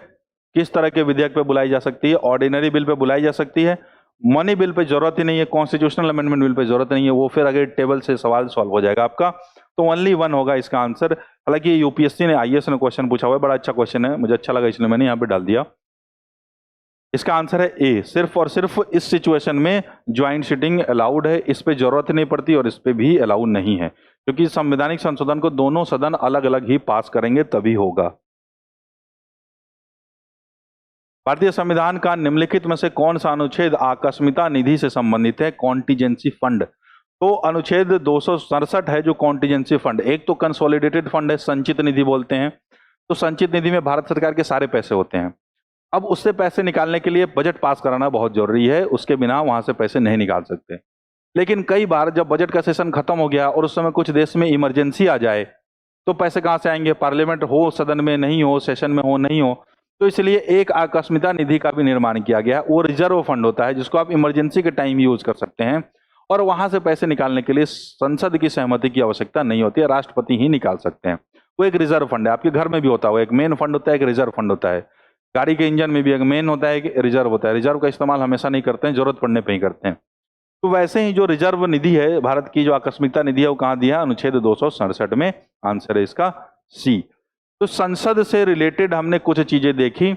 किस तरह के विधेयक पे बुलाई जा सकती है? ऑर्डिनरी बिल पे बुलाई जा सकती है, मनी बिल पे जरूरत ही नहीं है, कॉन्स्टिट्यूशनल अमेंडमेंट बिल पे जरूरत नहीं है, वो फिर अगर टेबल से सवाल सॉल्व हो जाएगा आपका। तो ओनली 1 होगा इसका आंसर। हालांकि यूपीएससी ने, आईएएस ने क्वेश्चन पूछा हुआ है, बड़ा अच्छा क्वेश्चन है, मुझे अच्छा लगा इसलिए मैंने यहाँ पे डाल दिया। इसका आंसर है ए। सिर्फ और सिर्फ इस सिचुएशन में ज्वाइंट सिटिंग अलाउड है, इस पे जरूरत नहीं पड़ती और इस पे भी अलाउड नहीं है, क्योंकि संवैधानिक संशोधन को दोनों सदन अलग अलग ही पास करेंगे तभी होगा। भारतीय संविधान का निम्नलिखित में से कौन सा अनुच्छेद आकस्मिकता निधि से संबंधित है? Contingency fund. तो अनुच्छेद 267 है जो कॉन्टीजेंसी फंड। एक तो कंसोलिडेटेड फंड है, संचित निधि बोलते हैं। तो संचित निधि में भारत सरकार के सारे पैसे होते हैं। अब उससे पैसे निकालने के लिए बजट पास कराना बहुत जरूरी है, उसके बिना वहां से पैसे नहीं निकाल सकते। लेकिन कई बार जब बजट का सेशन खत्म हो गया और उस समय कुछ देश में इमरजेंसी आ जाए तो पैसे कहां से आएंगे? पार्लियामेंट हो सदन में नहीं हो, सेशन में हो नहीं हो, तो इसलिए एक आकस्मिकता निधि का भी निर्माण किया गया। वो रिजर्व फंड होता है जिसको आप इमरजेंसी के टाइम यूज कर सकते हैं और वहां से पैसे निकालने के लिए संसद की सहमति की आवश्यकता नहीं होती है, राष्ट्रपति ही निकाल सकते हैं। वो एक रिजर्व फंड है, आपके घर में भी होता है, एक मेन फंड होता है, एक रिजर्व फंड होता है। गाड़ी के इंजन में भी एक मेन होता है, एक रिजर्व होता है। रिजर्व का इस्तेमाल हमेशा नहीं करते हैं, जरूरत पड़ने पर ही करते हैं। तो वैसे ही जो रिजर्व निधि है भारत की, जो आकस्मिकता निधि है, वो कहां दिया? अनुच्छेद 267 में। आंसर है इसका सी। तो संसद से रिलेटेड हमने कुछ चीजें देखी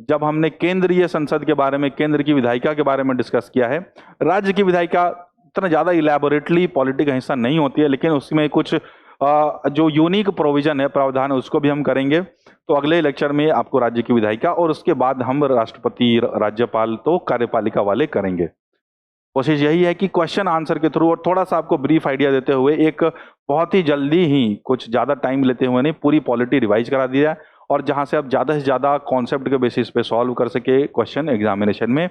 जब हमने केंद्रीय संसद के बारे में, केंद्र की विधायिका के बारे में डिस्कस किया है। राज्य की विधायिका इतना ज्यादा इलेबोरेटली पॉलिटिक हिस्सा नहीं होती है, लेकिन उसमें कुछ जो यूनिक प्रोविजन है, प्रावधान है, उसको भी हम करेंगे। तो अगले लेक्चर में आपको राज्य की विधायिका और उसके बाद हम राष्ट्रपति, राज्यपाल तो कार्यपालिका वाले करेंगे। कोशिश यही है कि क्वेश्चन आंसर के थ्रू और थोड़ा सा आपको ब्रीफ आइडिया देते हुए एक बहुत ही जल्दी ही, कुछ ज़्यादा टाइम लेते हुए नहीं, पूरी पॉलिटी रिवाइज करा दिया है और जहां से आप ज़्यादा से ज़्यादा कॉन्सेप्ट के बेसिस पे सॉल्व कर सके क्वेश्चन एग्जामिनेशन में।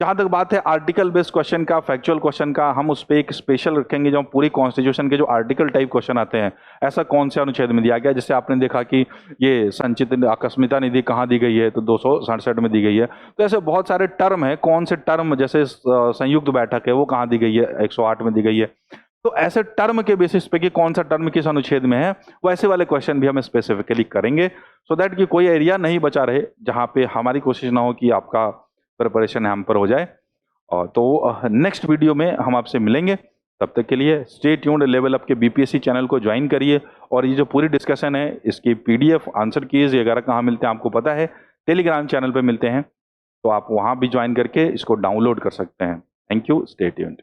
जहां तक बात है आर्टिकल बेस्ड क्वेश्चन का, फैक्चुअल क्वेश्चन का, हम उस पर एक स्पेशल रखेंगे जो पूरी कॉन्स्टिट्यूशन के जो आर्टिकल टाइप क्वेश्चन आते हैं, ऐसा कौन से अनुच्छेद में दिया गया। जैसे आपने देखा कि ये संचित आकस्मिकता निधि कहाँ दी गई है, तो 267 में दी गई है। तो ऐसे बहुत सारे टर्म है, कौन से टर्म, जैसे संयुक्त बैठक है वो कहाँ दी गई है, 108 में दी गई है। तो ऐसे टर्म के बेसिस पे कि कौन सा टर्म किस अनुच्छेद में है, वो ऐसे वाले क्वेश्चन भी हम स्पेसिफिकली करेंगे, सो दैट कि कोई एरिया नहीं बचा रहे जहां पे हमारी कोशिश ना हो कि आपका प्रिपरेशन हैम्पर हो जाए। और तो नेक्स्ट वीडियो में हम आपसे मिलेंगे। तब तक के लिए स्टे ट्यून्ड, लेवल अप के बीपीएससी चैनल को ज्वाइन करिए। और ये जो पूरी डिस्कशन है इसकी पीडीएफ, आंसर कीज वगैरह कहाँ मिलते हैं आपको पता है, टेलीग्राम चैनल पे मिलते हैं, तो आप वहाँ भी ज्वाइन करके इसको डाउनलोड कर सकते हैं। Thank you, stay tuned.